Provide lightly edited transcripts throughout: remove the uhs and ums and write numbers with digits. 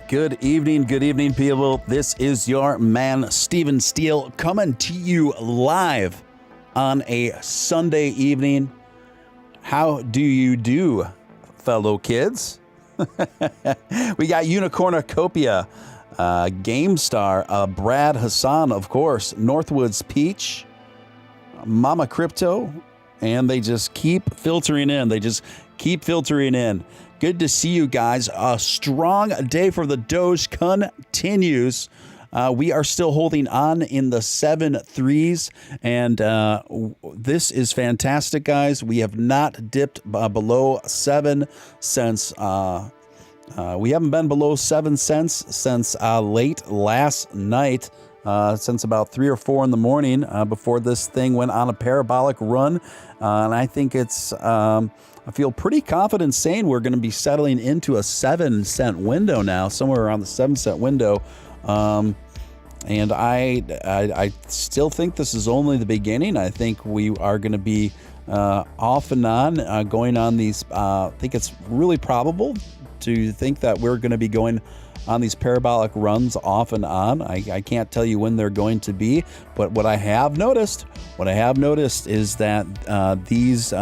Good evening, people. This is your man, Steven Steele, coming to you live on a Sunday evening. How do you do, fellow kids? We got Unicornucopia, GameStar, Brad Hassan, of course, Northwoods Peach, Mama Crypto, and they just keep filtering in. Good to see you guys. A strong day for the Doge continues. We are still holding on in the 7.3s, and this is fantastic, guys. We have not dipped below 7 cents. We haven't been below 7 cents since late last night, since about 3 or 4 in the morning before this thing went on a parabolic run. And I think I feel pretty confident saying we're going to be settling into a 7-cent window now, somewhere around the 7-cent window. And I still think this is only the beginning. I think we are going to be off and on going on these. I think it's really probable to think that we're going to be going on these parabolic runs off and on. I can't tell you when they're going to be, but what I have noticed is that these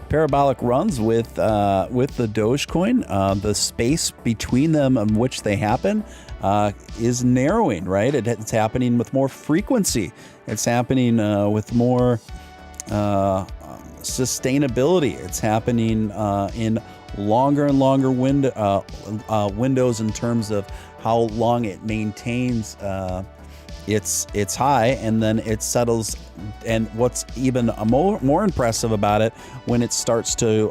parabolic runs with the Dogecoin, the space between them in which they happen is narrowing, right? It's happening with more frequency. It's happening with more sustainability. It's happening in longer and longer windows in terms of how long it maintains its high, and then it settles. And what's even more impressive about it, when it starts to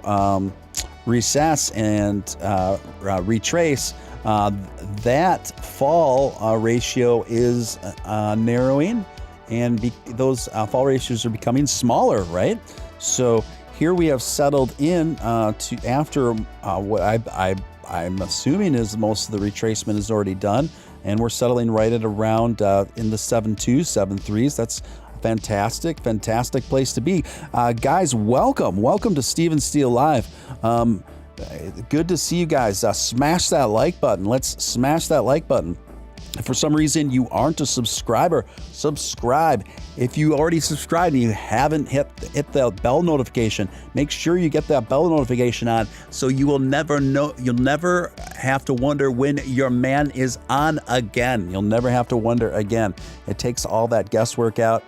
recess and retrace, that fall ratio is narrowing, and those fall ratios are becoming smaller, right? So here we have settled in to after what I'm assuming is most of the retracement is already done, and we're settling right at around in the 7.2, 7.3s. That's a fantastic place to be. Guys, welcome to Steven Steele Live. Good to see you guys. Smash that like button. Let's smash that like button. If for some reason you aren't a subscriber, subscribe. If you already subscribed and you haven't hit the bell notification, make sure you get that bell notification on, so you'll never have to wonder when your man is on again. You'll never have to wonder again. It takes all that guesswork out.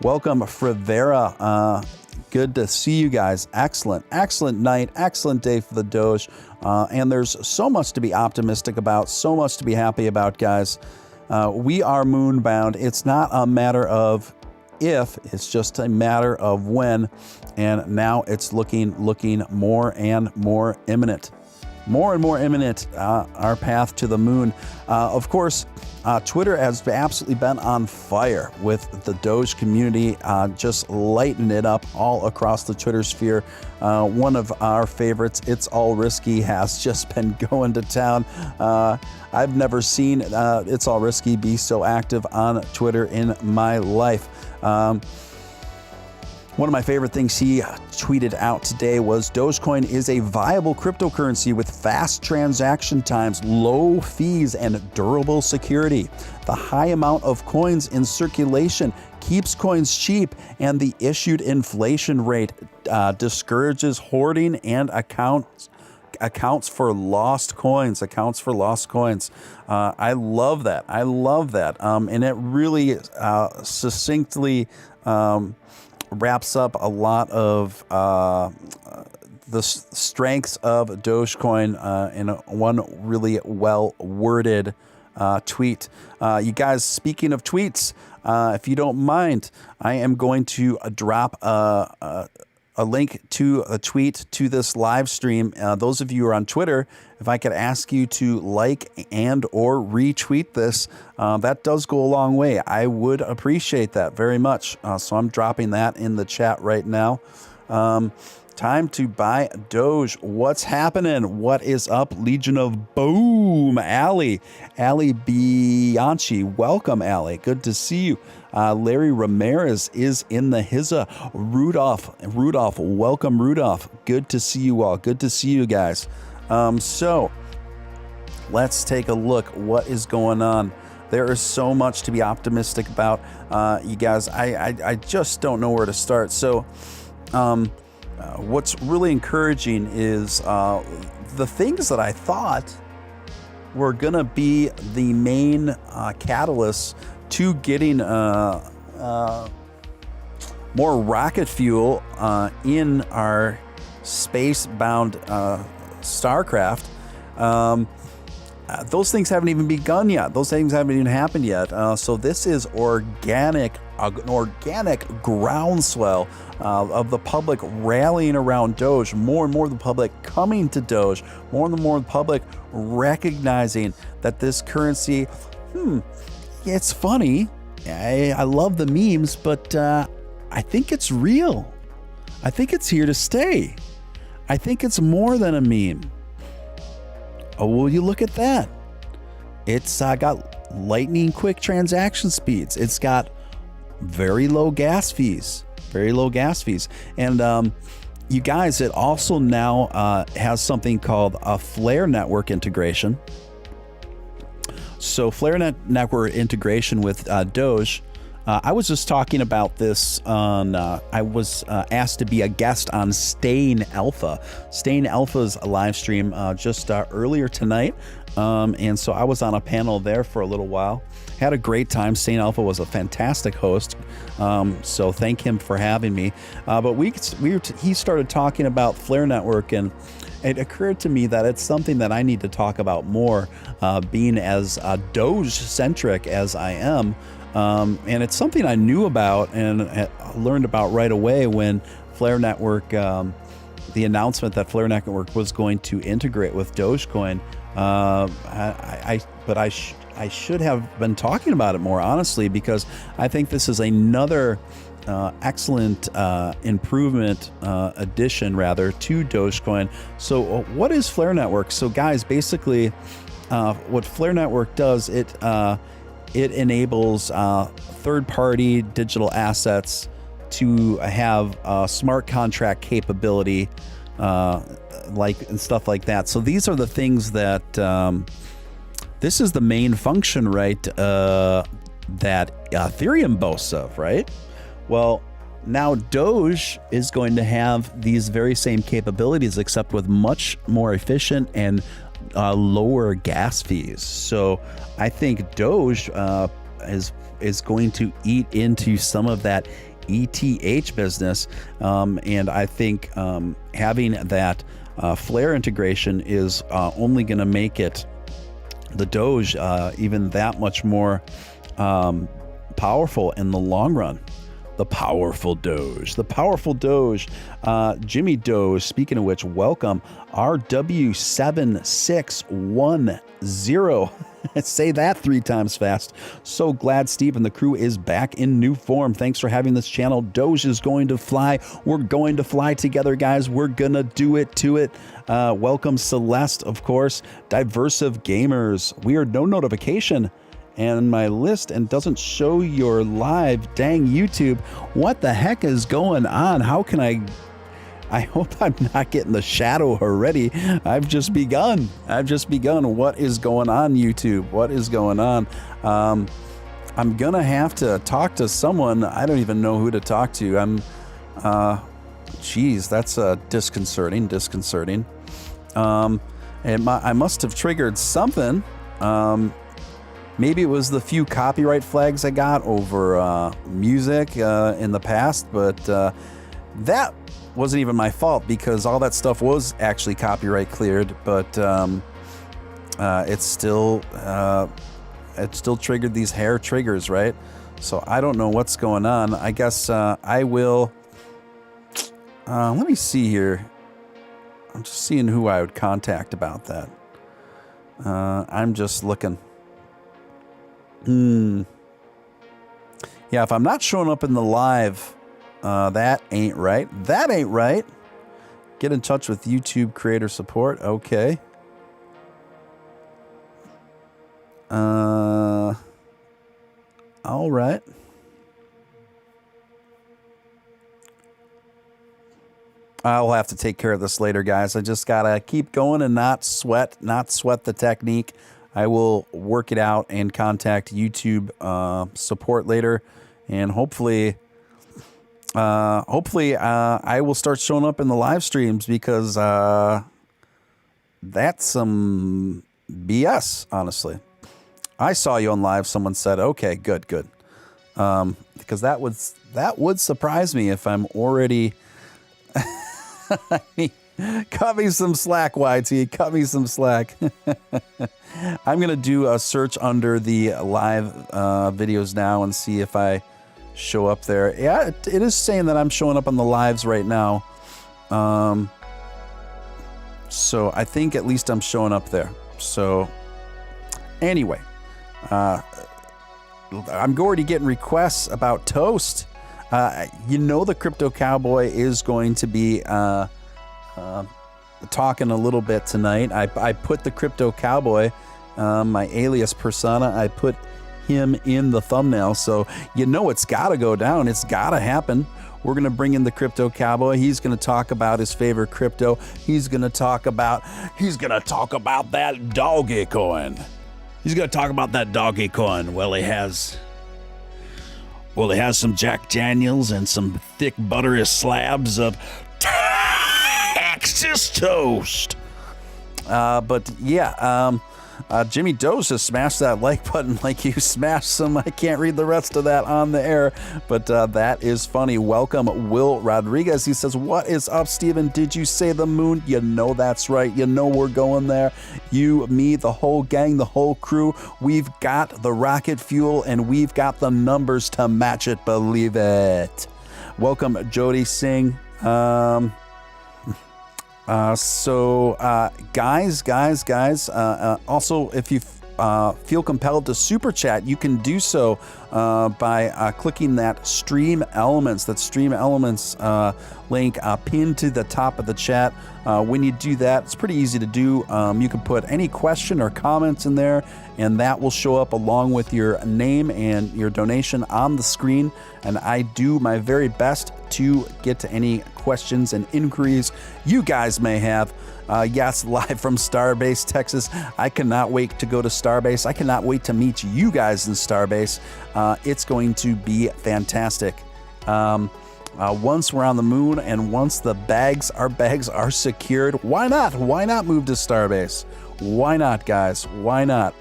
Welcome, Frivera. Good to see you guys. Excellent night, excellent day for the Doge. And there's so much to be optimistic about, so much to be happy about, guys. We are moonbound. It's not a matter of if, it's just a matter of when. And now it's looking more and more imminent. Our path to the moon. Of course, Twitter has absolutely been on fire with the Doge community, just lighting it up all across the Twitter sphere. One of our favorites, It's All Risky, has just been going to town. I've never seen It's All Risky be so active on Twitter in my life. One of my favorite things he tweeted out today was Dogecoin is a viable cryptocurrency with fast transaction times, low fees, and durable security. The high amount of coins in circulation keeps coins cheap, and the issued inflation rate discourages hoarding and accounts for lost coins. I love that. And it really succinctly wraps up a lot of the strengths of Dogecoin in one really well-worded tweet. You guys, speaking of tweets, if you don't mind, I am going to drop a link to a tweet to this live stream. Those of you who are on Twitter, if I could ask you to like and or retweet this, that does go a long way. I would appreciate that very much. So I'm dropping that in the chat right now. Time to buy Doge. What's happening? What is up, Legion of Boom? Ali Bianchi. Welcome, Ali. Good to see you. Larry Ramirez is in the hizza. Rudolph, welcome, Rudolph. Good to see you all. Good to see you guys. So Let's take a look. What is going on? There is so much to be optimistic about, you guys. I just don't know where to start. So what's really encouraging is the things that I thought were going to be the main catalysts to getting more rocket fuel in our space-bound starcraft. Those things haven't even begun yet. Those things haven't even happened yet. So this is an organic groundswell of the public rallying around Doge. More and more of the public coming to Doge. More and more of the public recognizing that this currency, it's funny. I love the memes, but I think it's real. I think it's here to stay. I think it's more than a meme. Oh, will you look at that? It's got lightning quick transaction speeds. It's got very low gas fees. And you guys, it also now has something called a Flare network integration. So Flare network integration with Doge. I was just talking about this on, I was asked to be a guest on Staying Alpha. Staying Alpha's live stream just earlier tonight. And so I was on a panel there for a little while. Had a great time. Staying Alpha was a fantastic host. So thank him for having me. But he started talking about Flare Network, and it occurred to me that it's something that I need to talk about more, being as Doge-centric as I am. And it's something I knew about and learned about right away when Flare Network, the announcement that Flare Network was going to integrate with Dogecoin. But I should have been talking about it more, honestly, because I think this is another excellent improvement, addition rather, to Dogecoin. So what is Flare Network? So guys, basically what Flare Network does, it enables third-party digital assets to have smart contract capability, and stuff like that. So these are the things that this is the main function, right? That Ethereum boasts of, right? Well, now Doge is going to have these very same capabilities, except with much more efficient and lower gas fees. So I think Doge is going to eat into some of that ETH business, and I think having that Flare integration is only going to make the Doge even that much more powerful in the long run. The powerful Doge. Jimmy Doge, speaking of which, welcome. RW7610. Say that 3 times fast. So glad Steve and the crew is back in new form. Thanks for having this channel. Doge is going to fly. We're going to fly together, guys. We're going to do it to it. Welcome Celeste, of course. Diversive Gamers. Weird, no notification and my list and doesn't show your live. Dang YouTube, what the heck is going on? How can I hope I'm not getting the shadow already. I've just begun. What is going on, YouTube? What is going on? I'm gonna have to talk to someone. I don't even know who to talk to. Geez, that's disconcerting. I must have triggered something. Maybe it was the few copyright flags I got over music in the past, but that wasn't even my fault because all that stuff was actually copyright cleared, but it still triggered these hair triggers, right? So I don't know what's going on. I guess I will. Let me see here. I'm just seeing who I would contact about that. I'm just looking. Yeah, if I'm not showing up in the live, that ain't right. Get in touch with YouTube creator support. Okay. All right. I'll have to take care of this later, guys. I just gotta keep going and not sweat the technique. I will work it out and contact YouTube support later, and hopefully I will start showing up in the live streams, because that's some BS, honestly. I saw you on live. Someone said, okay, good. Because that would surprise me if I'm already. I mean, cut me some slack, YT. Cut me some slack. I'm going to do a search under the live videos now and see if I show up there. Yeah, it is saying that I'm showing up on the lives right now. So I think at least I'm showing up there. So anyway, I'm already getting requests about Toast. The Crypto Cowboy is going to be talking a little bit tonight. I put the Crypto Cowboy, my alias persona, I put him in the thumbnail, so it's got to go down. It's got to happen. We're going to bring in the Crypto Cowboy. He's going to talk about his favorite crypto. He's going to talk about that Doge coin. He's going to talk about that Doge coin. Well, he has some Jack Daniels and some thick buttery slabs of Texas toast. Jimmy Doge has smashed that like button like you smashed some. I can't read the rest of that on the air, but that is funny. Welcome, Will Rodriguez. He says, what is up, Steven? Did you say the moon? That's right. We're going there. You, me, the whole gang, the whole crew. We've got the rocket fuel, and we've got the numbers to match it. Believe it. Welcome, Jody Singh. Guys, also, if you feel compelled to super chat, you can do so by clicking that Stream Elements link pinned to the top of the chat. When you do that, it's pretty easy to do. You can put any question or comments in there, and that will show up along with your name and your donation on the screen. And I do my very best to get to any questions and inquiries you guys may have. Yes, live from Starbase, Texas. I cannot wait to go to Starbase. I cannot wait to meet you guys in Starbase. It's going to be fantastic. Once we're on the moon and once our bags are secured, why not? Why not move to Starbase? Why not, guys? Why not?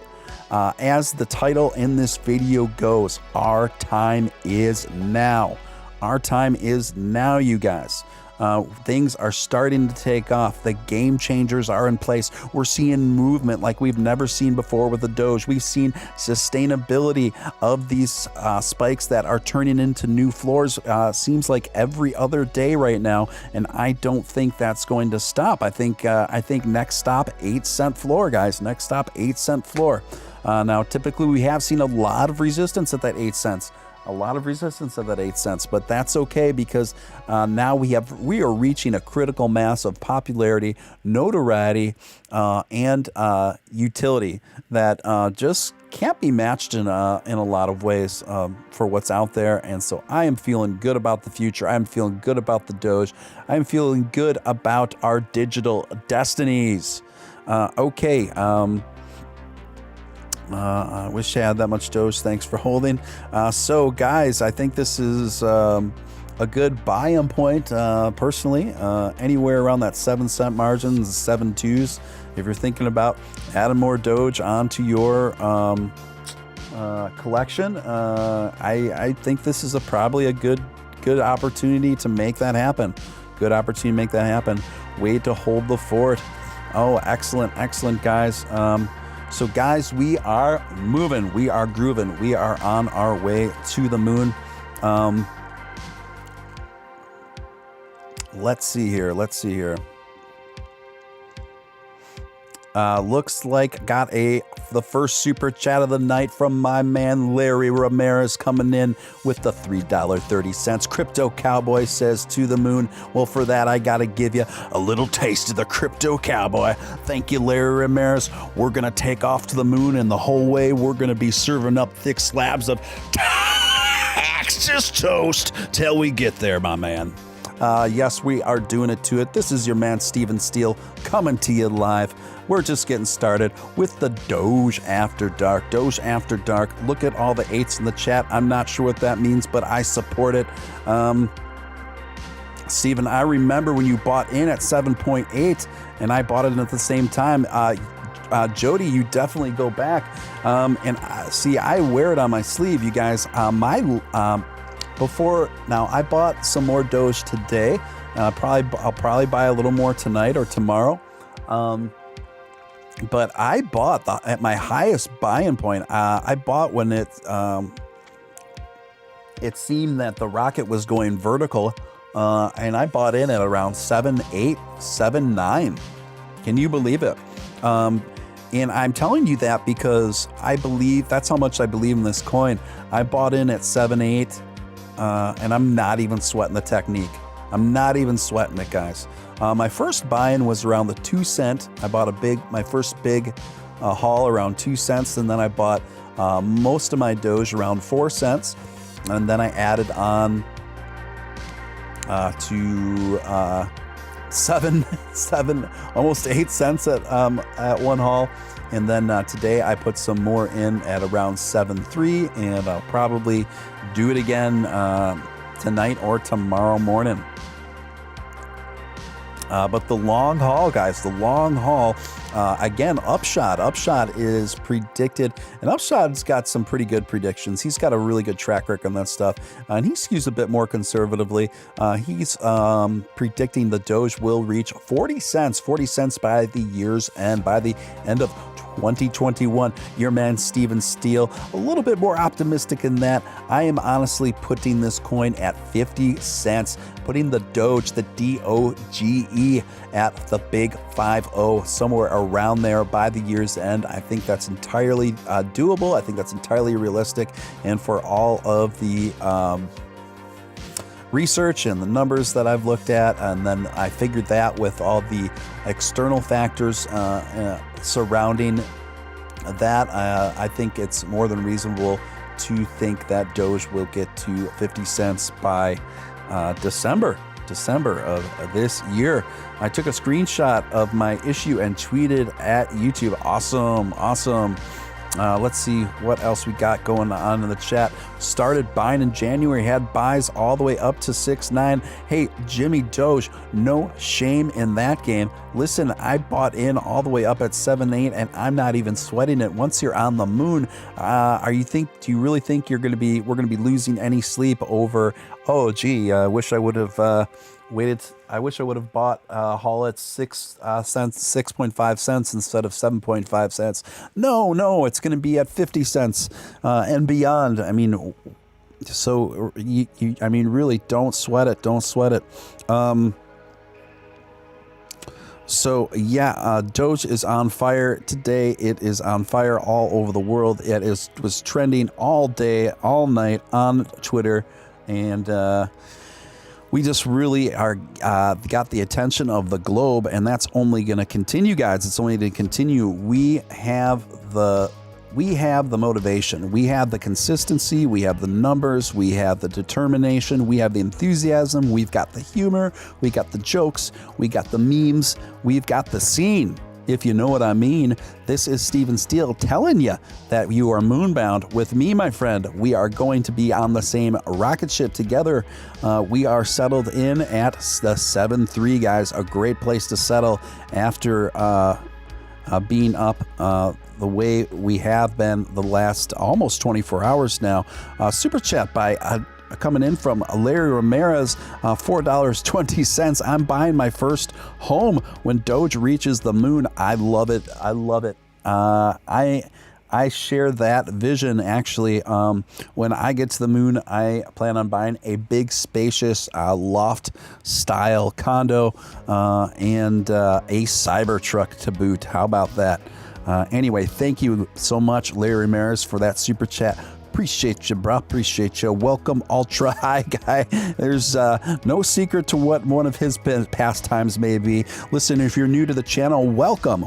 As the title in this video goes, our time is now. Our time is now, you guys. Things are starting to take off. The game changers are in place. We're seeing movement like we've never seen before with the Doge. We've seen sustainability of these spikes that are turning into new floors. Seems like every other day right now, and I don't think that's going to stop. I think next stop 8-cent floor, guys. Next stop 8-cent floor. Now, typically we have seen a lot of resistance at that 8 cents. A lot of resistance at that 8 cents, but that's okay, because now we are reaching a critical mass of popularity, notoriety, and utility that just can't be matched in a lot of ways for what's out there. And so I am feeling good about the future. I'm feeling good about the Doge. I'm feeling good about our digital destinies. I wish I had that much Doge. Thanks for holding. So, guys, I think this is a good buy-in point, personally. Anywhere around that 7-cent margin, 7.2s. If you're thinking about adding more Doge onto your collection, I think this is probably a good opportunity to make that happen. Good opportunity to make that happen. Way to hold the fort. Oh, excellent, guys. So, guys, we are moving. We are grooving. We are on our way to the moon. Let's see here. Looks like got the first super chat of the night from my man Larry Ramirez, coming in with the $3.30. Crypto Cowboy says, to the moon. Well, for that, I got to give you a little taste of the Crypto Cowboy. Thank you, Larry Ramirez. We're going to take off to the moon, and the whole way we're going to be serving up thick slabs of Texas toast till we get there, my man. Yes, we are doing it to it. This is your man, Steven Steele, coming to you live. We're just getting started with the Doge After Dark. Doge After Dark. Look at all the 8s in the chat. I'm not sure what that means, but I support it. Steven, I remember when you bought in at 7.8 and I bought it at the same time. Jody, you definitely go back. See, I wear it on my sleeve, you guys. Now I bought some more Doge today. I'll probably buy a little more tonight or tomorrow. But I bought at my highest buying point. I bought when it seemed that the rocket was going vertical, and I bought in at around 7.8, 7.9. Can you believe it? And I'm telling you that because that's how much I believe in this coin. I bought in at 7.8. And I'm not even sweating the technique. I'm not even sweating it, guys. My first buy-in was around the 2 cent. I bought my first big haul around 2 cents, and then I bought most of my Doge around 4 cents, and then I added on to 7, almost 8 cents at one haul. And then today I put some more in at around 7.3, and I'll probably do it again tonight or tomorrow morning. But the long haul, guys, again, Upshot. Upshot is predicted, and Upshot's got some pretty good predictions. He's got a really good track record on that stuff, and he skews a bit more conservatively. He's predicting the Doge will reach 40 cents by the year's end, by the end of 2021. Your man Steven Steele, a little bit more optimistic in that. I am honestly putting this coin at 50 cents, putting the Doge, the DOGE, at the big 50, somewhere around there by the year's end. I think that's entirely doable. I think that's entirely realistic. And for all of the research and the numbers that I've looked at, and then I figured that with all the external factors surrounding that, I think it's more than reasonable to think that Doge will get to 50 cents by December of this year. I took a screenshot of my issue and tweeted at YouTube. Awesome. Let's see what else we got going on in the chat. Started buying in January, had buys all the way up to 6.9. Hey, Jimmy Doge, no shame in that game. Listen, I bought in all the way up at 7.8, and I'm not even sweating it. Once you're on the moon, do you really think we're going to be losing any sleep over? Oh, gee, I wish I would have waited. I wish I would have bought haul at 6.5 cents instead of 7.5 cents. No, it's going to be at 50 cents and beyond. I mean, so really, don't sweat it. Doge is on fire today. It is on fire all over the world. It was trending all day, all night on Twitter, and we just really got the attention of the globe, and that's only going to continue, guys. It's only going to continue. We have the motivation, we have the consistency, we have the numbers, we have the determination, we have the enthusiasm, we've got the humor, we got the jokes, we got the memes, we've got the scene, if you know what I mean. This is Steven Steele telling you that you are moonbound with me, my friend. We are going to be on the same rocket ship together. We are settled in at the 7.3, guys. A great place to settle after being up the way we have been the last almost 24 hours now. Super chat by coming in from Larry Ramirez, $4.20. I'm buying my first home when Doge reaches the moon. I love it. I share that vision, actually. When I get to the moon, I plan on buying a big, spacious loft-style condo and a Cybertruck to boot. How about that? Anyway, thank you so much, Larry Ramirez, for that super chat. Appreciate you, bro. Appreciate you. Welcome, Ultra High Guy. There's no secret to what one of his pastimes may be. Listen, if you're new to the channel, welcome.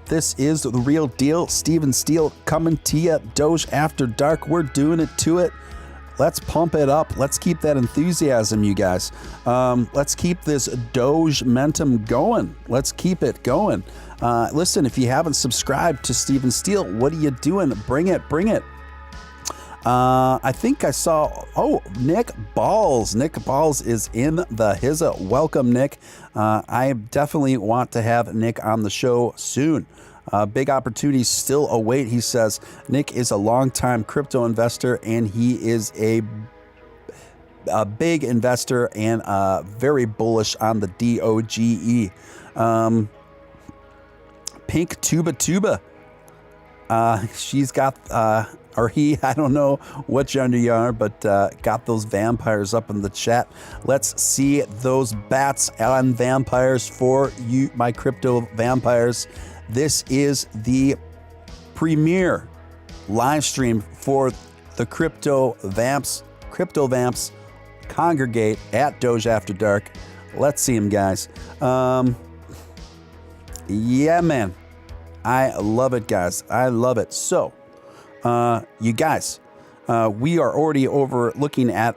This is the real deal. Steven Steele coming to you. Doge After Dark. We're doing it to it. Let's pump it up. Let's keep that enthusiasm, you guys. Let's keep this Doge momentum going. Let's keep it going. Listen, if you haven't subscribed to Steven Steele, what are you doing? Bring it, bring it. I think I saw, Nick Balls. Nick Balls is in the hizza. Welcome, Nick. I definitely want to have Nick on the show soon. Big opportunities still await, he says. Nick is a longtime crypto investor, and he is a big investor and very bullish on the Doge. Pink Tuba. She's got, or he, I don't know what gender you are, but got those vampires up in the chat. Let's see those bats and vampires for you, my crypto vampires. This is the premier live stream for the Crypto Vamps. Crypto Vamps congregate at Doge After Dark. Let's see them, guys. Yeah, man. I love it, guys. I love it. So, you guys, we are already over looking at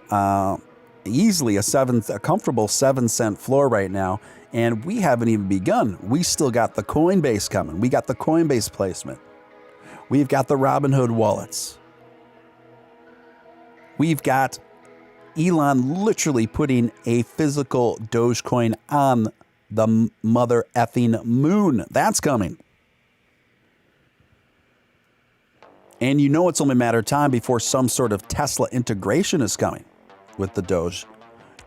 easily a comfortable 7-cent floor right now. And we haven't even begun. We still got the Coinbase coming. We got the Coinbase placement. We've got the Robinhood wallets. We've got Elon literally putting a physical Dogecoin on the mother effing moon. That's coming. And you know it's only a matter of time before some sort of Tesla integration is coming with the Doge.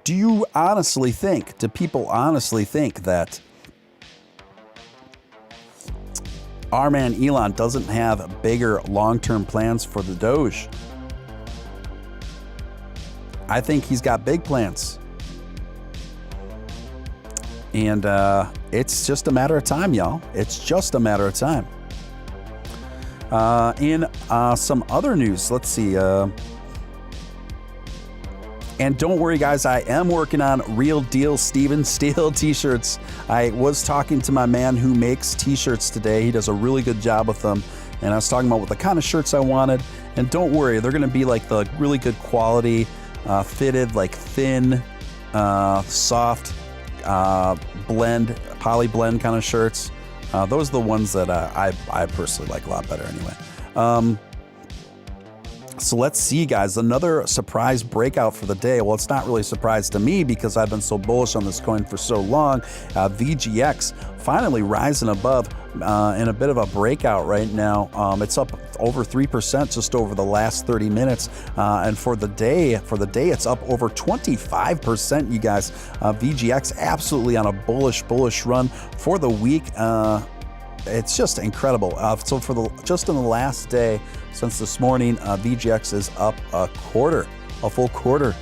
Do you honestly think, do people honestly think that our man Elon doesn't have bigger long-term plans for the Doge? I think he's got big plans. And it's just a matter of time, y'all. It's just a matter of time. In some other news, let's see. And don't worry, guys, I am working on Real Deal Steven Steele t-shirts. I was talking to my man who makes t-shirts today. He does a really good job with them. And I was talking about what the kind of shirts I wanted. And don't worry, they're going to be like the really good quality, fitted, like thin, soft, blend, poly blend kind of shirts. Those are the ones that I personally like a lot better anyway. So let's see, guys, another surprise breakout for the day. Well, it's not really a surprise to me because I've been so bullish on this coin for so long. VGX finally rising above in a bit of a breakout right now. It's up over 3% just over the last 30 minutes. And for the day, it's up over 25%, you guys. VGX absolutely on a bullish run for the week. It's just incredible. So for just in the last day, since this morning, VGX is up a full quarter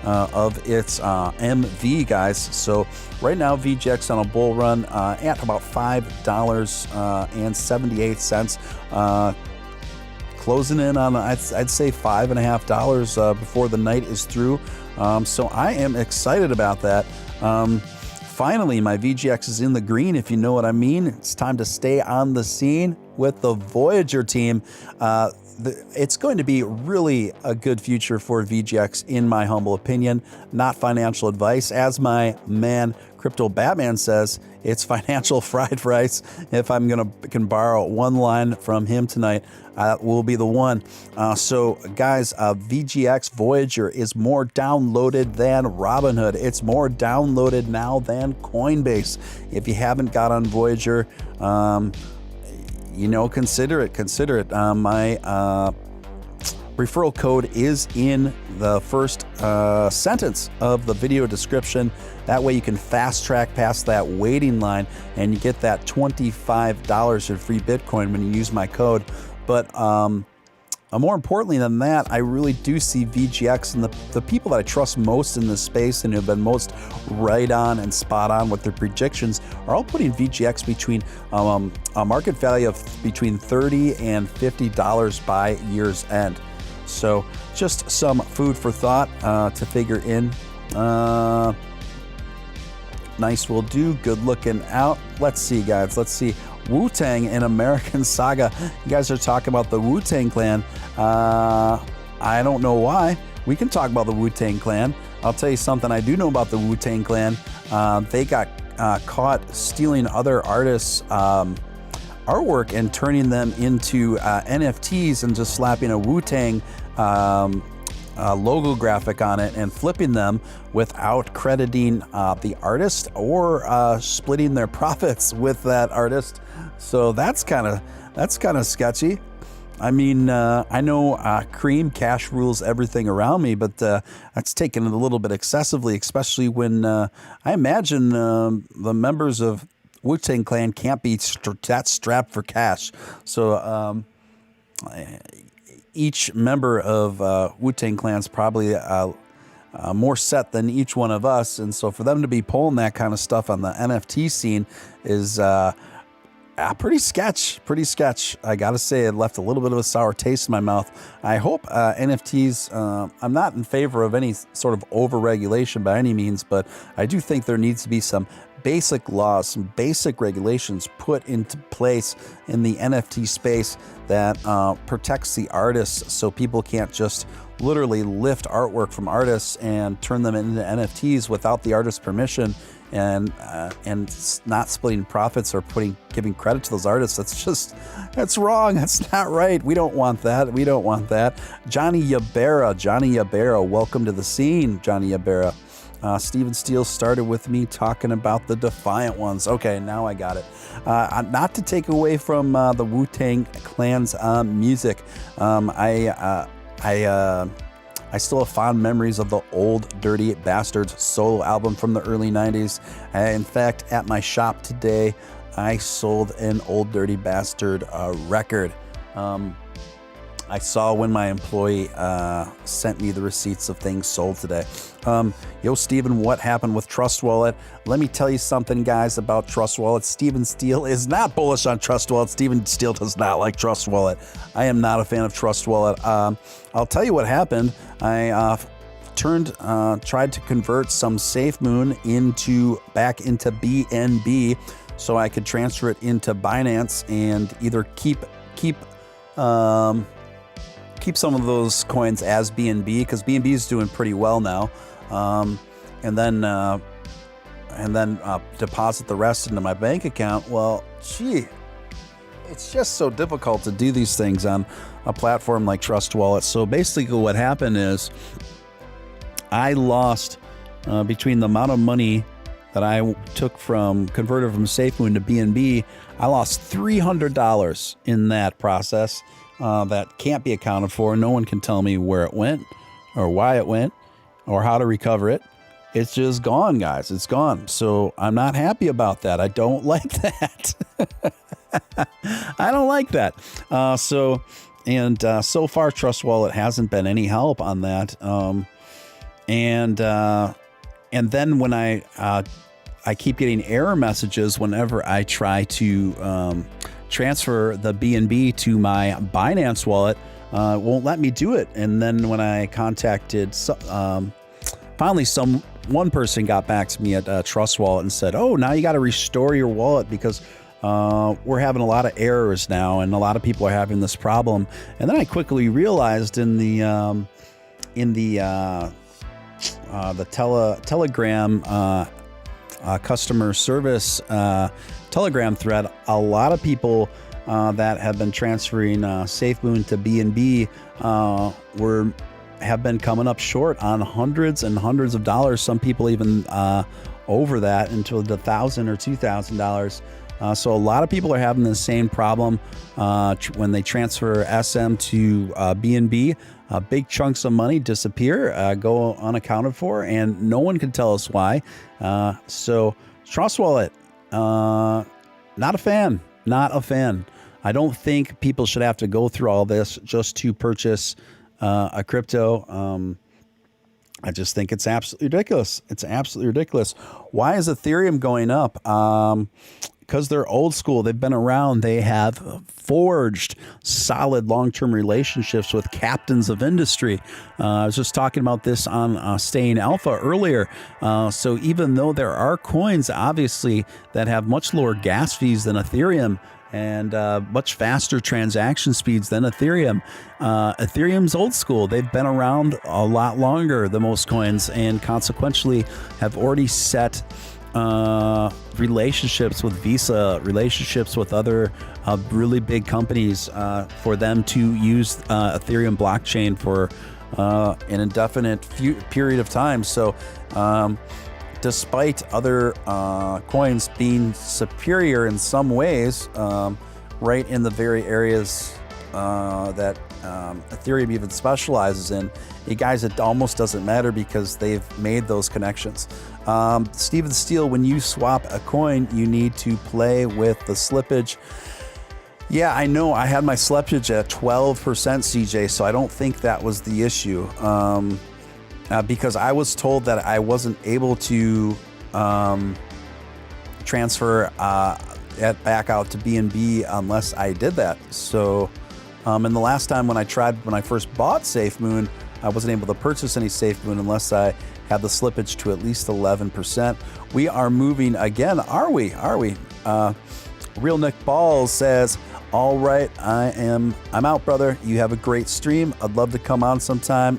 of its MV, guys. So right now, VGX on a bull run at about $5.78, closing in on I'd say $5.50 before the night is through. So I am excited about that. Finally, my VGX is in the green, if you know what I mean. It's time to stay on the scene with the Voyager team. It's going to be really a good future for VGX, in my humble opinion. Not financial advice. As my man Crypto Batman says, it's financial fried rice. If I'm can borrow one line from him tonight, will be the one. So guys, VGX Voyager is more downloaded than Robinhood. It's more downloaded now than Coinbase. If you haven't got on Voyager, consider it. My referral code is in the first sentence of the video description. That way you can fast track past that waiting line and you get that $25 in free Bitcoin when you use my code. But more importantly than that, I really do see VGX and the people that I trust most in this space and who have been most right on and spot on with their predictions are all putting VGX between a market value of between $30 and $50 by year's end. So just some food for thought to figure in. Nice will do. Good looking out. Let's see, guys. Let's see. Wu-Tang and American Saga. You guys are talking about the Wu-Tang Clan. I don't know why. we can talk about the Wu-Tang Clan. I'll tell you something I do know about the Wu-Tang Clan. They got caught stealing other artists' artwork and turning them into NFTs and just slapping a Wu-Tang logo graphic on it and flipping them without crediting the artist or splitting their profits with that artist. So that's kind of sketchy. I mean, I know Cream cash rules everything around me, but that's taken it a little bit excessively, especially when I imagine the members of Wu-Tang Clan can't be that strapped for cash. So each member of Wu-Tang Clan's probably more set than each one of us. And so for them to be pulling that kind of stuff on the NFT scene is pretty sketch. I gotta say, it left a little bit of a sour taste in my mouth. I hope NFTs, I'm not in favor of any sort of over-regulation by any means, but I do think there needs to be some basic laws, some basic regulations put into place in the NFT space that protects the artists, so people can't just literally lift artwork from artists and turn them into NFTs without the artist's permission, and not splitting profits or giving credit to those artists. That's wrong. That's not right. We don't want that. Johnny Yabera, welcome to the scene, Johnny Yabera. Steven Steele started with me talking about the Defiant Ones. Okay, now I got it. Not to take away from the Wu-Tang Clan's music. I still have fond memories of the Old Dirty Bastards solo album from the early 90s. In fact, at my shop today, I sold an Old Dirty Bastard record. I saw when my employee sent me the receipts of things sold today. Yo, Steven, what happened with Trust Wallet? Let me tell you something, guys, about Trust Wallet. Steven Steele is not bullish on Trust Wallet. Steven Steele does not like Trust Wallet. I am not a fan of Trust Wallet. I'll tell you what happened. I tried to convert some SafeMoon back into BNB so I could transfer it into Binance and either keep some of those coins as BNB, because BNB is doing pretty well now, and then deposit the rest into my bank account. Well, it's just so difficult to do these things on a platform like Trust Wallet. So basically what happened is I lost between the amount of money that I converted from SafeMoon to BNB, I lost $300 in that process. That can't be accounted for. No one can tell me where it went or why it went or how to recover it. It's just gone, guys. It's gone. So I'm not happy about that. I don't like that. I don't like that. So far, Trust Wallet hasn't been any help on that. And then when I keep getting error messages whenever I try to transfer the BNB to my Binance wallet, won't let me do it. And then when I contacted, finally one person got back to me at Trust Wallet and said, "Oh, now you got to restore your wallet because we're having a lot of errors now, and a lot of people are having this problem." And then I quickly realized in the Telegram customer service Telegram thread, a lot of people that have been transferring SafeMoon to BNB have been coming up short on hundreds and hundreds of dollars. Some people even over that into the $1,000 or $2,000. So a lot of people are having the same problem when they transfer SM to BNB. Big chunks of money disappear, go unaccounted for, and no one can tell us why. So Trust Wallet, not a fan. I don't think people should have to go through all this just to purchase a crypto. I just think it's absolutely ridiculous. Why is Ethereum going up? Because they're old school. They've been around. They have forged solid long-term relationships with captains of industry. I was just talking about this on Staying Alpha earlier. So even though there are coins, obviously, that have much lower gas fees than Ethereum, and much faster transaction speeds than Ethereum. Ethereum's old school. They've been around a lot longer than most coins, and consequently have already set relationships with Visa, relationships with other really big companies for them to use Ethereum blockchain for an indefinite period of time. So despite other coins being superior in some ways, right in the very areas that Ethereum even specializes in, you guys, it almost doesn't matter because they've made those connections. Steven Steele, when you swap a coin, you need to play with the slippage. Yeah, I know. I had my slippage at 12%, CJ, so I don't think that was the issue. Because I was told that I wasn't able to transfer it back out to BNB unless I did that. So, and the last time when I first bought SafeMoon, I wasn't able to purchase any SafeMoon unless I had the slippage to at least 11%. We are moving again, are we? Real Nick Balls says, all right, I'm out, brother. You have a great stream. I'd love to come on sometime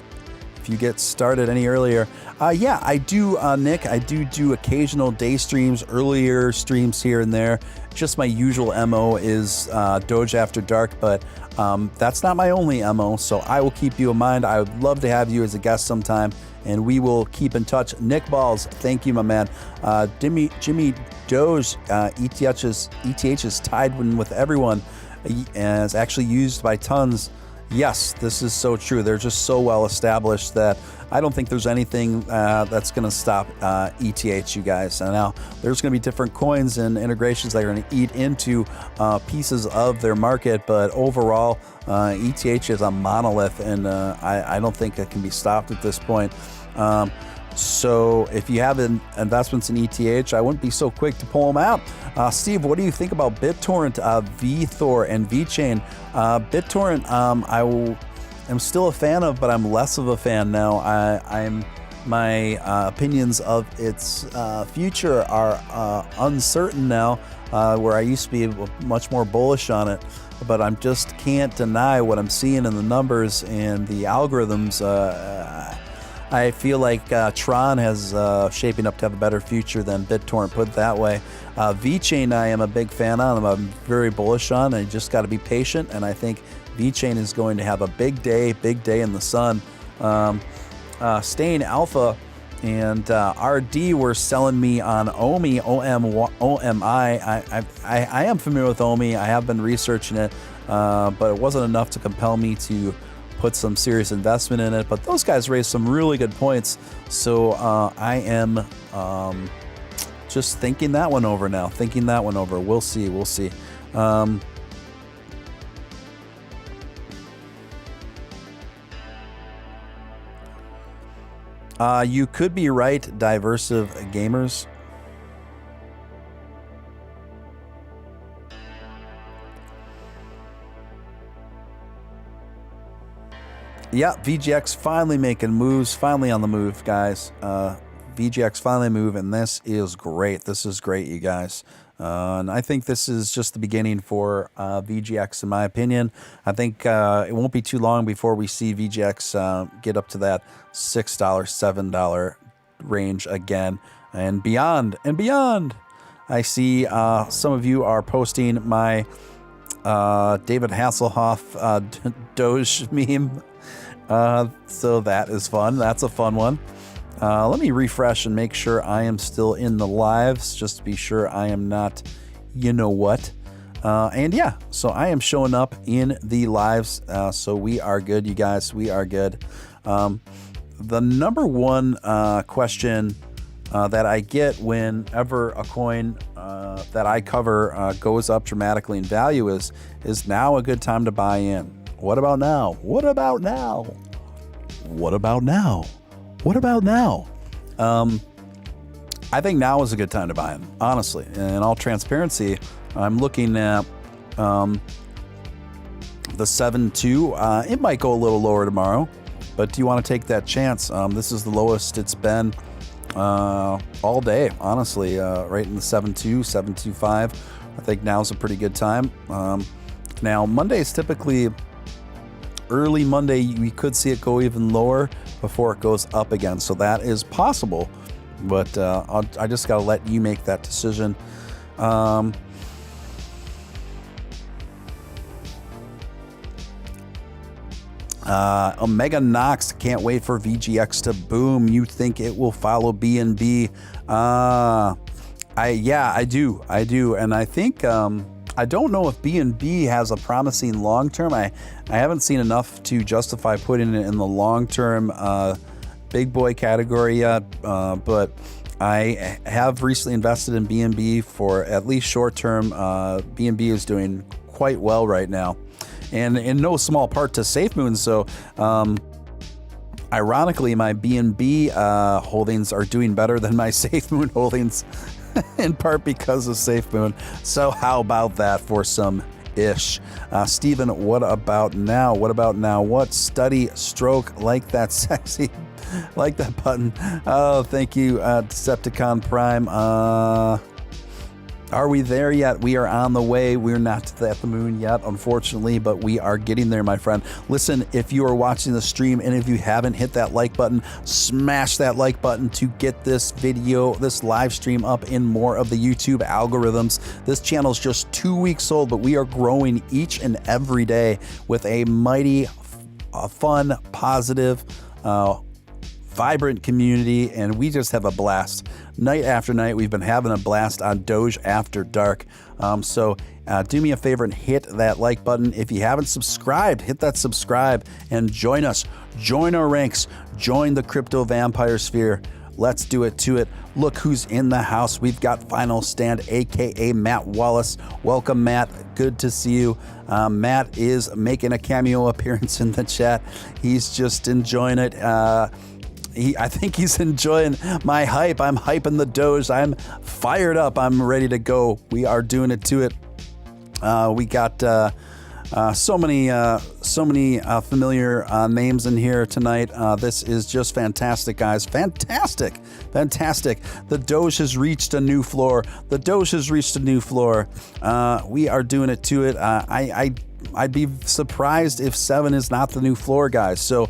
if you get started any earlier. Yeah, I do, Nick. I do occasional day streams, earlier streams here and there. Just my usual MO is Doge After Dark, but that's not my only MO, so I will keep you in mind. I would love to have you as a guest sometime, and we will keep in touch. Nick Balls, thank you, my man. Jimmy Doge, ETH is tied with everyone, and is actually used by tons. Yes, this is so true. They're just so well established that I don't think there's anything that's going to stop ETH, you guys. And now there's going to be different coins and integrations that are going to eat into pieces of their market, but overall, ETH is a monolith, and I don't think it can be stopped at this point. So if you have investments in ETH, I wouldn't be so quick to pull them out. Steve, what do you think about BitTorrent, VThor, and VeChain? BitTorrent, I'm still a fan of, but I'm less of a fan now. My opinions of its future are uncertain now, where I used to be much more bullish on it. But I just can't deny what I'm seeing in the numbers and the algorithms. I feel like Tron has shaping up to have a better future than BitTorrent, put it that way. VeChain I am a big fan on. I'm very bullish on. I just got to be patient, and I think VeChain is going to have a big day in the sun. Staying Alpha and RD were selling me on OMI, OMI. I am familiar with OMI. I have been researching it, but it wasn't enough to compel me to put some serious investment in it. But those guys raised some really good points, so I am just thinking that one over now. We'll see. You could be right, Diversive Gamers. Yeah, VGX finally making moves, finally on the move, guys. VGX finally move, and this is great. This is great, you guys. And I think this is just the beginning for VGX, in my opinion. I think it won't be too long before we see VGX get up to that $6, $7 range again, and beyond, I see some of you are posting my David Hasselhoff Doge meme. So that is fun. That's a fun one. Let me refresh and make sure I am still in the lives, just to be sure I am not, you know what. And yeah, so I am showing up in the lives. So we are good, you guys. We are good. The number one question that I get whenever a coin that I cover goes up dramatically in value is now a good time to buy in? What about now? What about now? What about now? What about now? I think now is a good time to buy in, honestly. In all transparency, I'm looking at the 7.2. It might go a little lower tomorrow, but do you want to take that chance? This is the lowest it's been all day, honestly, right in the 7.2, 7.25 I think now's a pretty good time. Now, Monday is typically early Monday. We could see it go even lower before it goes up again. So that is possible. But I just got to let you make that decision. Omega Knox, can't wait for VGX to boom. You think it will follow BNB? I do. And I think, I don't know if BNB has a promising long-term. I haven't seen enough to justify putting it in the long-term big boy category yet, but I have recently invested in BNB for at least short-term. BNB is doing quite well right now, and in no small part to SafeMoon. So, ironically, my BNB holdings are doing better than my SafeMoon holdings, in part because of SafeMoon. So how about that for some ish? Steven, what about now? What study stroke like that sexy, like that button? Oh, thank you, Decepticon Prime. Are we there yet? We are on the way. We're not at the moon yet, unfortunately, but we are getting there, my friend. Listen, if you are watching the stream and if you haven't hit that like button, smash that like button to get this video, this live stream up in more of the YouTube algorithms. This channel is just 2 weeks old, but we are growing each and every day with a mighty, fun, positive, vibrant community, and we just have a blast. Night after night, we've been having a blast on Doge After Dark. So do me a favor and hit that like button. If you haven't subscribed, hit that subscribe and join us. Join our ranks. Join the crypto vampire sphere. Let's do it to it. Look who's in the house. We've got Final Stand, aka Matt Wallace. Welcome, Matt. Good to see you. Matt is making a cameo appearance in the chat. He's just enjoying it. I think he's enjoying my hype. I'm hyping the Doge. I'm fired up. I'm ready to go. We are doing it to it. We got so many familiar names in here tonight. This is just fantastic, guys. Fantastic. The Doge has reached a new floor. We are doing it to it. I'd be surprised if 7 is not the new floor, guys. So,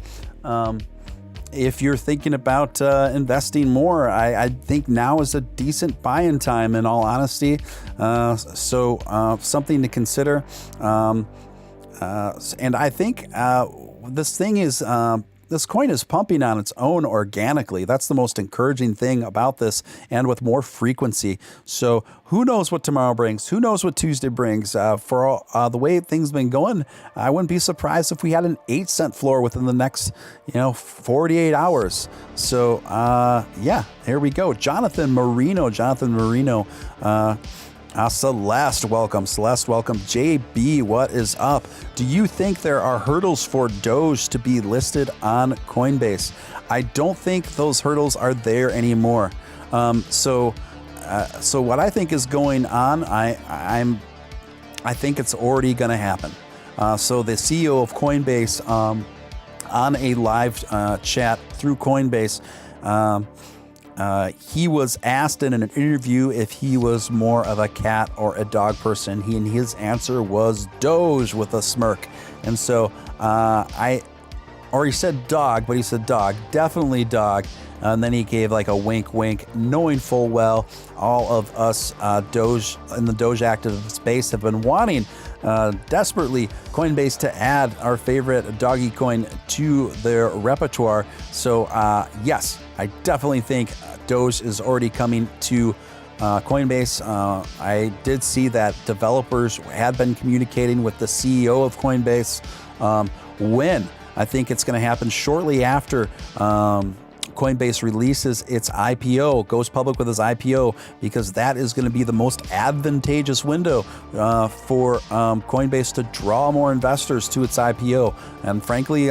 if you're thinking about investing more, I think now is a decent buy-in time, in all honesty. So something to consider. And I think this coin is pumping on its own organically. That's the most encouraging thing about this, and with more frequency. So who knows what tomorrow brings? Who knows what Tuesday brings? For all, the way things have been going, I wouldn't be surprised if we had an 8-cent floor within the next, 48 hours. So yeah, here we go. Jonathan Marino. Celeste, welcome. JB, what is up? Do you think there are hurdles for Doge to be listed on Coinbase? I don't think those hurdles are there anymore. So what I think is going on, I think it's already going to happen. So the CEO of Coinbase, on a live chat through Coinbase, he was asked in an interview if he was more of a cat or a dog person. His answer was Doge with a smirk. And so he said dog, but he said dog, definitely dog. And then he gave like a wink, knowing full well all of us Doge in the Doge active space have been wanting desperately Coinbase to add our favorite doggy coin to their repertoire. So yes, I definitely think Doge is already coming to Coinbase. I did see that developers had been communicating with the CEO of Coinbase. When I think it's going to happen shortly after Coinbase releases its IPO, goes public with its IPO, because that is going to be the most advantageous window for Coinbase to draw more investors to its IPO. And frankly,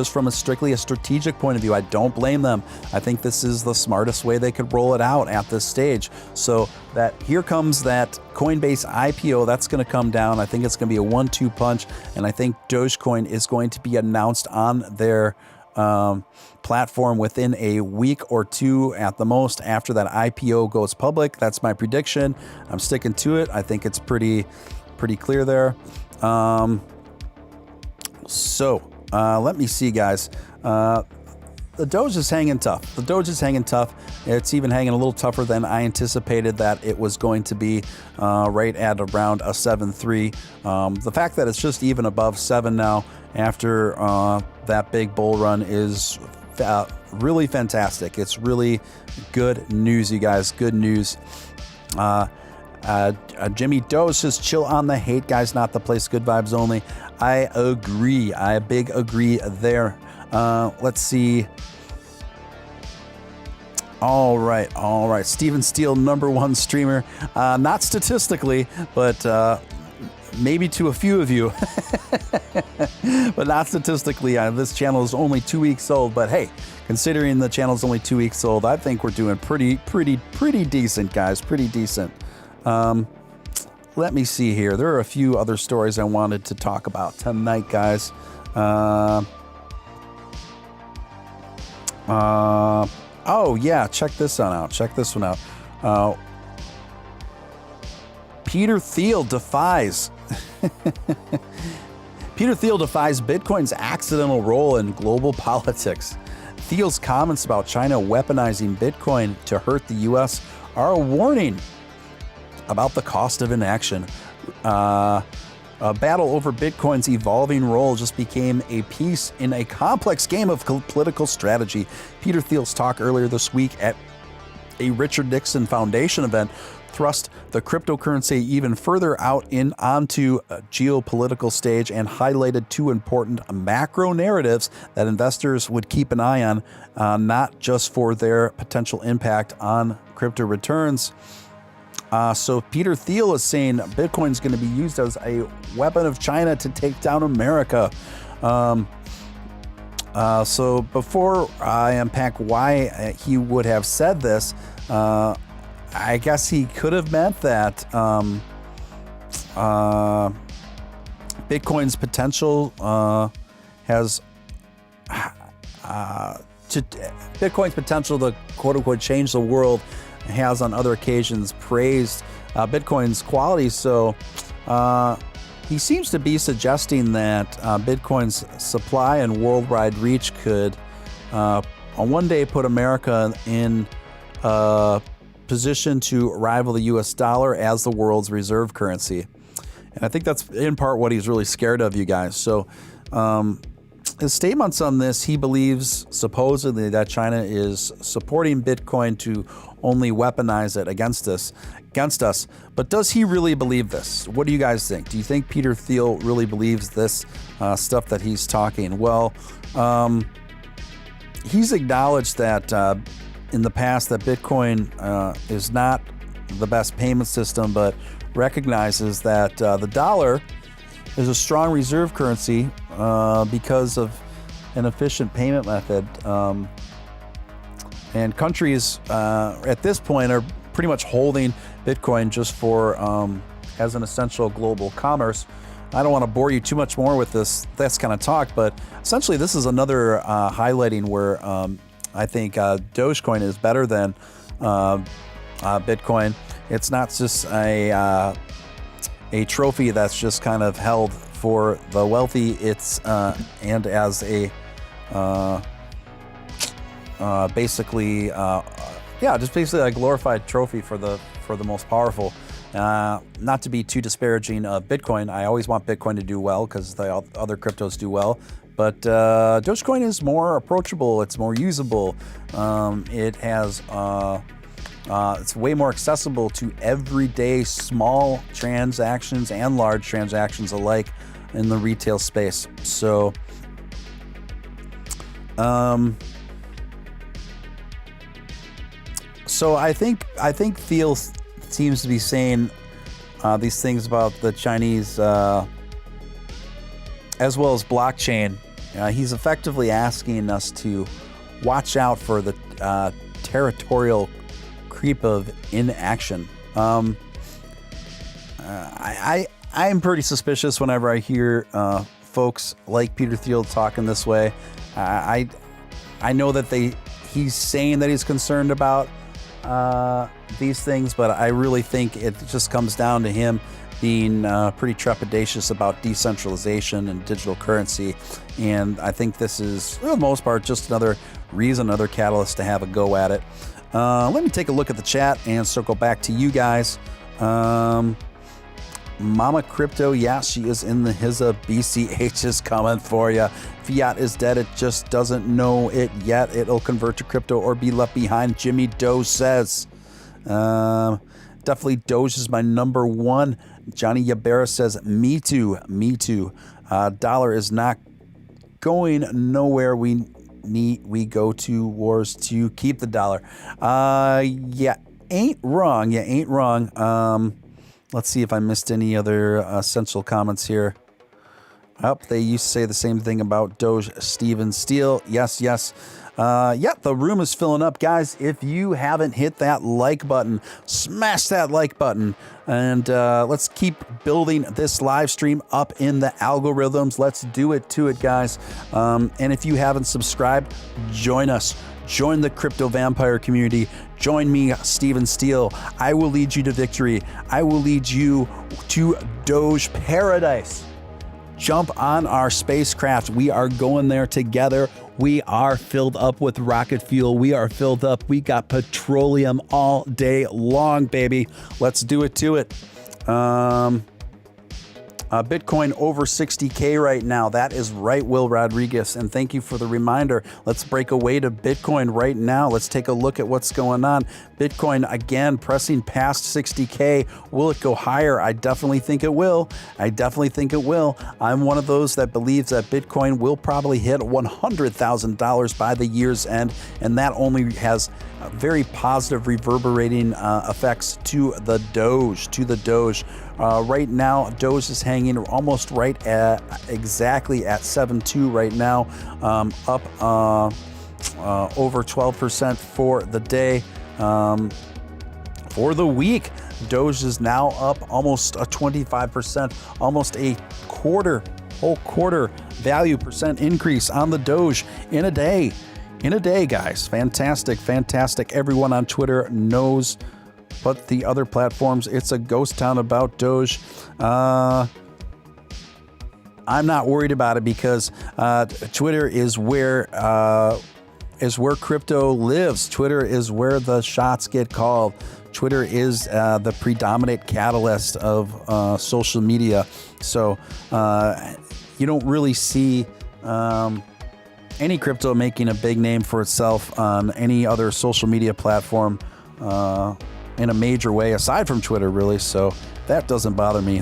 from a strictly a strategic point of view, I don't blame them. I think this is the smartest way they could roll it out at this stage. So that here comes that Coinbase IPO, that's going to come down. I think it's going to be a 1-2 punch, and I think Dogecoin is going to be announced on their platform within a week or two at the most after that IPO goes public. That's my prediction. I'm sticking to it. I think it's pretty clear there. Let me see, guys. The Doge is hanging tough. The Doge is hanging tough. It's even hanging a little tougher than I anticipated that it was going to be, right at around a 7.3. The fact that it's just even above 7 now after that big bull run is really fantastic. It's really good news, you guys. Good news. Jimmy Doe says, chill on the hate, guys, not the place, good vibes only. I agree. I big agree there. Let's see. All right. Steven Steele, #1 streamer. Not statistically, but maybe to a few of you. But not statistically. This channel is only 2 weeks old. But hey, considering the channel is only 2 weeks old, I think we're doing pretty decent, guys. Pretty decent. Let me see here. There are a few other stories I wanted to talk about tonight, guys. Oh yeah, check this one out. Peter Thiel defies Bitcoin's accidental role in global politics. Thiel's comments about China weaponizing Bitcoin to hurt the U.S. are a warning about the cost of inaction. A battle over Bitcoin's evolving role just became a piece in a complex game of political strategy. Peter Thiel's talk earlier this week at a Richard Nixon Foundation event thrust the cryptocurrency even further out onto a geopolitical stage and highlighted two important macro narratives that investors would keep an eye on, not just for their potential impact on crypto returns. So Peter Thiel is saying Bitcoin is going to be used as a weapon of China to take down America. So before I unpack why he would have said this, I guess he could have meant that Bitcoin's potential Bitcoin's potential to quote unquote change the world has on other occasions praised Bitcoin's quality. So he seems to be suggesting that Bitcoin's supply and worldwide reach could one day put America in a position to rival the US dollar as the world's reserve currency. And I think that's in part what he's really scared of, you guys. So his statements on this, he believes supposedly that China is supporting Bitcoin to only weaponize it against us. But does he really believe this? What do you guys think? Do you think Peter Thiel really believes this stuff that he's talking? Well, he's acknowledged that in the past that Bitcoin is not the best payment system, but recognizes that the dollar is a strong reserve currency because of an efficient payment method. And countries at this point are pretty much holding Bitcoin just for as an essential global commerce. I don't want to bore you too much more with this kind of talk, but essentially this is another highlighting where I think Dogecoin is better than Bitcoin. It's not just a trophy that's just kind of held for the wealthy. It's and as a basically a glorified trophy for the most powerful. Not to be too disparaging of Bitcoin. I always want Bitcoin to do well because the other cryptos do well. But Dogecoin is more approachable. It's more usable. It has it's way more accessible to everyday small transactions and large transactions alike in the retail space. So, I think Thiel seems to be saying these things about the Chinese as well as blockchain. He's effectively asking us to watch out for the territorial creep of inaction. I'm pretty suspicious whenever I hear folks like Peter Thiel talking this way. I know that he's saying that he's concerned about these things, but I really think it just comes down to him being pretty trepidatious about decentralization and digital currency. And I think this is, for the most part, just another reason, another catalyst to have a go at it. Let me take a look at the chat and circle back to you guys. Mama Crypto, yeah, she is in the HISA. BCH is coming for you. Fiat is dead. It just doesn't know it yet. It'll convert to crypto or be left behind. Jimmy Doe says. Definitely Doge is my number one. Johnny Yabera says, me too. Me too. Dollar is not going nowhere. We go to wars to keep the dollar. Yeah, ain't wrong. Yeah, ain't wrong. Let's see if I missed any other essential comments here. They used to say the same thing about Doge. Steven Steele. Yes, yes. Yeah, the room is filling up. Guys, if you haven't hit that like button, smash that like button. And let's keep building this live stream up in the algorithms. Let's do it to it, guys. And if you haven't subscribed, join us. Join the Crypto Vampire community. Join me, Steven Steele. I will lead you to victory. I will lead you to Doge Paradise. Jump on our spacecraft. We are going there together. We are filled up with rocket fuel. We are filled up. We got petroleum all day long, baby. Let's do it to it. Bitcoin over 60K right now. That is right, Will Rodriguez. And thank you for the reminder. Let's break away to Bitcoin right now. Let's take a look at what's going on. Bitcoin, again, pressing past 60K. Will it go higher? I definitely think it will. I definitely think it will. I'm one of those that believes that Bitcoin will probably hit $100,000 by the year's end. And that only has very positive reverberating effects to the Doge. Right now, Doge is hanging almost right at exactly at 7.2 right now, up over 12% for the day. For the week, Doge is now up almost a 25%, almost a whole quarter value percent increase on the Doge in a day. Guys. Fantastic. Everyone on Twitter knows, but the other platforms, it's a ghost town about Doge. I'm not worried about it because Twitter is where crypto lives. Twitter is where the shots get called. Twitter is the predominant catalyst of social media. So you don't really see any crypto making a big name for itself on any other social media platform in a major way, aside from Twitter, really. So that doesn't bother me.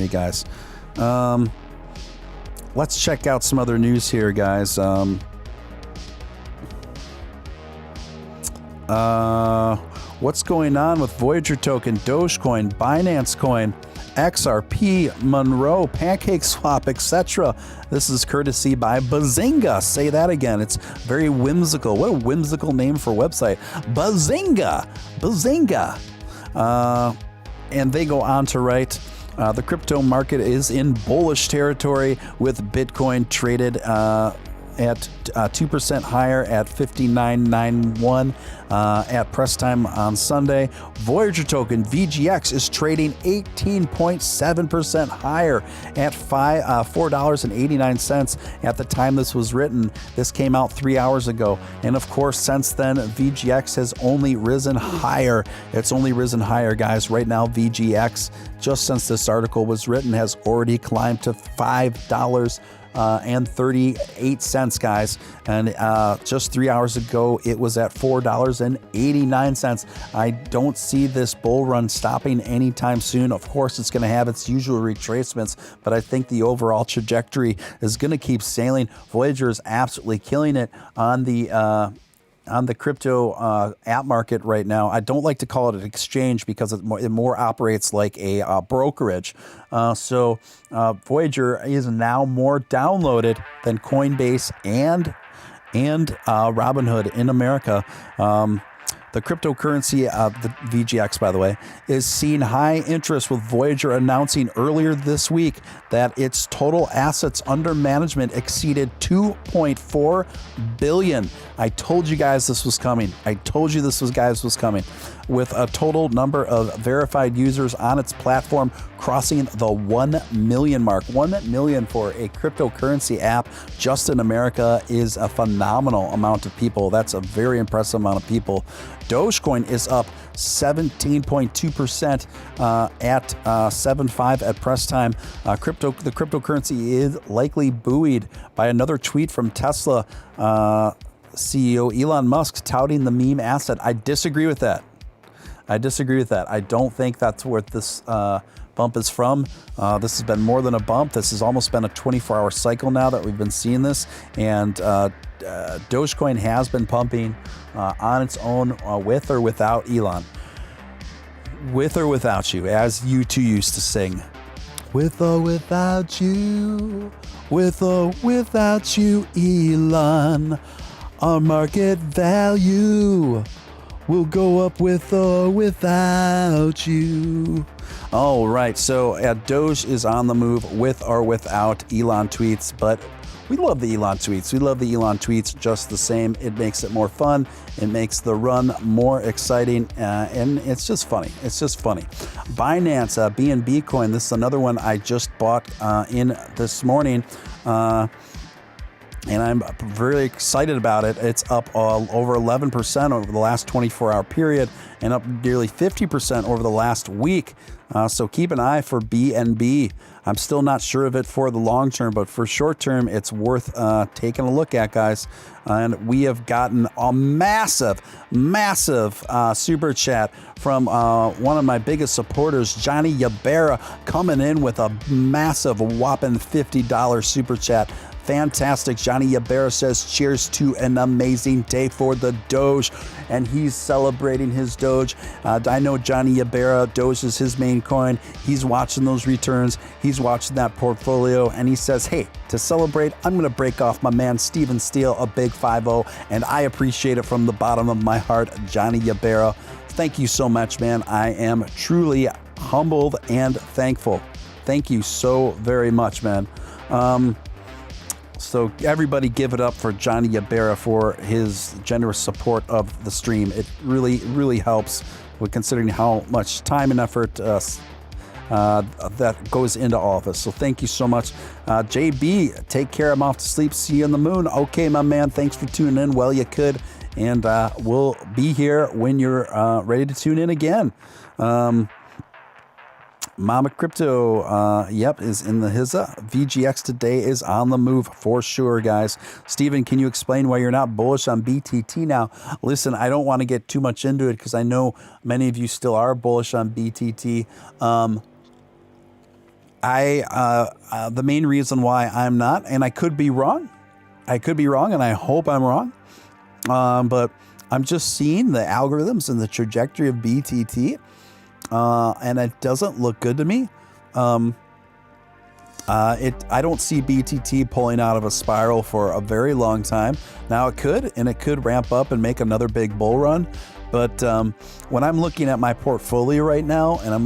Guys. Let's check out some other news here, guys. What's going on with Voyager token, Dogecoin, Binance Coin, XRP, Monroe, PancakeSwap, etc. This is courtesy by Bazinga. Say that again. It's very whimsical. What a whimsical name for a website. Bazinga. And they go on to write, the crypto market is in bullish territory with Bitcoin traded at 2% higher at 59.91 at press time on Sunday. Voyager token VGX is trading 18.7% higher at $4.89 at the time this was written. This came out 3 hours ago. And of course, since then, VGX has only risen higher. It's only risen higher, guys. Right now, VGX, just since this article was written, has already climbed to $5 and 38 cents, guys. And just 3 hours ago, it was at $4.89. I don't see this bull run stopping anytime soon. Of course, it's going to have its usual retracements, but I think the overall trajectory is going to keep sailing. Voyager is absolutely killing it on the crypto app market right now. I don't like to call it an exchange because it more operates like a brokerage. So Voyager is now more downloaded than Coinbase and Robinhood in America. The cryptocurrency, the VGX, by the way, is seeing high interest, with Voyager announcing earlier this week that its total assets under management exceeded 2.4 billion. I told you guys this was coming. Was coming. With a total number of verified users on its platform crossing the 1 million mark. 1 million for a cryptocurrency app just in America is a phenomenal amount of people. That's a very impressive amount of people. Dogecoin is up 17.2% at 7.5 at press time. The cryptocurrency is likely buoyed by another tweet from Tesla CEO Elon Musk touting the meme asset. I disagree with that. I don't think that's where this bump is from. This has been more than a bump. This has almost been a 24-hour cycle now that we've been seeing this. And Dogecoin has been pumping on its own, with or without Elon. With or without you, as you two used to sing. With or without you, with or without you, Elon. Our market value will go up with or without you. All right, so Doge is on the move with or without Elon tweets, but we love the Elon tweets. We love the Elon tweets just the same. It makes it more fun. It makes the run more exciting, and it's just funny. Binance, BNB coin. This is another one I just bought in this morning. And I'm very excited about it. It's up over 11% over the last 24-hour period, and up nearly 50% over the last week. So keep an eye for BNB. I'm still not sure of it for the long term, but for short term, it's worth taking a look at, guys. And we have gotten a massive super chat from one of my biggest supporters, Johnny Yabera, coming in with a massive whopping $50 super chat. Fantastic. Johnny Yabera says, cheers to an amazing day for the Doge. And he's celebrating his Doge. I know Johnny Yabera, Doge is his main coin. He's watching those returns. He's watching that portfolio. And he says, hey, to celebrate, I'm going to break off my man Steven Steele a big 5-0. And I appreciate it from the bottom of my heart, Johnny Yabera. Thank you so much, man. I am truly humbled and thankful. Thank you so very much, man. So everybody give it up for Johnny Yabera for his generous support of the stream. It really, really helps with considering how much time and effort that goes into all of this. So thank you so much. JB, take care. I'm off to sleep. See you on the moon. Okay, my man. Thanks for tuning in. Well, you could. And we'll be here when you're ready to tune in again. Mama Crypto, is in the hizza. VGX today is on the move for sure, guys. Steven, can you explain why you're not bullish on BTT now? Listen, I don't want to get too much into it because I know many of you still are bullish on BTT. The main reason why I'm not, and I could be wrong, and I hope I'm wrong, but I'm just seeing the algorithms and the trajectory of BTT. And it doesn't look good to me. I don't see BTT pulling out of a spiral for a very long time. Now it could ramp up and make another big bull run. But when I'm looking at my portfolio right now, and I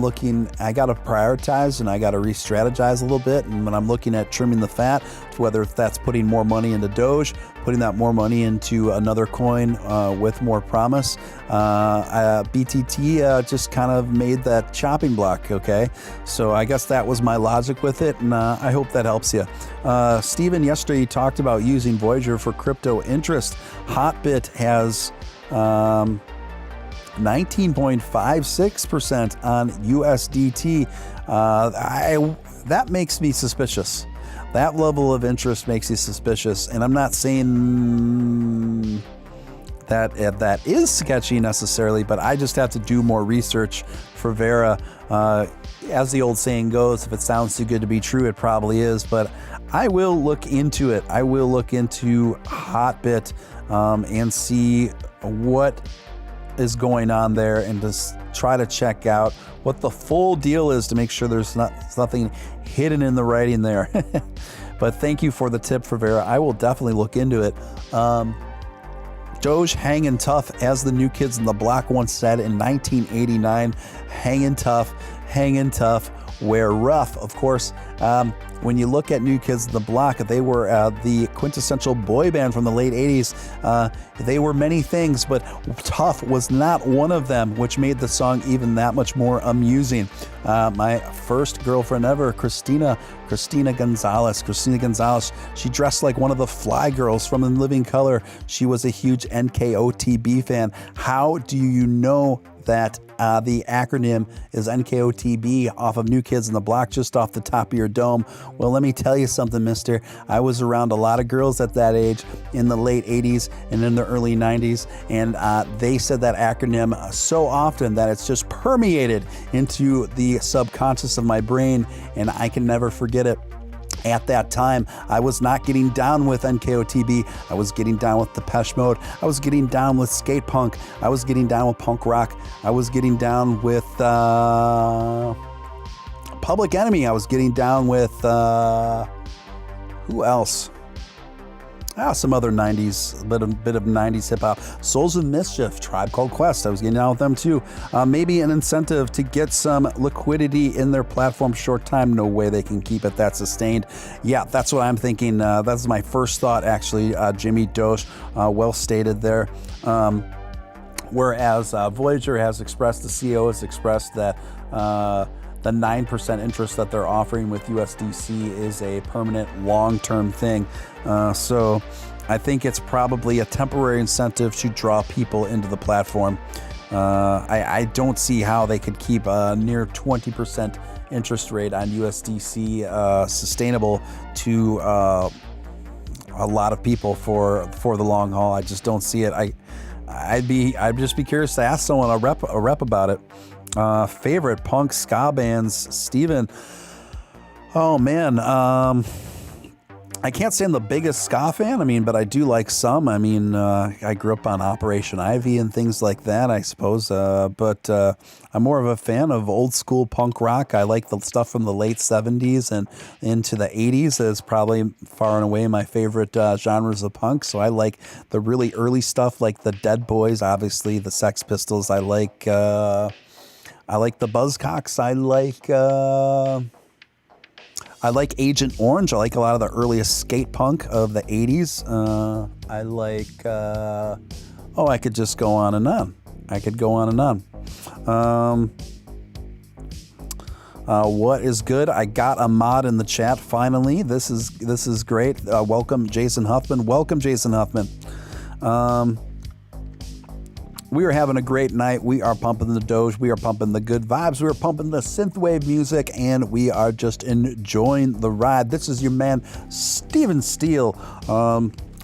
got to prioritize and I got to re-strategize a little bit. And when I'm looking at trimming the fat, whether that's putting more money into Doge, putting that more money into another coin with more promise, BTT just kind of made that chopping block, okay? So I guess that was my logic with it, and I hope that helps you. Steven, yesterday you talked about using Voyager for crypto interest. Hotbit has 19.56% on USDT. That makes me suspicious. That level of interest makes you suspicious, and I'm not saying that that is sketchy necessarily, but I just have to do more research for Vera. As the old saying goes, if it sounds too good to be true, it probably is, but I will look into it. I will look into Hotbit and see what is going on there, and just try to check out what the full deal is to make sure there's nothing hidden in the writing there. But thank you for the tip for Vera. I will definitely look into it. Doge hanging tough, as the New Kids on the Block once said in 1989. Hanging tough, wear rough. Of course, when you look at New Kids on the Block, they were the quintessential boy band from the late 80s. They were many things, but tough was not one of them, which made the song even that much more amusing. My first girlfriend ever, Christina Gonzalez, she dressed like one of the Fly Girls from In Living Color. She was a huge NKOTB fan. How do you know that the acronym is NKOTB off of New Kids on the Block, just off the top of your dome? Well, let me tell you something, mister. I was around a lot of girls at that age in the late 80s and in the early 90s, and they said that acronym so often that it's just permeated into the subconscious of my brain, and I can never forget it. At that time, I was not getting down with NKOTB. I was getting down with Depeche Mode. I was getting down with skate punk. I was getting down with punk rock. I was getting down with Public Enemy. I was getting down with who else? Some other 90s, bit of 90s hip hop. Souls of Mischief, Tribe Called Quest. I was getting down with them too. Maybe an incentive to get some liquidity in their platform short time. No way they can keep it that sustained. Yeah, that's what I'm thinking. That's my first thought, actually. Jimmy Doge, well stated there. Whereas Voyager has expressed, the CEO has expressed that the 9% interest that they're offering with USDC is a permanent long-term thing. So I think it's probably a temporary incentive to draw people into the platform. I don't see how they could keep a near 20% interest rate on USDC sustainable to a lot of people for the long haul. I just don't see it. I'd just be curious to ask someone, a rep about it. Favorite punk ska bands, Steven. Oh man, I can't say I'm the biggest ska fan. But I do like some. I grew up on Operation Ivy and things like that, I suppose. But I'm more of a fan of old school punk rock. I like the stuff from the late 70s and into the 80s. Is probably far and away my favorite genres of punk. So I like the really early stuff, like the Dead Boys, obviously the Sex Pistols. I like the Buzzcocks. I like Agent Orange. I like a lot of the earliest skate punk of the 80s. I could just go on and on. What is good? I got a mod in the chat finally. This is great. Welcome, Jason Huffman. We are having a great night. We are pumping the Doge. We are pumping the good vibes. We are pumping the synthwave music, and we are just enjoying the ride. This is your man, Steven Steele.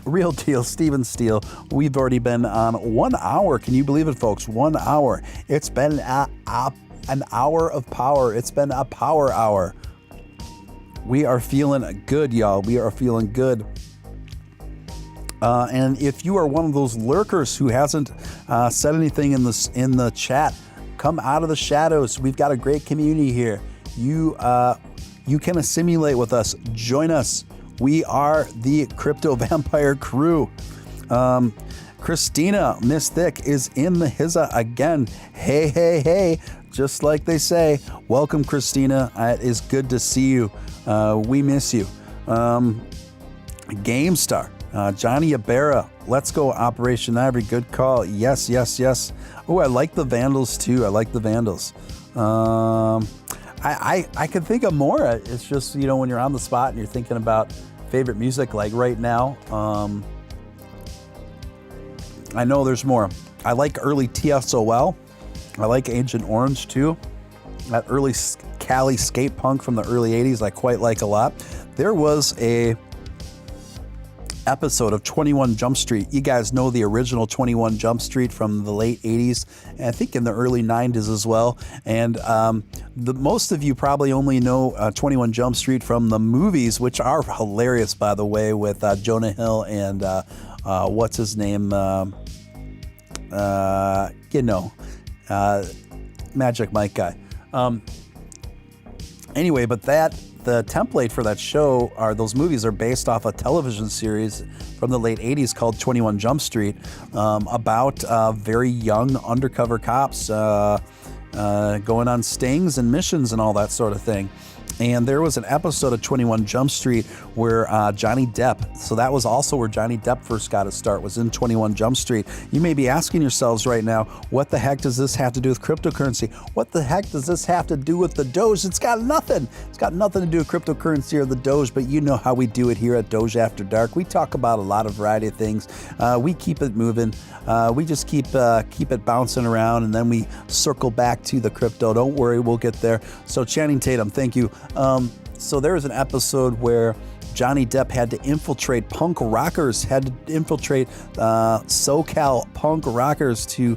Real deal, Steven Steele. We've already been on 1 hour. Can you believe it, folks? 1 hour. It's been an hour of power. It's been a power hour. We are feeling good, y'all. We are feeling good. And if you are one of those lurkers who hasn't said anything in the chat, come out of the shadows. We've got a great community here. You can assimilate with us. Join us. We are the Crypto Vampire crew. Christina Miss Thick is in the hizza again. Hey. Just like they say. Welcome, Christina. It is good to see you. We miss you. GameStar. Johnny Ibarra, let's go Operation Ivory. Good call. Yes. Oh, I like the Vandals too. I could think of more. It's just, when you're on the spot and you're thinking about favorite music, like right now, I know there's more. I like early TSOL. I like Agent Orange too. That early Cali skate punk from the early 80s I quite like a lot. There was a episode of 21 Jump Street. You guys know the original 21 Jump Street from the late 80s, and I think in the early 90s as well. And most of you probably only know 21 Jump Street from the movies, which are hilarious, by the way, with Jonah Hill and what's his name? Magic Mike guy. Anyway, but the template for that show those movies are based off a television series from the late 80s called 21 Jump Street, about very young undercover cops going on stings and missions and all that sort of thing. And there was an episode of 21 Jump Street where Johnny Depp, so that was also where Johnny Depp first got his start, was in 21 Jump Street. You may be asking yourselves right now, what the heck does this have to do with cryptocurrency? What the heck does this have to do with the Doge? It's got nothing. It's got nothing to do with cryptocurrency or the Doge, but you know how we do it here at Doge After Dark. We talk about a lot of variety of things. We keep it moving. We just keep it bouncing around, and then we circle back to the crypto. Don't worry, we'll get there. So Channing Tatum, thank you. So there was an episode where Johnny Depp had to infiltrate punk rockers, SoCal punk rockers to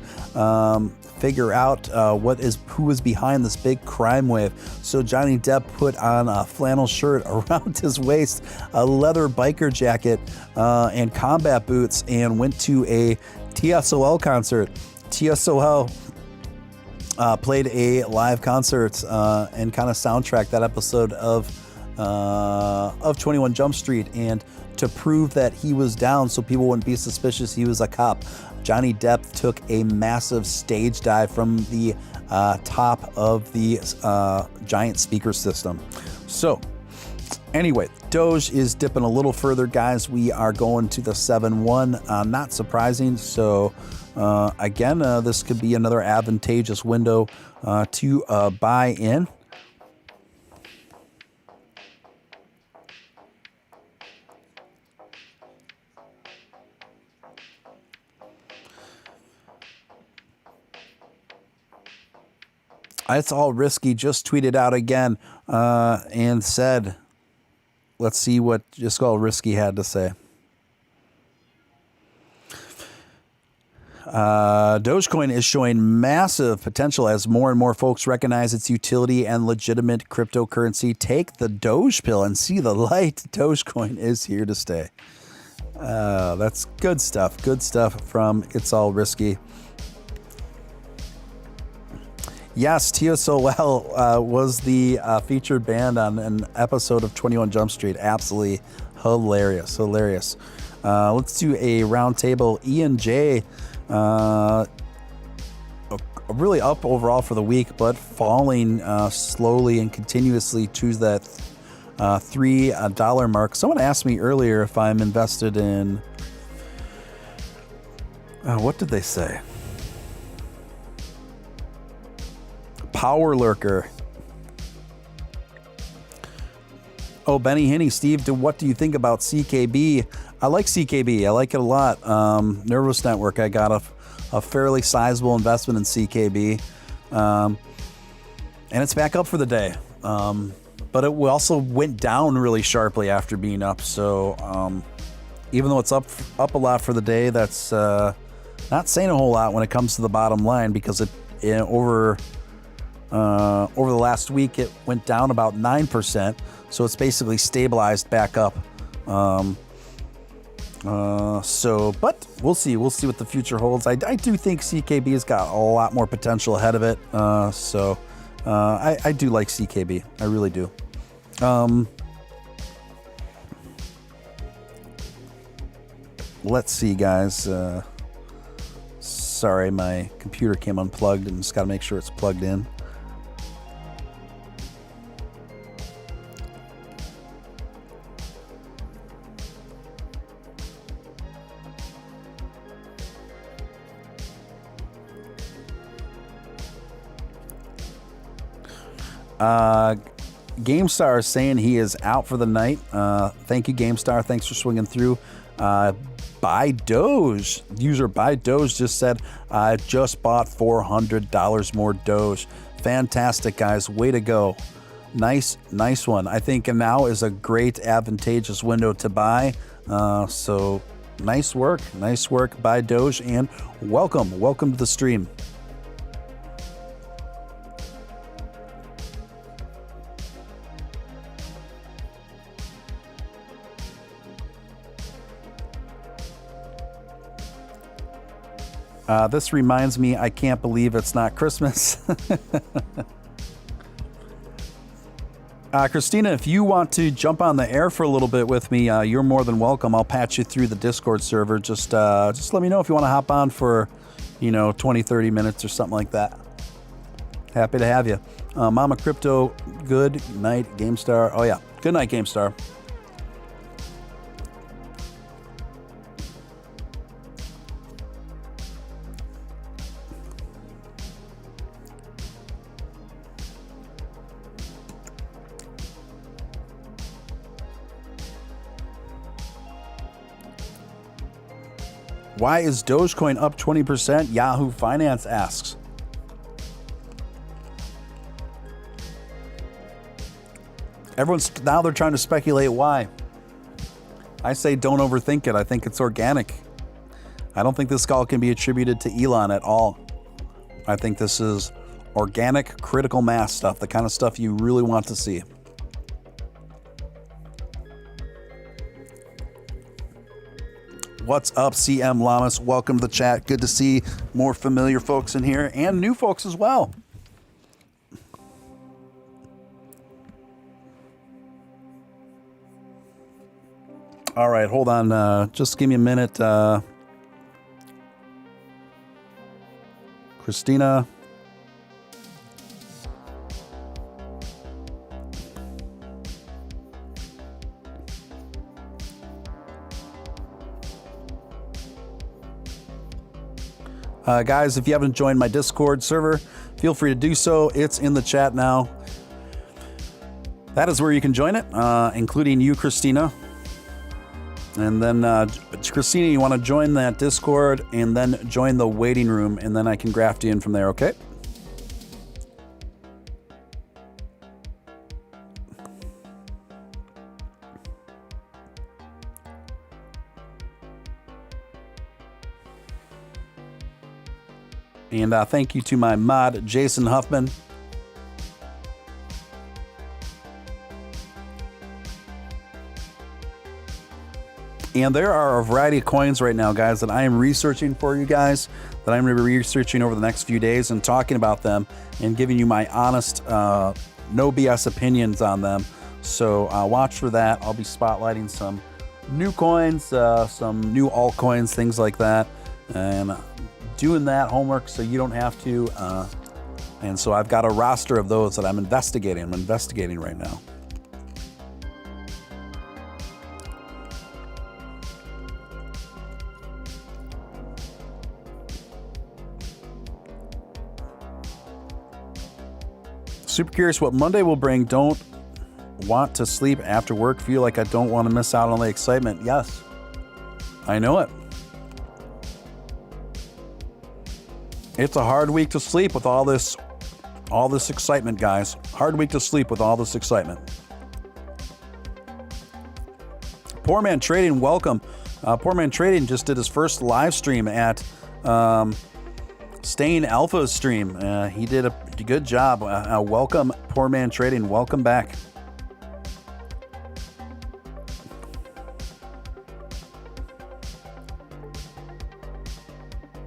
figure out who was behind this big crime wave. So Johnny Depp put on a flannel shirt around his waist, a leather biker jacket, and combat boots, and went to a TSOL concert. TSOL played a live concert and kind of soundtracked that episode of 21 Jump Street. And to prove that he was down so people wouldn't be suspicious he was a cop, Johnny Depp took a massive stage dive from the top of the giant speaker system. So anyway, Doge is dipping a little further, guys. We are going to the 7-1. Not surprising. So again, this could be another advantageous window to buy in. It's all risky. Just tweeted out again and said, let's see what Just All Risky had to say. Dogecoin is showing massive potential as more and more folks recognize its utility and legitimate cryptocurrency. Take the Doge pill and see the light. Dogecoin is here to stay. That's good stuff. Good stuff from It's All Risky. Yes, TSOL was the featured band on an episode of 21 Jump Street. Absolutely hilarious. Let's do a round table. Ian J, really up overall for the week, but falling slowly and continuously to that $3 mark. Someone asked me earlier if I'm invested in... what did they say? Power Lurker. Oh, Benny Hinney, Steve, what do you think about CKB? I like CKB. I like it a lot. Nervous Network, I got a fairly sizable investment in CKB. And it's back up for the day. But it also went down really sharply after being up. So even though it's up a lot for the day, that's not saying a whole lot when it comes to the bottom line, because over the last week, it went down about 9%, so it's basically stabilized back up. But we'll see what the future holds. I do think CKB has got a lot more potential ahead of it. I do like CKB. I really do. Let's see, guys. Sorry, my computer came unplugged and just got to make sure it's plugged in. GameStar is saying he is out for the night. Thank you, GameStar. Thanks for swinging through. Buy Doge. User Buy Doge just said, I just bought $400 more Doge. Fantastic, guys. Way to go. Nice one. I think now is a great advantageous window to buy. So nice work. Buy Doge, and welcome to the stream. This reminds me, I can't believe it's not Christmas. Christina, if you want to jump on the air for a little bit with me, you're more than welcome. I'll patch you through the Discord server. Just let me know if you want to hop on for, 20, 30 minutes or something like that. Happy to have you. Mama Crypto, good night, GameStar. Oh, yeah. Good night, GameStar. Why is Dogecoin up 20%? Yahoo Finance asks. Now they're trying to speculate why. I say don't overthink it. I think it's organic. I don't think this call can be attributed to Elon at all. I think this is organic critical mass stuff, the kind of stuff you really want to see. What's up, CM Lamas? Welcome to the chat. Good to see more familiar folks in here and new folks as well. All right, hold on. Just give me a minute. Christina. Guys, if you haven't joined my Discord server, feel free to do so. It's in the chat now. That is where you can join it, including you, Christina. And then, Christina, you want to join that Discord and then join the waiting room, and then I can graft you in from there, okay? And thank you to my mod, Jason Huffman. And there are a variety of coins right now, guys, that I am researching for you guys, that I'm going to be researching over the next few days and talking about them and giving you my honest, no BS opinions on them. So watch for that. I'll be spotlighting some new coins, some new altcoins, things like that. And doing that homework so you don't have to. And so I've got a roster of those that I'm investigating. I'm investigating right now. Super curious what Monday will bring. Don't want to sleep after work. Feel like I don't want to miss out on the excitement. Yes, I know it. It's a hard week to sleep with all this excitement, guys. Hard week to sleep with all this excitement. Poor Man Trading, welcome. Poor Man Trading just did his first live stream at Stain Alpha's stream. He did a good job. Welcome, Poor Man Trading. Welcome back.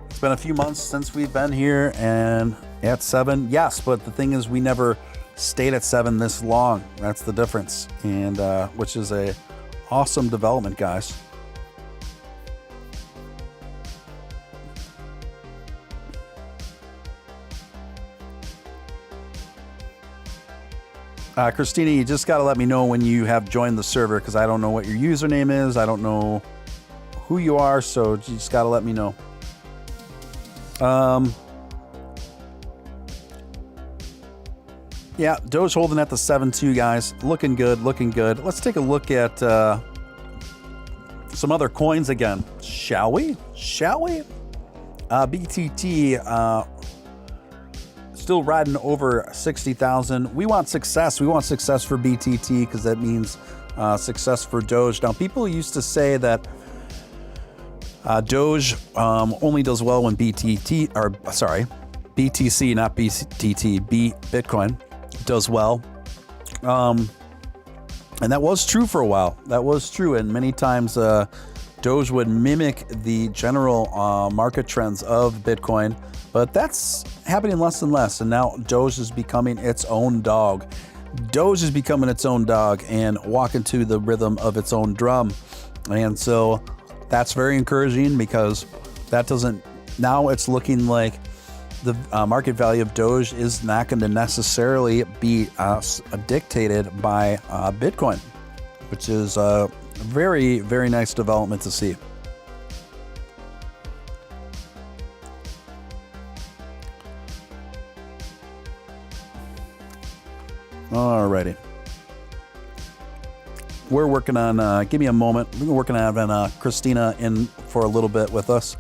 It's been a few months since we've been here and at 7. Yes, but the thing is we never stayed at 7 this long. That's the difference. And which is a awesome development, guys. Christina, you just got to let me know when you have joined the server because I don't know what your username is. I don't know who you are, so you just got to let me know. Yeah, Doge holding at the 7.2, guys. Looking good, looking good. Let's take a look at some other coins again. Shall we? Shall we? BTT still riding over 60,000. We want success. We want success for BTT because that means success for Doge. Now, people used to say that Doge only does well when BTC, not BTT, Bitcoin does well. And that was true for a while. That was true. And many times Doge would mimic the general market trends of Bitcoin. But that's happening less and less. And now Doge is becoming its own dog. Doge is becoming its own dog and walking to the rhythm of its own drum. And so that's very encouraging because that doesn't, now it's looking like the market value of Doge is not going to necessarily be dictated by Bitcoin, which is a very, very nice development to see. Alrighty. We're working on, give me a moment. We're working on having Christina in for a little bit with us.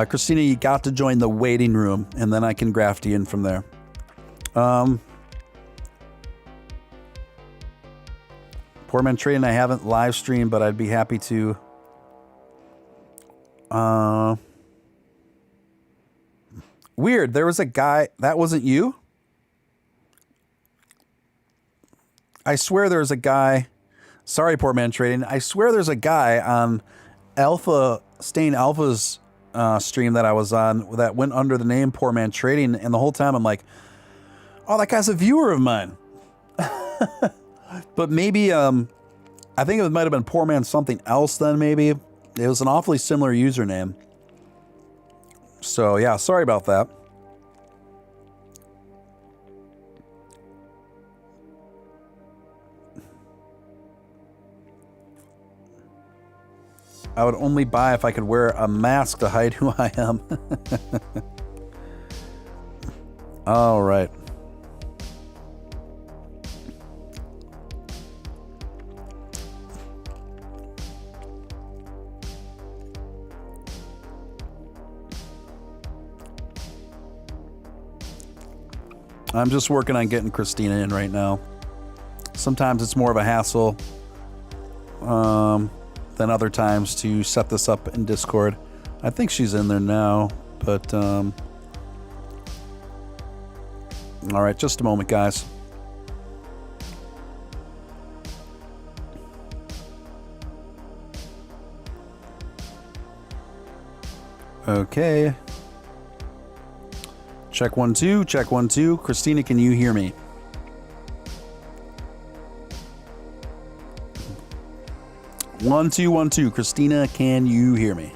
Christina, you got to join the waiting room, and then I can graft you in from there. Poor Man Trading, I haven't live streamed, but I'd be happy to. Weird. There was a guy. That wasn't you? I swear there's a guy. Sorry, Poor Man Trading. I swear there's a guy on Stain Alpha's stream that I was on that went under the name Poor Man Trading. And the whole time I'm like, oh, that guy's a viewer of mine. But maybe, I think it might have been Poor Man something else then maybe. It was an awfully similar username. So, yeah, sorry about that. I would only buy if I could wear a mask to hide who I am. All right. I'm just working on getting Christina in right now. Sometimes it's more of a hassle than other times to set this up in Discord. I think she's in there now, but all right, just a moment, guys. Okay. Check 1 2, check 1 2. Christina, can you hear me? One, two, 1 2. Christina, can you hear me?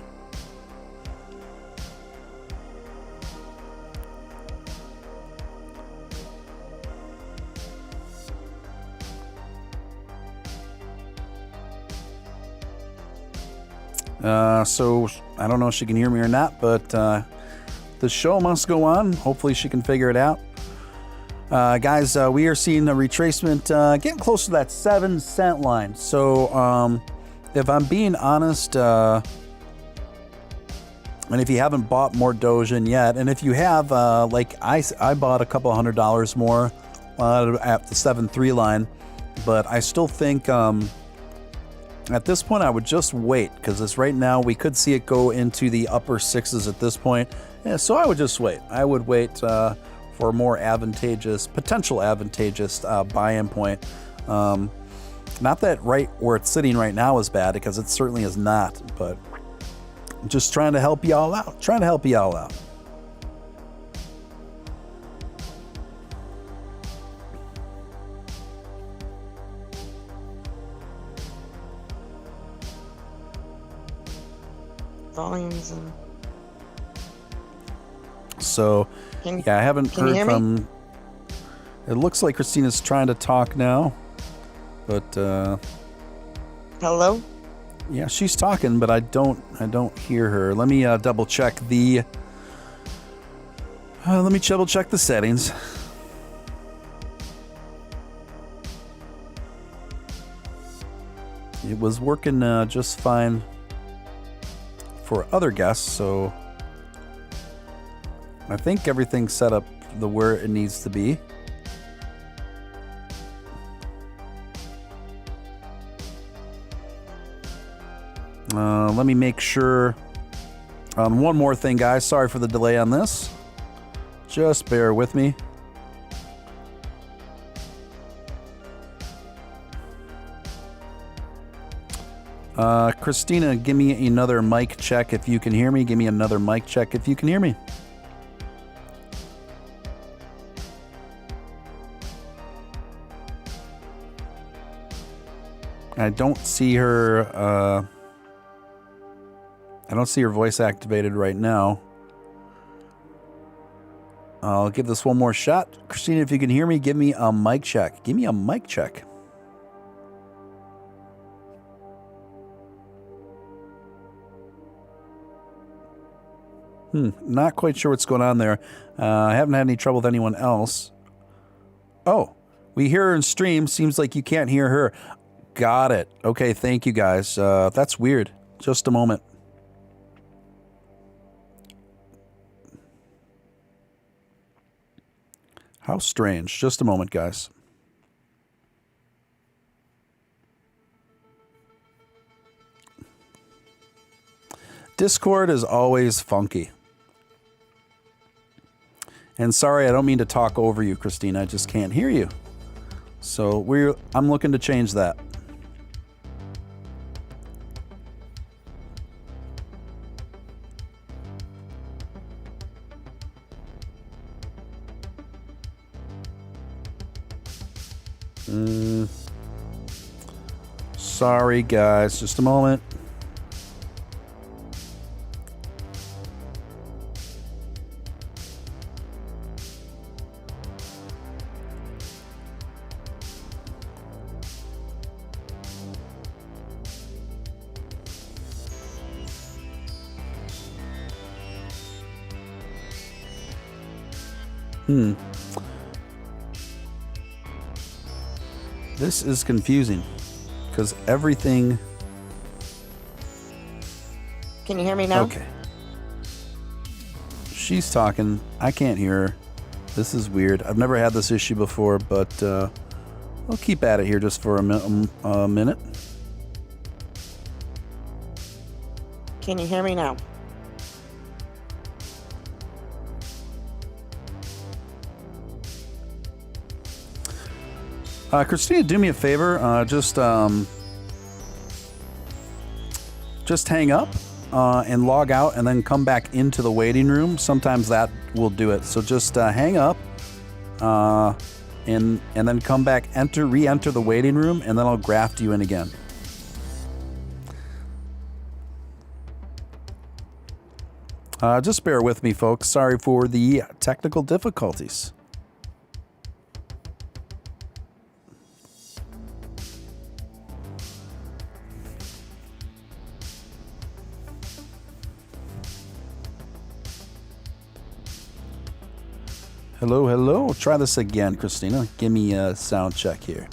So I don't know if she can hear me or not, but the show must go on. Hopefully she can figure it out. Guys, we are seeing a retracement getting close to that 7-cent line. So if I'm being honest, and if you haven't bought more Doge in yet, and if you have, like I bought a couple $100 more at the 7.3 line, but I still think at this point I would just wait, because it's right now we could see it go into the upper sixes at this point. Yeah, so I would just wait. I would wait for a more advantageous, potential advantageous buy-in point. Not that right where it's sitting right now is bad, because it certainly is not, but I'm just trying to help y'all out. Trying to help y'all out. Volumes. So, yeah, I haven't heard from. It looks like Christina's trying to talk now, but hello. Yeah, she's talking, but I don't hear her. Let me double check the. Let me double check the settings. It was working just fine for other guests, so I think everything's set up where it needs to be. Let me make sure. One more thing, guys. Sorry for the delay on this. Just bear with me. Christina, give me another mic check if you can hear me. Give me another mic check if you can hear me. I don't see her. I don't see her voice activated right now. I'll give this one more shot. Christina, if you can hear me, give me a mic check. Give me a mic check. Not quite sure what's going on there. I haven't had any trouble with anyone else. Oh, we hear her in stream. Seems like you can't hear her. Got it. Okay, thank you guys. That's weird. Just a moment. How strange. Just a moment, guys. Discord is always funky. And sorry, I don't mean to talk over you, Christina. I just can't hear you. So I'm looking to change that. Sorry, guys. Just a moment. This is confusing because everything. Can you hear me now? Okay. She's talking. I can't hear her. This is weird. I've never had this issue before, but I'll keep at it here just for a minute. Can you hear me now? Christina, do me a favor. Just hang up and log out, and then come back into the waiting room. Sometimes that will do it. So just hang up, and then come back, re-enter the waiting room, and then I'll graft you in again. Just bear with me, folks. Sorry for the technical difficulties. Hello, hello. Try this again, Christina. Give me a sound check here.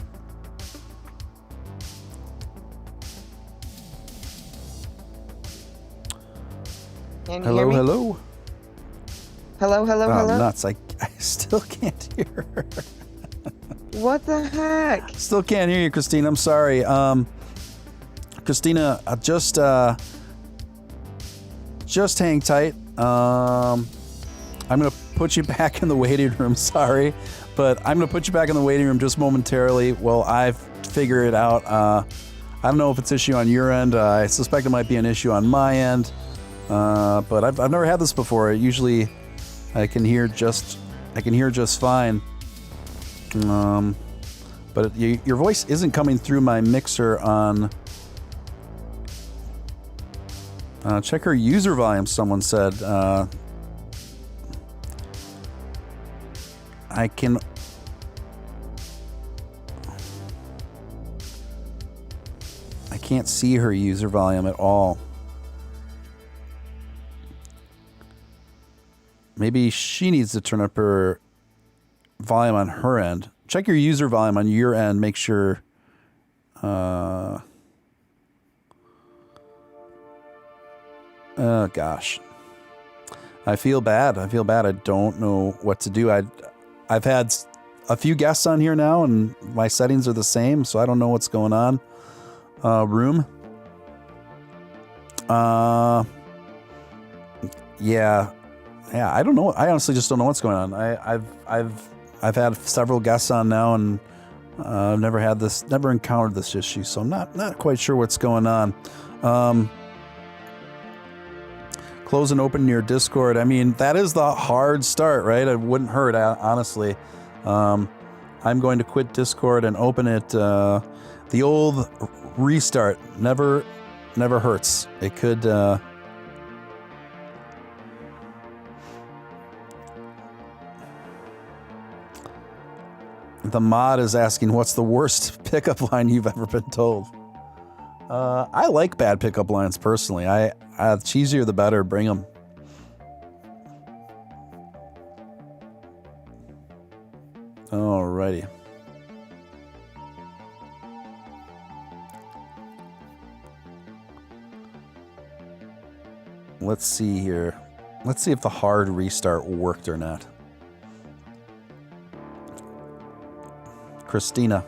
Can you Hello, hear me? hello. Hello, hello, Oh, hello. nuts. I still can't hear her. What the heck? Still can't hear you, Christina. I'm sorry. Christina, just hang tight. I'm going to put you back in the waiting room. Sorry, but I'm going to put you back in the waiting room just momentarily while I figure it out. I don't know if it's an issue on your end. I suspect it might be an issue on my end. But I've never had this before. Usually I can hear just fine. But your voice isn't coming through my mixer on. Check her user volume, someone said. I can't see her user volume at all. Maybe she needs to turn up her volume on her end. Check your user volume on your end. Make sure. Oh gosh, I feel bad. I don't know what to do. I've had a few guests on here now, and my settings are the same, so I don't know what's going on. Room. Yeah, I don't know. I honestly just don't know what's going on. I've had several guests on now, and I've never encountered this issue, so I'm not quite sure what's going on. Close and open your Discord. I mean, that is the hard start, right? It wouldn't hurt, honestly. I'm going to quit Discord and open it the old restart never hurts. It could the mod is asking what's the worst pickup line you've ever been told. I like bad pickup lines personally. I the cheesier the better. Bring them. Alrighty. Let's see here. Let's see if the hard restart worked or not. Christina.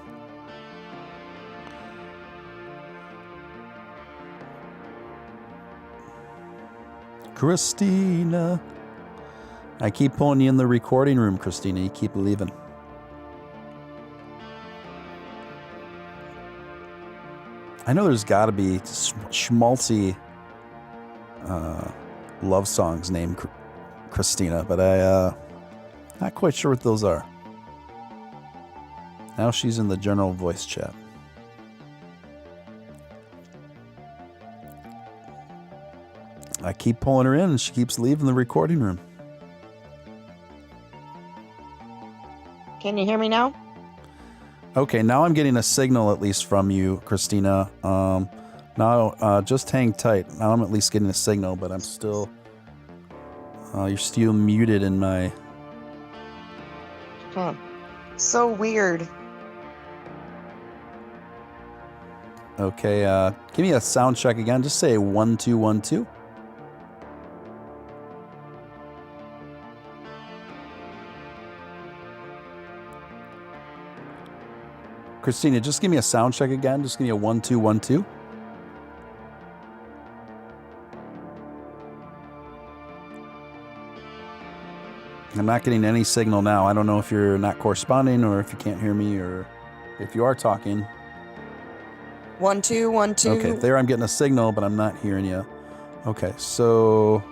Christina. I keep pulling you in the recording room, Christina. You keep leaving. I know there's got to be schmaltzy love songs named Christina, but I not quite sure what those are. Now she's in the general voice chat. I keep pulling her in and she keeps leaving the recording room. Can you hear me now? Okay, now I'm getting a signal at least from you, Christina. Now, just hang tight. Now I'm at least getting a signal, but I'm still... you're still muted in my... Huh. So weird. Okay, give me a sound check again. Just say 1 2 1 2. Christina, just give me a sound check again. Just give me a 1 2 1 2. I'm not getting any signal now. I don't know if you're not corresponding or if you can't hear me or if you are talking. 1 2 1 2. Okay, there I'm getting a signal, but I'm not hearing you. Okay, so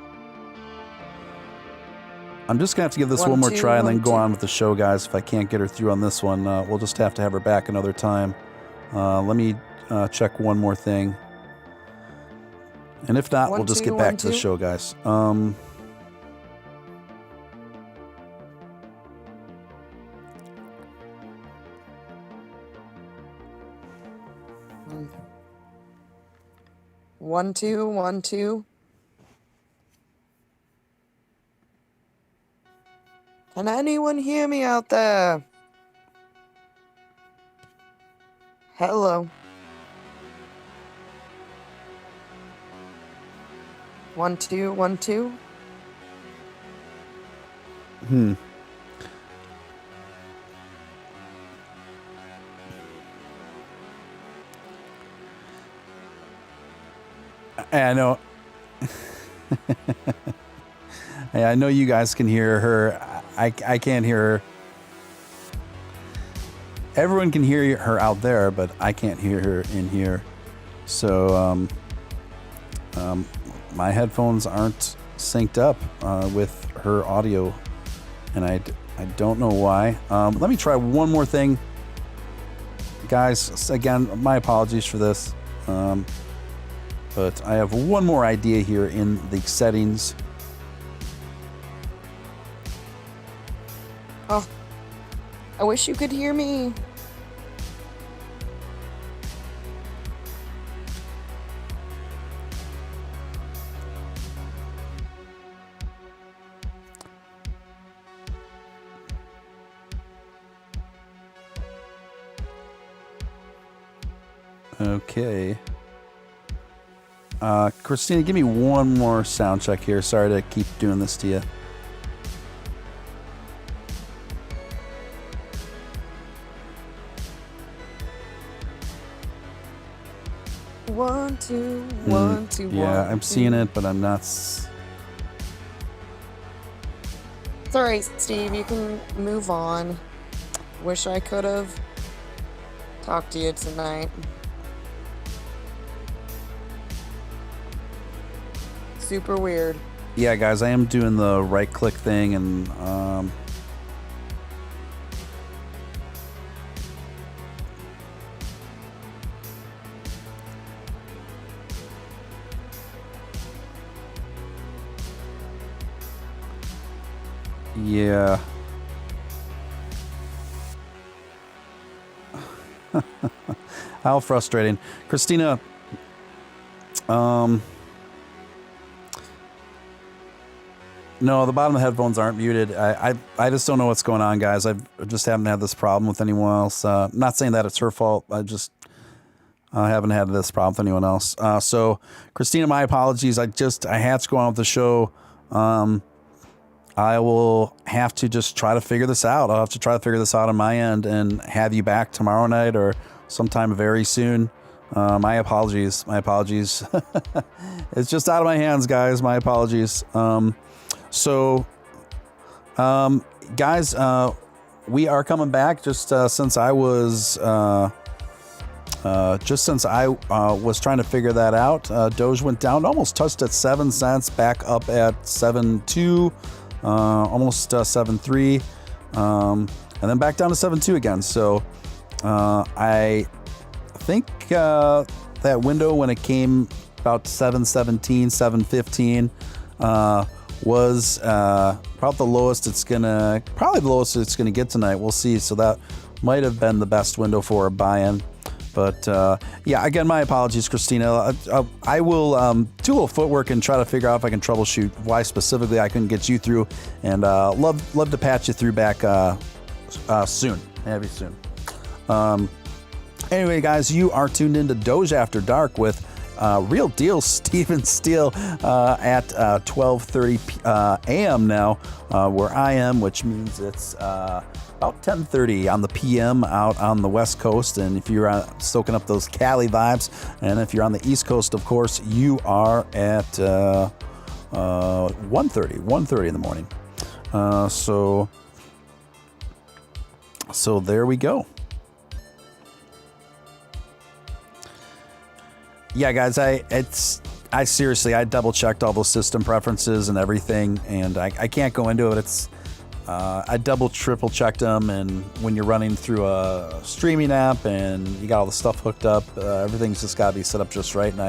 I'm just gonna have to give this one more try and then go on with the show, guys. If I can't get her through on this one, we'll just have to have her back another time. Let me check one more thing, and if not, we'll just get back to the show, guys. One, two, 1 2. Can anyone hear me out there? Hello. 1 2 1 2. I know. Hey, I know you guys can hear her. I can't hear her. Everyone can hear her out there, but I can't hear her in here. So my headphones aren't synced up with her audio, and I don't know why. Let me try one more thing. Guys, again, my apologies for this. But I have one more idea here in the settings. Oh, I wish you could hear me. Okay. Christina, give me one more sound check here. Sorry to keep doing this to you. One, two, 1 2 1. Yeah, I'm seeing it, but I'm not. It's alright, Steve. You can move on. Wish I could have talked to you tonight. Super weird. Yeah, guys, I am doing the right-click thing, and Yeah. How frustrating. Christina, no, the bottom of the headphones aren't muted. I just don't know what's going on, guys. I just haven't had this problem with anyone else. I'm not saying that it's her fault. I haven't had this problem with anyone else. So, Christina, my apologies. I had to go on with the show. I will have to just try to figure this out. I'll have to try to figure this out on my end and have you back tomorrow night or sometime very soon. My apologies. It's just out of my hands, guys. My apologies. Guys, we are coming back since I was trying to figure that out. Doge went down, almost touched at 7 cents, back up at 7.2, almost 7.3, and then back down to 7.2 again. So I think that window when it came about 7.17, 7.15 was probably the lowest it's gonna get tonight. We'll see. So that might have been the best window for a buy-in. But yeah, again, my apologies, Christina. I will do a little footwork and try to figure out if I can troubleshoot why specifically I couldn't get you through, and love to patch you through back soon. Have you soon. Anyway, guys, you are tuned into Doge After Dark with Real Deal Steven Steele at 12:30 a.m. now, where I am, which means it's about 10:30 on the PM out on the West Coast. And if you're soaking up those Cali vibes, and if you're on the East Coast, of course, you are at 1:30 in the morning. So there we go. Yeah, guys, I seriously, I double checked all those system preferences and everything, and I can't go into it. I double, triple checked them, and when you're running through a streaming app and you got all the stuff hooked up, everything's just got to be set up just right, and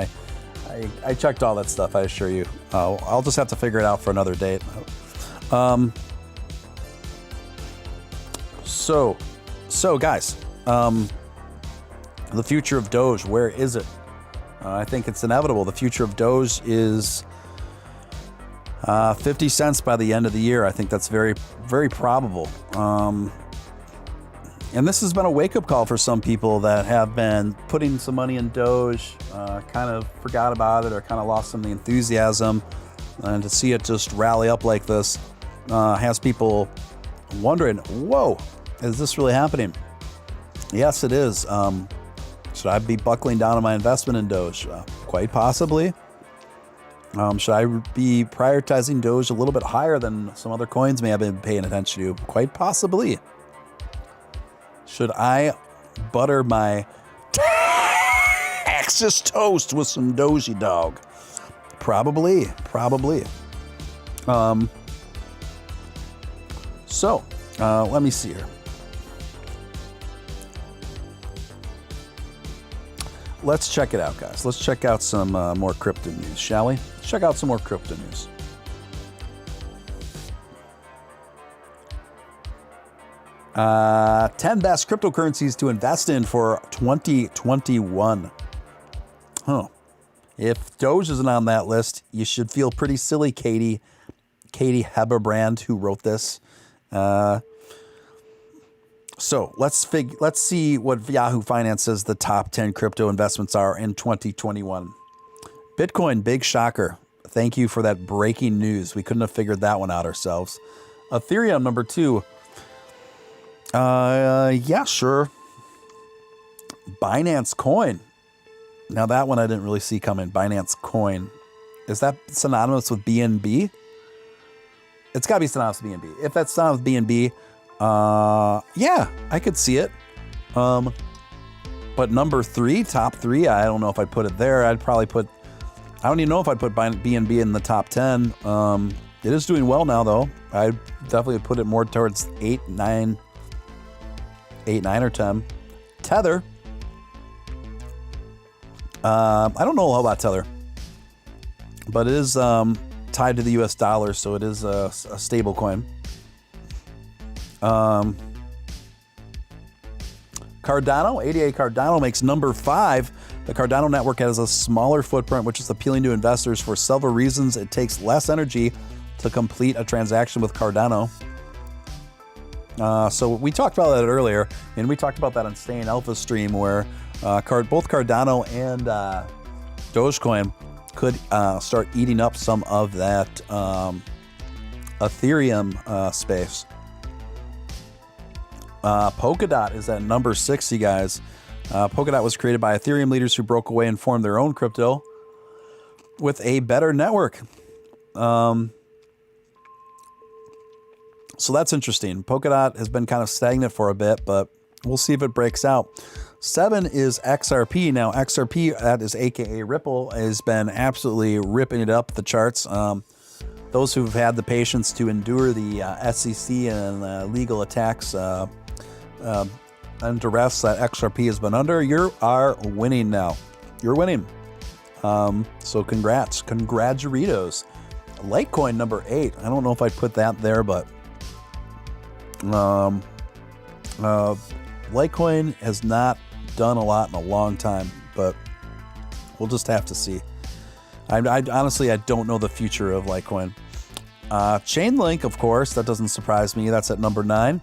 I checked all that stuff, I assure you. I'll just have to figure it out for another date. So guys, the future of Doge, where is it? I think it's inevitable. The future of Doge is 50 cents by the end of the year. I think that's very, very probable. And this has been a wake-up call for some people that have been putting some money in Doge, kind of forgot about it or kind of lost some of the enthusiasm. And to see it just rally up like this has people wondering, whoa, is this really happening? Yes, it is. Should I be buckling down on my investment in Doge? Quite possibly. Should I be prioritizing Doge a little bit higher than some other coins may have been paying attention to? Quite possibly. Should I butter my Texas toast with some Doge dog? Probably. Let me see here. Let's check it out, guys. Let's check out some more crypto news, shall we? Let's check out some more crypto news. Uh, 10 best cryptocurrencies to invest in for 2021. Huh. If Doge isn't on that list, you should feel pretty silly, Katie Heberbrand, who wrote this. So let's see what Yahoo Finance says the top 10 crypto investments are in 2021. Bitcoin, big shocker. Thank you for that breaking news. We couldn't have figured that one out ourselves. Ethereum, number 2. Yeah, sure. Binance Coin. Now that one I didn't really see coming. Binance Coin. Is that synonymous with BNB? It's got to be synonymous with BNB. If that's synonymous with BNB, yeah, I could see it. But number 3, top 3, I don't know if I'd put it there. I don't even know if I'd put BNB in the top 10. It is doing well now, though. I'd definitely put it more towards 8, 9, or 10. Tether. I don't know about Tether, but it is tied to the US dollar, so it is a stable coin. Cardano, ADA Cardano makes number 5. The Cardano network has a smaller footprint, which is appealing to investors for several reasons. It takes less energy to complete a transaction with Cardano. So we talked about that earlier, and we talked about that on Stay in Alpha stream, where both Cardano and Dogecoin could start eating up some of that Ethereum space. Polkadot is at number 6, you guys. Polkadot was created by Ethereum leaders who broke away and formed their own crypto with a better network. So that's interesting. Polkadot has been kind of stagnant for a bit, but we'll see if it breaks out. 7 is XRP. Now, XRP, that is AKA Ripple, has been absolutely ripping it up the charts. Those who've had the patience to endure the SEC and legal attacks and duress that XRP has been under, you are winning now. You're winning. So congrats. Congraturitos. Litecoin number 8. I don't know if I'd put that there, but Litecoin has not done a lot in a long time, but we'll just have to see. I honestly, I don't know the future of Litecoin. Chainlink, of course, that doesn't surprise me. That's at number 9.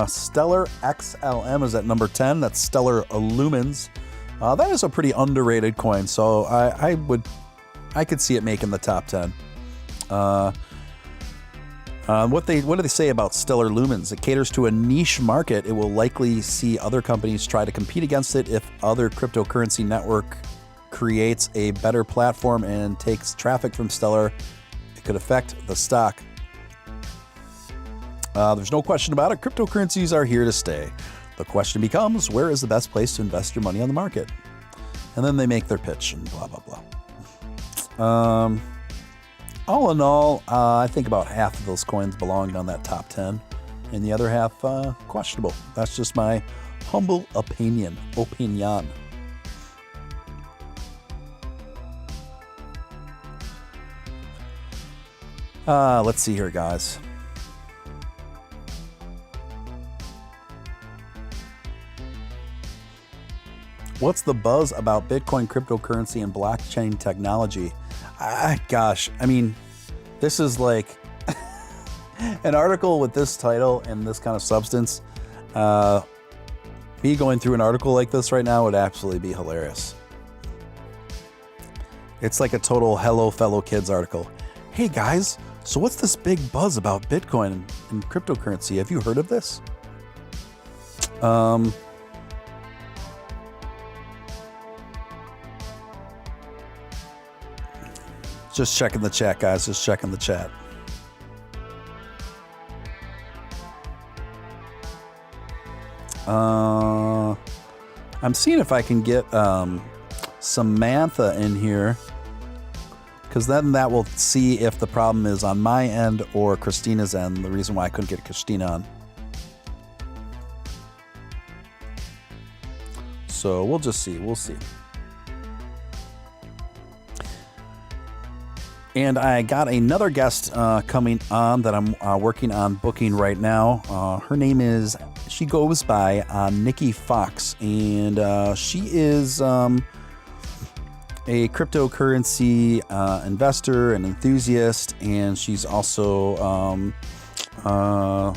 Stellar XLM is at number 10. That's Stellar Lumens. That is a pretty underrated coin, so I could see it making the top 10. What do they say about Stellar Lumens? It caters to a niche market. It will likely see other companies try to compete against it if other cryptocurrency network creates a better platform and takes traffic from Stellar. It could affect the stock. There's no question about it. Cryptocurrencies are here to stay. The question becomes, where is the best place to invest your money on the market? And then they make their pitch and blah, blah, blah. All in all, I think about half of those coins belonged on that top 10, and the other half questionable. That's just my humble opinion. Let's see here, guys. What's the buzz about Bitcoin, cryptocurrency, and blockchain technology? Gosh, I mean, this is like an article with this title and this kind of substance. Me going through an article like this right now would absolutely be hilarious. It's like a total Hello Fellow Kids article. Hey guys, so what's this big buzz about Bitcoin and cryptocurrency? Have you heard of this? Just checking the chat, guys. Just checking the chat. I'm seeing if I can get Samantha in here, because then that will see if the problem is on my end or Christina's end. The reason why I couldn't get Christina on. So we'll just see. We'll see. And I got another guest coming on that I'm working on booking right now. Her name is, she goes by Nikki Fox, and she is a cryptocurrency investor and enthusiast, and she's also an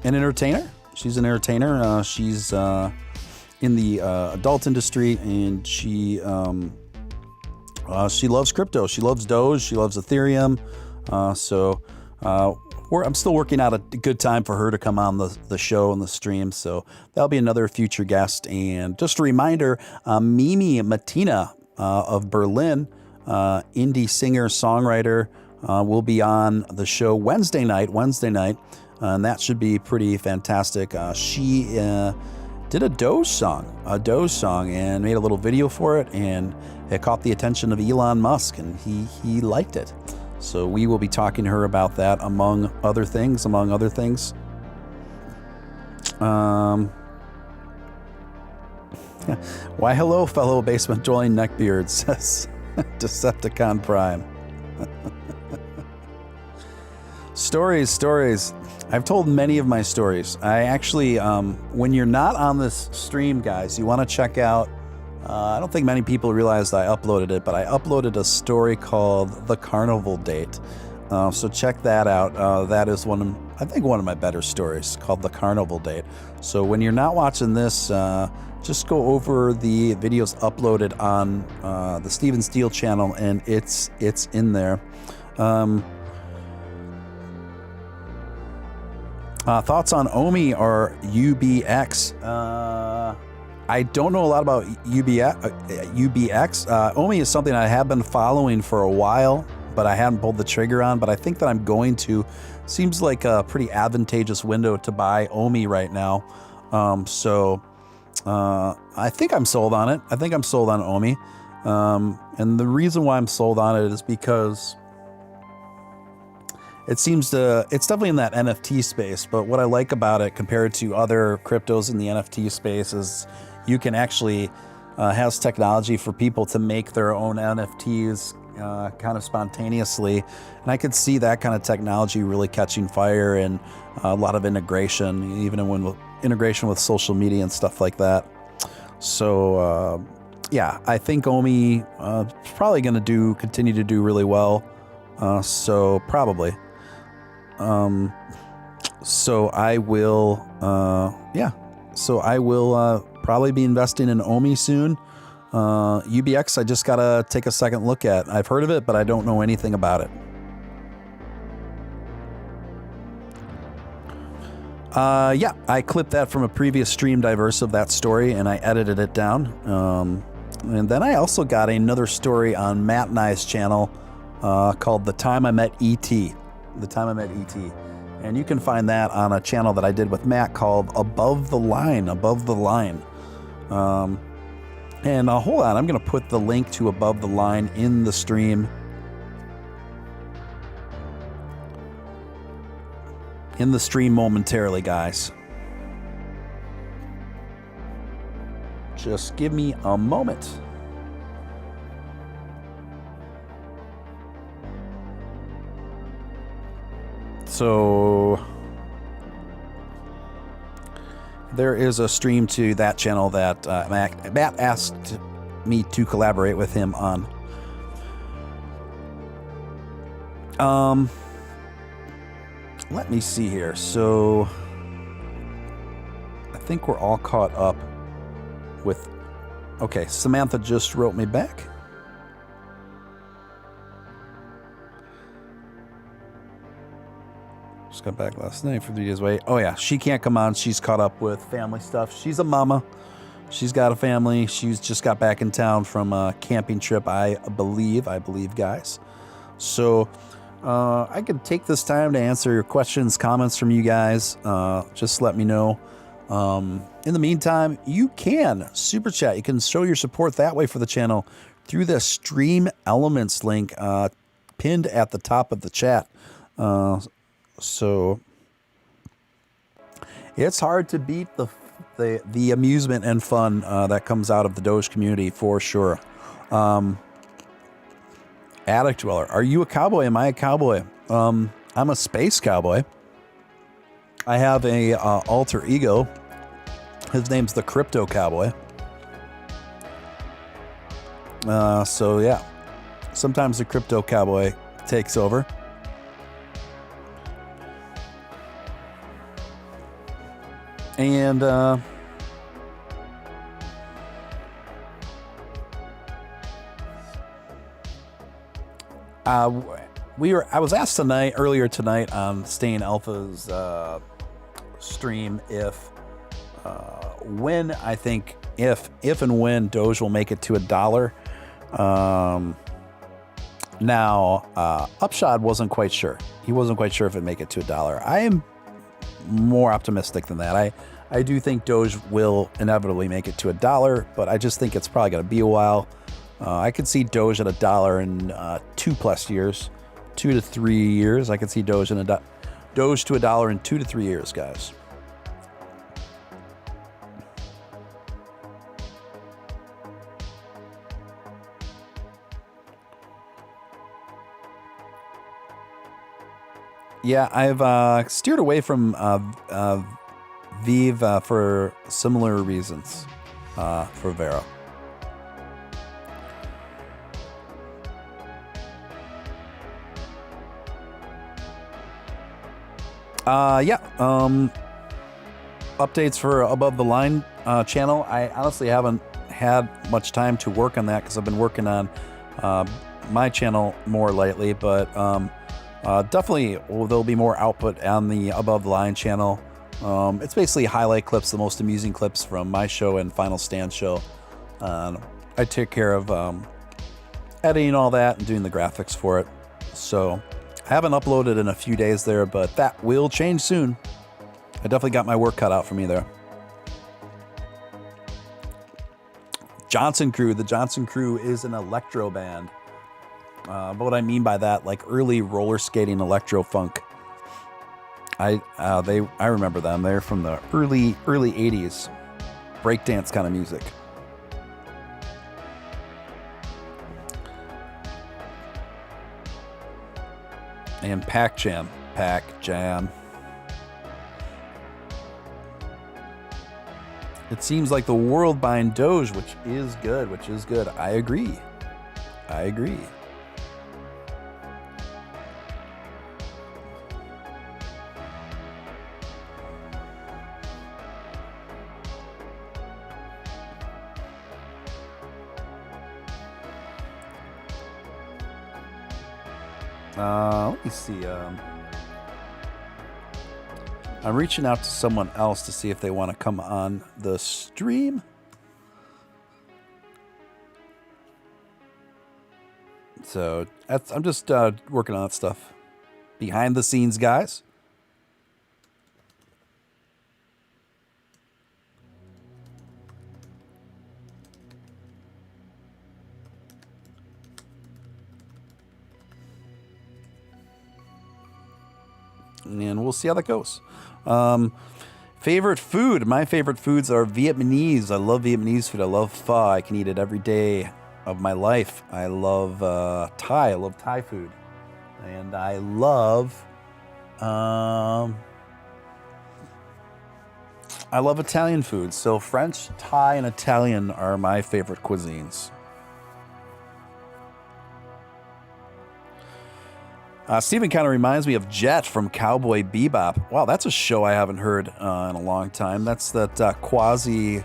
entertainer. She's an entertainer. She's in the adult industry, and she loves crypto. She loves Doge. She loves Ethereum. I'm still working out a good time for her to come on the show and the stream. So that'll be another future guest. And just a reminder, Mimi Matina of Berlin, indie singer, songwriter, will be on the show Wednesday night. And that should be pretty fantastic. She did a Doge song, and made a little video for it, and it caught the attention of Elon Musk, and he liked it. So we will be talking to her about that, among other things. Why hello, fellow basement dwelling neckbeard, says Decepticon Prime. Stories. I've told many of my stories. I actually, when you're not on this stream, guys, you want to check out, I don't think many people realized I uploaded it, but I uploaded a story called The Carnival Date. So check that out. That is I think one of my better stories, called The Carnival Date. So when you're not watching this, just go over the videos uploaded on the Steven Steele channel, and it's in there. Thoughts on OMI or UBX? I don't know a lot about UBX. OMI is something I have been following for a while, but I haven't pulled the trigger on. But I think that I'm going to. Seems like a pretty advantageous window to buy OMI right now. So I think I'm sold on it. I think I'm sold on OMI. And the reason why I'm sold on it is because it's definitely in that NFT space, but what I like about it compared to other cryptos in the NFT space is you can actually has technology for people to make their own NFTs kind of spontaneously. And I could see that kind of technology really catching fire, and a lot of integration, even when integration with social media and stuff like that. So yeah, I think OMI is probably going to continue to do really well. So probably. So I will, probably be investing in OMI soon. UBX, I just gotta take a second look at. I've heard of it, but I don't know anything about it. Yeah, I clipped that from a previous stream diverse of that story, and I edited it down. And then I also got another story on Matt and I's channel called The Time I Met E.T. The Time I Met E.T. And you can find that on a channel that I did with Matt called Above the Line. And hold on, I'm going to put the link to Above the Line in the stream. In the stream momentarily, guys. Just give me a moment. So there is a stream to that channel that Matt asked me to collaborate with him on. Let me see here. So I think we're all caught up with... Okay, Samantha just wrote me back. Just got back last night for 3 days away. Oh yeah, she can't come on. She's caught up with family stuff. She's a mama. She's got a family. She's just got back in town from a camping trip, I believe, guys. So I could take this time to answer your questions, comments from you guys. Just let me know. In the meantime, you can super chat. You can show your support that way for the channel through the Stream Elements link pinned at the top of the chat. So it's hard to beat the amusement and fun that comes out of the Doge community for sure. Attic Dweller, are you a cowboy? Am I a cowboy? I'm a space cowboy. I have a alter ego. His name's the Crypto Cowboy. So yeah, sometimes the Crypto Cowboy takes over. And I was asked earlier tonight on Staying Alpha's stream if and when Doge will make it to $1. Now Upshot wasn't quite sure. He wasn't quite sure if it'd make it to $1. I am more optimistic than that. I do think Doge will inevitably make it to $1, but I just think it's probably going to be a while. I could see Doge at $1 in 2+ years, 2 to 3 years. I could see Doge to $1 in 2 to 3 years, guys. Yeah, I've steered away from Vive for similar reasons for Vero. Yeah. Updates for Above the Line channel. I honestly haven't had much time to work on that because I've been working on my channel more lately, but definitely there'll be more output on the Above the Line channel. It's basically highlight clips, the most amusing clips from my show and Final Stand show. I take care of editing all that and doing the graphics for it. So I haven't uploaded in a few days there, but that will change soon. I definitely got my work cut out for me there. Johnson Crew. The Johnson Crew is an electro band. But what I mean by that, like early roller skating electro funk. I remember them. They're from the early 80s. Breakdance kind of music. And Pac Jam. It seems like the world buying Doge, which is good. I agree. Let me see. I'm reaching out to someone else to see if they want to come on the stream. So I'm just working on that stuff behind the scenes, guys. And we'll see how that goes. Favorite food. My favorite foods are Vietnamese. I love Vietnamese food. I love pho. I can eat it every day of my life. I love Thai. I love Thai food. And I love Italian food. So French, Thai, and Italian are my favorite cuisines. Steven kind of reminds me of Jet from Cowboy Bebop. Wow, that's a show I haven't heard in a long time. That's that quasi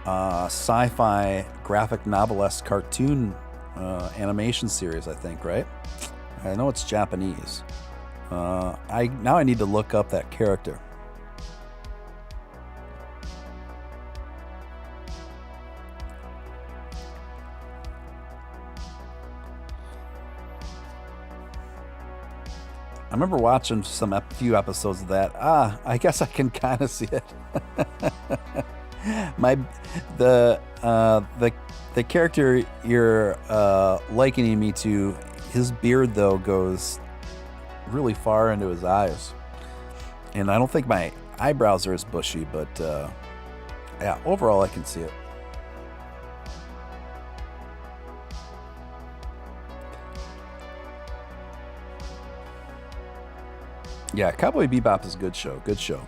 sci-fi graphic novelesque cartoon animation series, I think, right? I know it's Japanese. I need to look up that character. I remember watching few episodes of that. I guess I can kind of see it. The character you're likening me to, his beard though goes really far into his eyes, and I don't think my eyebrows are as bushy. But yeah, overall I can see it. Yeah, Cowboy Bebop is a good show. Good show.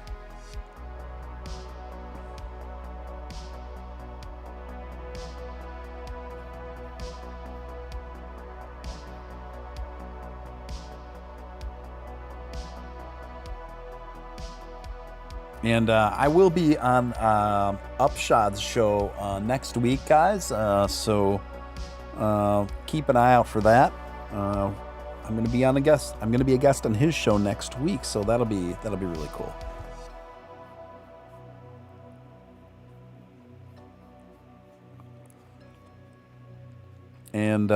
And I will be on Upshot's show next week, guys. So keep an eye out for that. I'm going to be a guest on his show next week, so that'll be really cool. And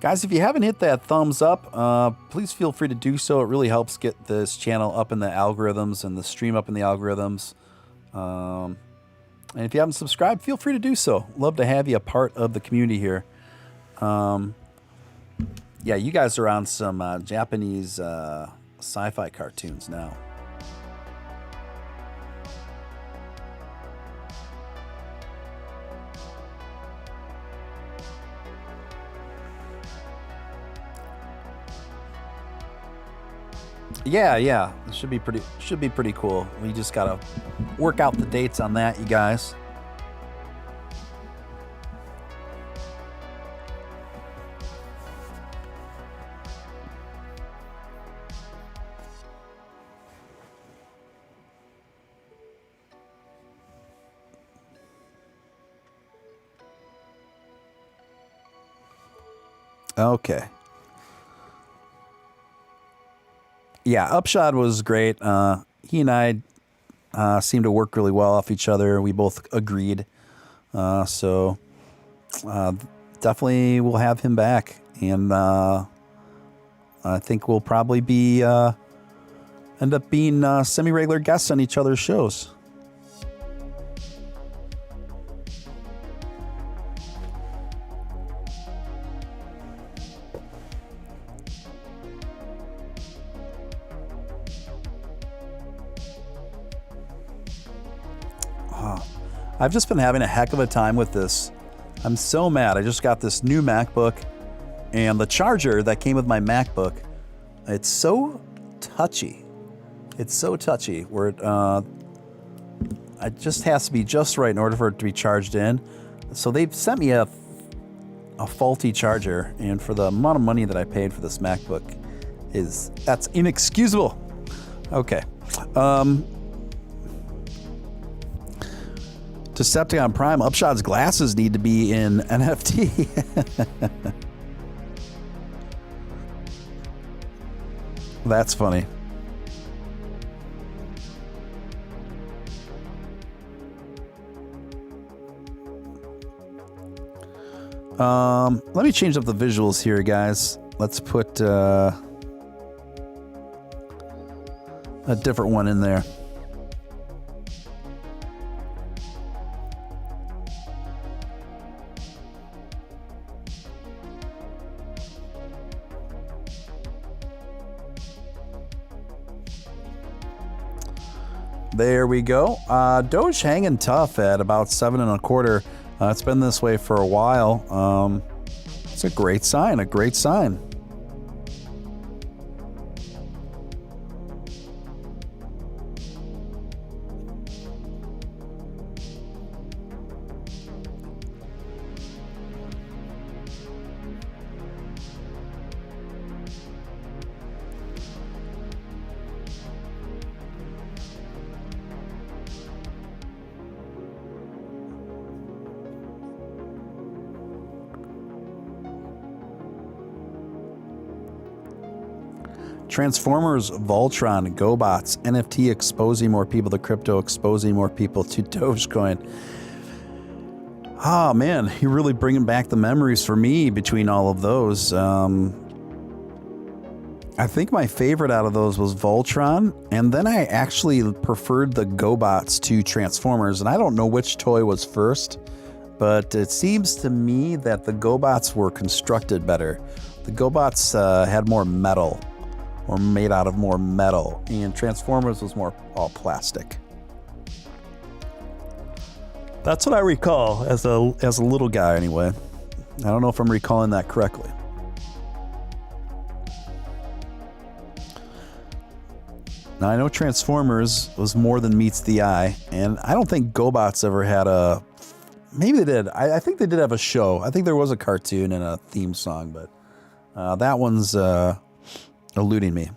guys, if you haven't hit that thumbs up, please feel free to do so. It really helps get this channel up in the algorithms and the stream up in the algorithms. And if you haven't subscribed, feel free to do so. Love to have you a part of the community here. Yeah, you guys are on some Japanese sci-fi cartoons now. Yeah, yeah. It should be pretty cool. We just gotta work out the dates on that, you guys. Okay. Yeah, Upshot was great. He and I seemed to work really well off each other. We both agreed. So definitely we'll have him back. And I think we'll probably be end up being semi-regular guests on each other's shows. I've just been having a heck of a time with this. I'm so mad. I just got this new MacBook, and the charger that came with my MacBook, it's so touchy. It's so touchy where it just has to be just right in order for it to be charged in. So they've sent me a faulty charger, and for the amount of money that I paid for this MacBook, that's inexcusable. Okay. Decepticon Prime, Upshot's glasses need to be in NFT. That's funny. Let me change up the visuals here, guys. Let's put a different one in there. There we go. Doge hanging tough at about 7.25. It's been this way for a while. It's a great sign, a great sign. Transformers, Voltron, GoBots, NFT exposing more people to crypto, exposing more people to Dogecoin. Oh man, you're really bringing back the memories for me between all of those. I think my favorite out of those was Voltron, and then I actually preferred the GoBots to Transformers, and I don't know which toy was first, but it seems to me that the GoBots were constructed better. The GoBots had more metal, or made out of more metal, and Transformers was more all plastic. That's what I recall as a little guy anyway. I don't know if I'm recalling that correctly. Now I know Transformers was more than meets the eye, and I don't think GoBots ever had a... Maybe they did. I think they did have a show. I think there was a cartoon and a theme song, but that one's eluding me.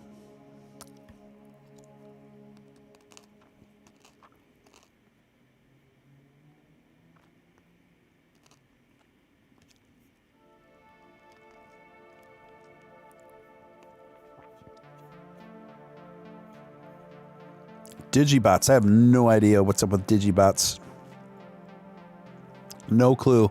Digibots. I have no idea what's up with Digibots. No clue.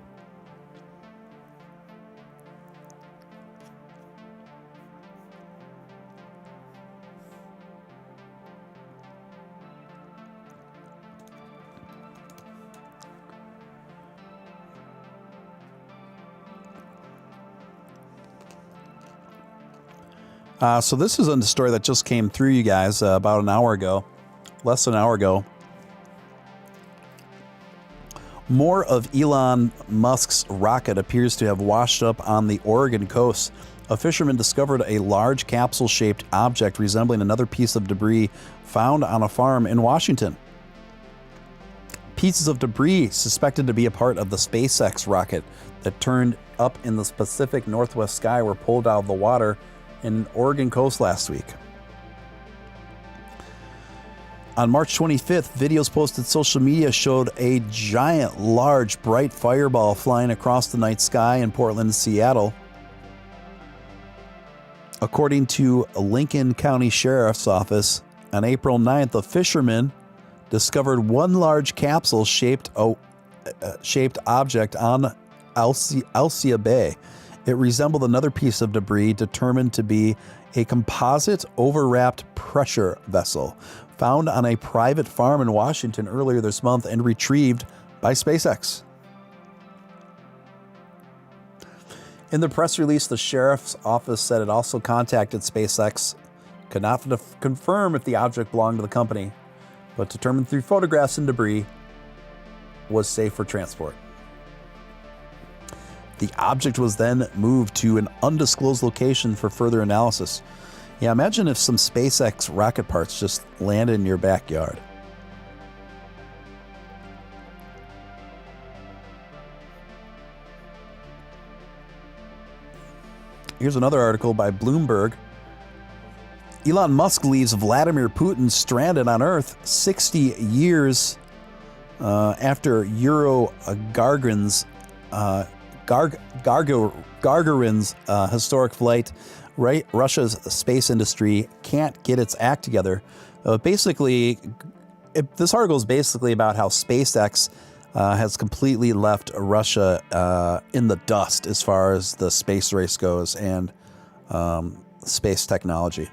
So this is a story that just came through, you guys, about an hour ago. Less than an hour ago. More of Elon Musk's rocket appears to have washed up on the Oregon coast. a fisherman discovered a large capsule-shaped object resembling another piece of debris found on a farm in Washington. Pieces of debris suspected to be a part of the SpaceX rocket that turned up in the Pacific Northwest sky were pulled out of the water in Oregon coast last week. On March 25th, videos posted to social media showed a giant, large, bright fireball flying across the night sky in Portland and Seattle. According to Lincoln County Sheriff's Office, on April 9th, a fisherman discovered one large capsule-shaped object on Alcia Bay. It resembled another piece of debris determined to be a composite overwrapped pressure vessel found on a private farm in Washington earlier this month and retrieved by SpaceX. In the press release, the sheriff's office said it also contacted SpaceX, could not confirm if the object belonged to the company, but determined through photographs and debris was safe for transport. The object was then moved to an undisclosed location for further analysis. Yeah, imagine if some SpaceX rocket parts just landed in your backyard. Here's another article by Bloomberg. Elon Musk leaves Vladimir Putin stranded on Earth 60 years after Gagarin's historic flight. Right, Russia's space industry can't get its act together. This article is basically about how SpaceX has completely left Russia in the dust as far as the space race goes and space technology.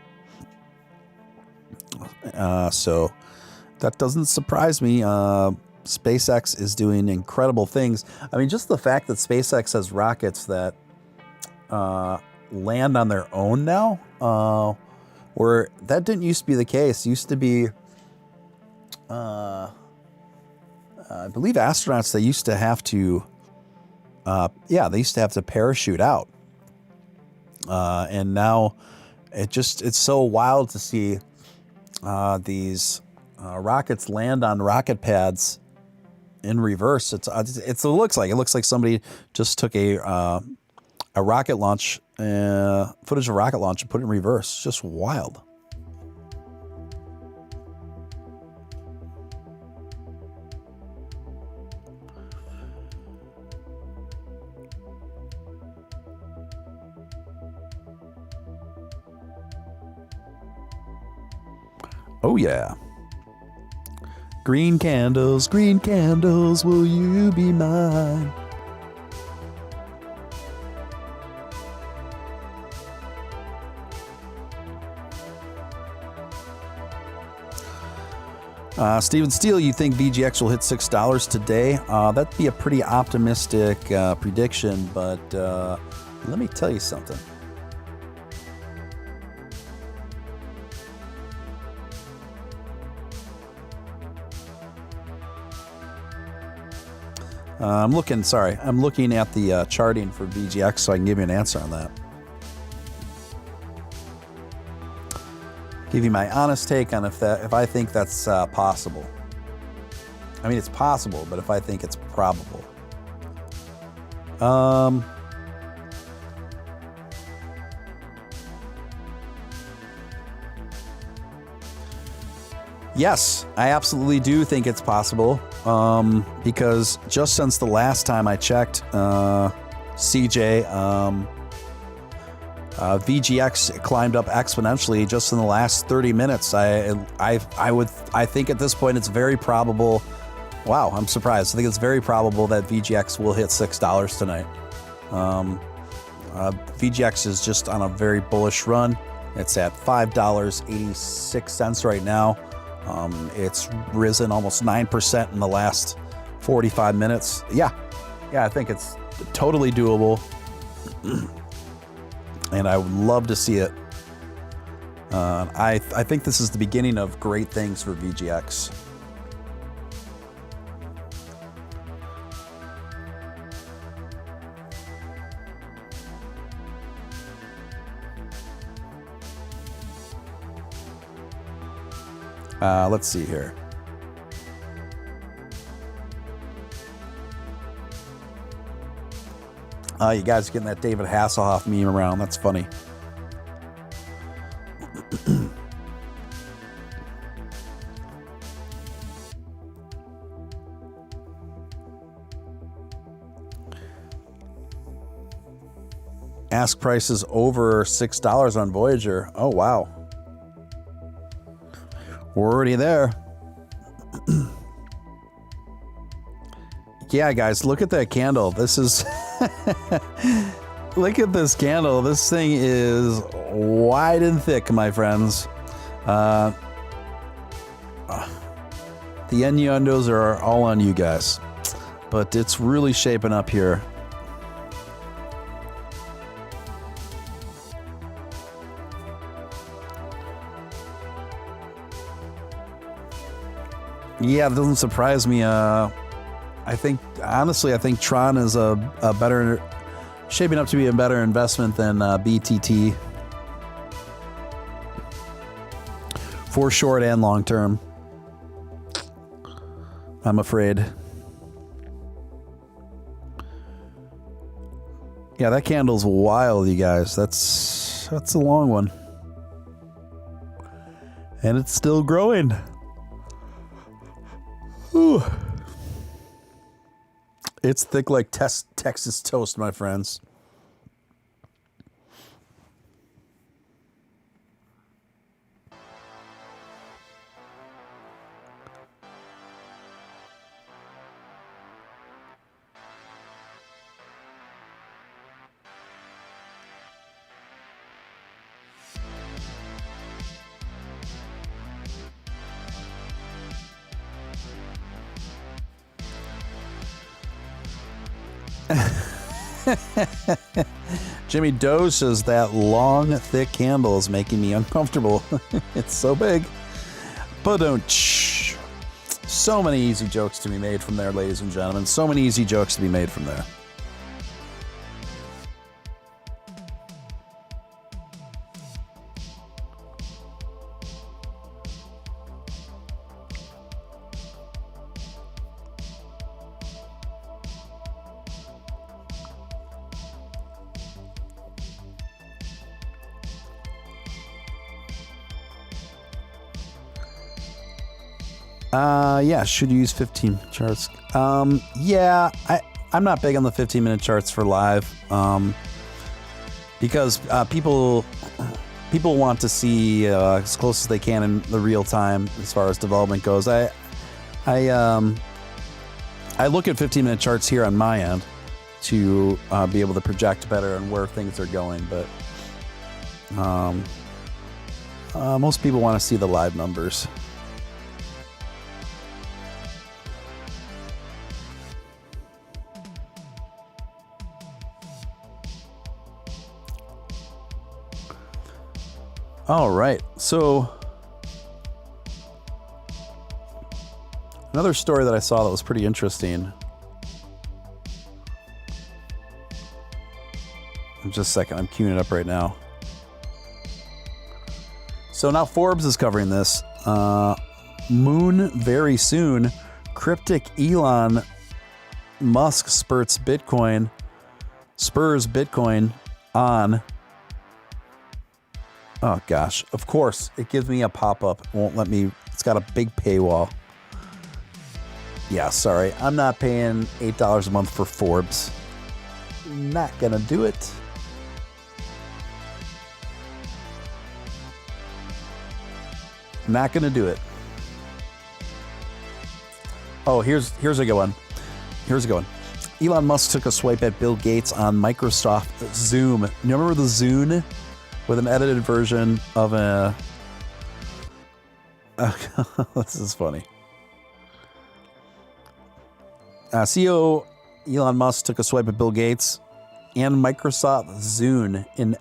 So that doesn't surprise me. SpaceX is doing incredible things. I mean, just the fact that SpaceX has rockets that land on their own now, where that didn't used to be the case. It used to be, I believe astronauts, they used to have to parachute out. And now it's so wild to see these rockets land on rocket pads in reverse. It looks like somebody just took a rocket launch, footage of a rocket launch and put it in reverse. It's just wild. Oh yeah. Green candles, will you be mine? Steven Steele, you think VGX will hit $6 today? That'd be a pretty optimistic prediction, but let me tell you something. I'm looking at the charting for VGX so I can give you an answer on that. Give you my honest take on if I think that's possible. I mean, it's possible, but if I think it's probable. Yes, I absolutely do think it's possible. Because just since the last time I checked, CJ, VGX climbed up exponentially just in the last 30 minutes. I think at this point it's very probable. Wow, I'm surprised. I think it's very probable that VGX will hit $6 tonight. VGX is just on a very bullish run. It's at $5.86 right now. It's risen almost 9% in the last 45 minutes. Yeah, I think it's totally doable. And I would love to see it. I think this is the beginning of great things for VGX. Let's see here. You guys are getting that David Hasselhoff meme around. That's funny. Ask price is over $6 on Voyager. Oh, wow. We're already there. Yeah, guys, look at that candle. This is... Look at this candle. This thing is wide and thick, my friends. The innuendos are all on you guys. But it's really shaping up here. Yeah, it doesn't surprise me. I think Tron is a better, shaping up to be a better investment than BTT for short and long term. I'm afraid. Yeah, that candle's wild, you guys. That's a long one, and it's still growing. Ooh. It's thick like Texas toast, my friends. Jimmy Doge says that long, thick candle is making me uncomfortable. It's so big. But don't. So many easy jokes to be made from there, ladies and gentlemen. So many easy jokes to be made from there. Yeah, should use 15 charts. Yeah, I'm not big on the 15-minute charts for live, because people want to see as close as they can in the real time as far as development goes. I look at 15-minute charts here on my end to be able to project better on where things are going, but most people want to see the live numbers. All right, so another story that I saw that was pretty interesting. Just a second, I'm queuing it up right now. So now Forbes is covering this. Moon very soon. Cryptic Elon Musk spurs Bitcoin on. Oh gosh, of course, it gives me a pop-up. It won't let me, it's got a big paywall. Yeah, sorry, I'm not paying $8 a month for Forbes. Not gonna do it. Not gonna do it. Oh, here's a good one. Here's a good one. Elon Musk took a swipe at Bill Gates on Microsoft Zoom. You remember the Zune? With an edited version of a... this is funny. CEO Elon Musk took a swipe at Bill Gates and Microsoft Zune in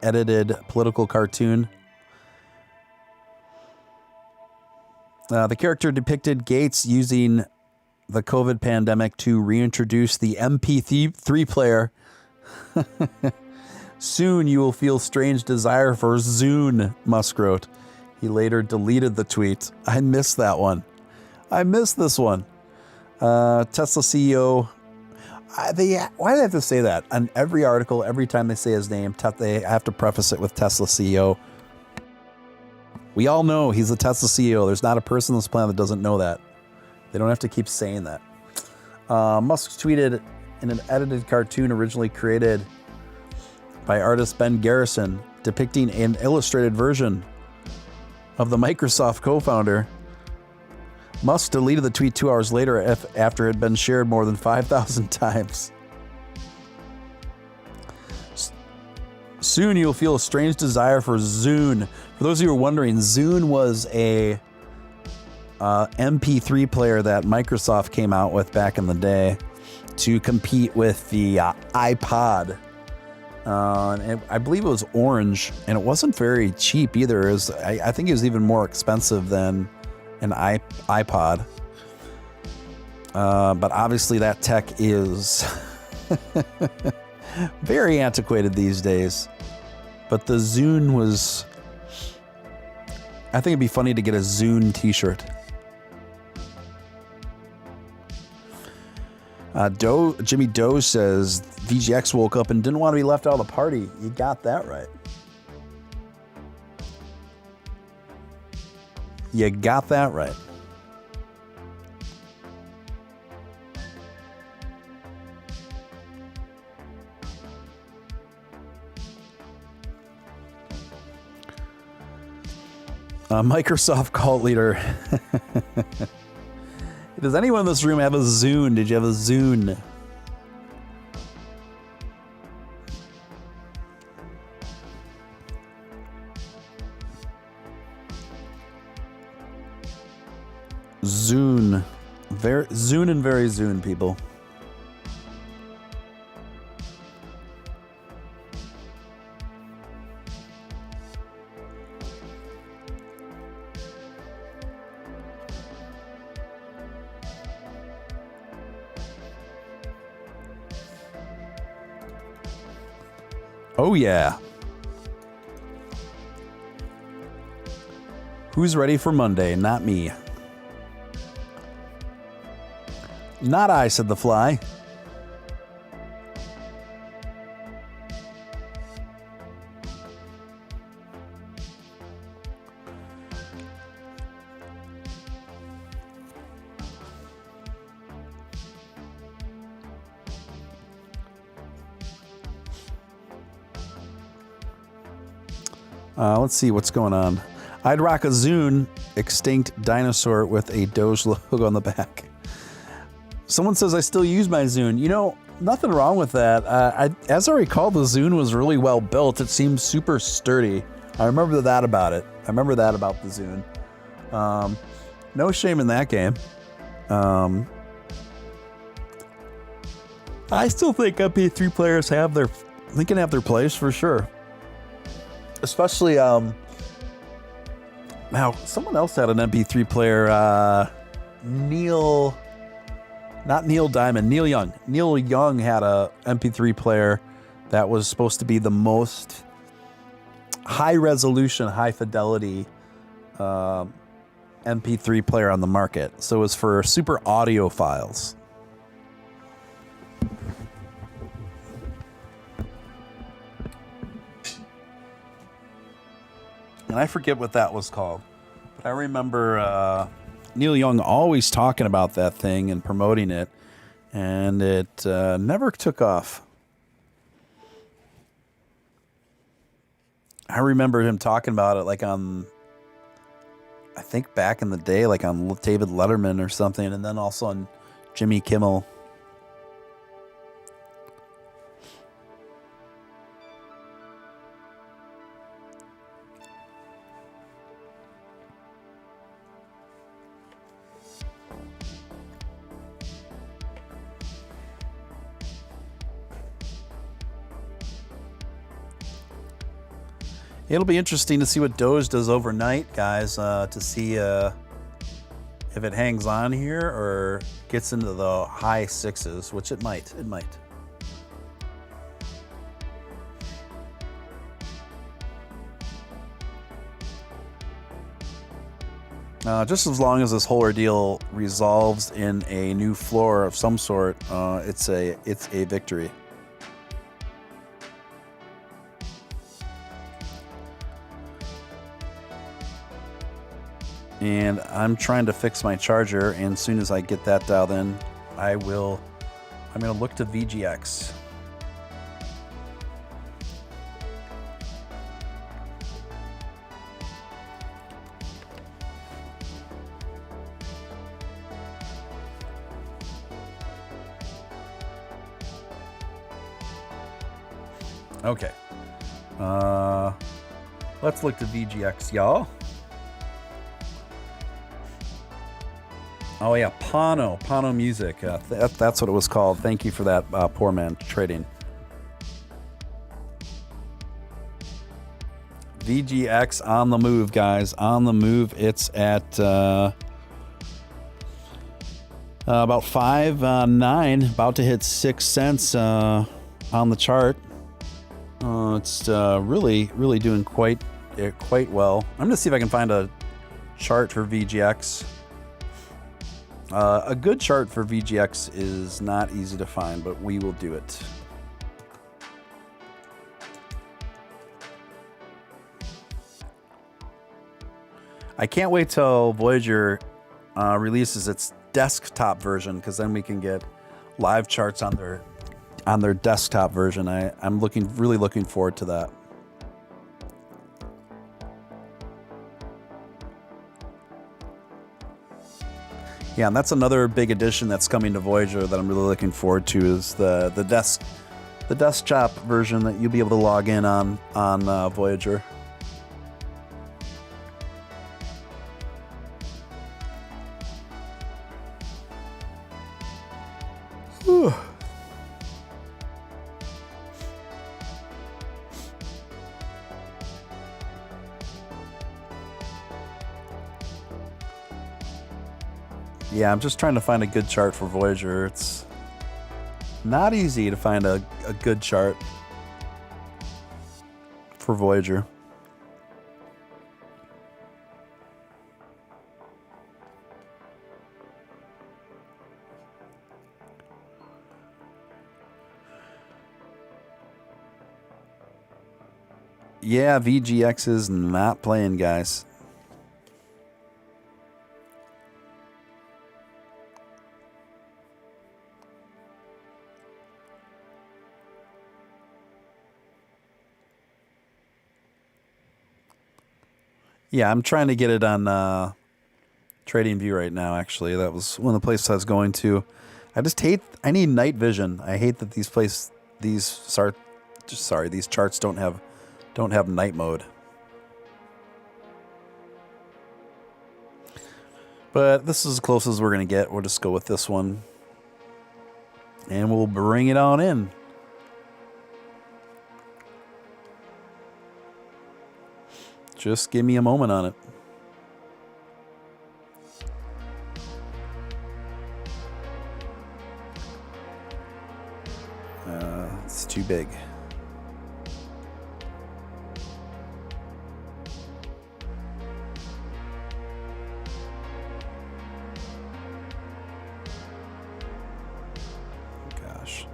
edited political cartoon. The character depicted Gates using the COVID pandemic to reintroduce the MP3 player. Soon you will feel strange desire for Zune, Musk wrote. He later deleted the tweet. I missed that one. I missed this one. Tesla CEO. Why do they have to say that? On every article, every time they say his name, they have to preface it with Tesla CEO. We all know he's the Tesla CEO. There's not a person on this planet that doesn't know that. They don't have to keep saying that. Musk tweeted in an edited cartoon originally created by artist Ben Garrison, depicting an illustrated version of the Microsoft co-founder. Musk deleted the tweet 2 hours later after it had been shared more than 5,000 times. Soon you'll feel a strange desire for Zune. For those of you who are wondering, Zune was a MP3 player that Microsoft came out with back in the day to compete with the iPod. And I believe it was orange, and it wasn't very cheap either. I think it was even more expensive than an iPod. But obviously that tech is very antiquated these days. But the Zune was... I think it'd be funny to get a Zune t-shirt. Jimmy Doge says, VGX woke up and didn't want to be left out of the party. You got that right. You got that right. Microsoft cult leader. Does anyone in this room have a Zune? Did you have a Zune? Zune. Zune and very Zune, people. Oh, yeah. Who's ready for Monday? Not me. Not I, said the fly. Let's see what's going on. I'd rock a Zune extinct dinosaur with a Doge logo on the back. Someone says I still use my Zune. You know, nothing wrong with that. As I recall, the Zune was really well built. It seemed super sturdy. I remember that about it. I remember that about the Zune. No shame in that game. I still think MP3 players can have their place for sure. Especially, now someone else had an MP3 player, Neil Young. Neil Young had a MP3 player that was supposed to be the most high resolution, high fidelity MP3 player on the market. So it was for super audiophiles. And I forget what that was called. But I remember Neil Young always talking about that thing and promoting it. And it never took off. I remember him talking about it like on, I think back in the day, like on David Letterman or something. And then also on Jimmy Kimmel. It'll be interesting to see what Doge does overnight, guys, to see if it hangs on here or gets into the high sixes, which it might. It might. Just as long as this whole ordeal resolves in a new floor of some sort, it's a victory. And I'm trying to fix my charger, and as soon as I get that dialed in, I'm going to look to VGX. Okay. Let's look to VGX, y'all. Oh yeah, Pano Music. That's what it was called. Thank you for that, Poor Man Trading. VGX on the move, guys. On the move. It's at about 5.9, about to hit 6 cents on the chart. It's really doing quite well. I'm gonna see if I can find a chart for VGX. A good chart for VGX is not easy to find, but we will do it. I can't wait till Voyager releases its desktop version, because then we can get live charts on their desktop version. I'm really looking forward to that. Yeah, and that's another big addition that's coming to Voyager that I'm really looking forward to, is the desktop version that you'll be able to log in on Voyager. Whew. Yeah, I'm just trying to find a good chart for Voyager. It's not easy to find a good chart for Voyager. Yeah, VGX is not playing, guys. Yeah, I'm trying to get it on TradingView right now, actually. That was one of the places I was going to. I need night vision. I hate that these charts don't have night mode. But this is as close as we're going to get. We'll just go with this one. And we'll bring it on in. Just give me a moment on it. It's too big. Gosh.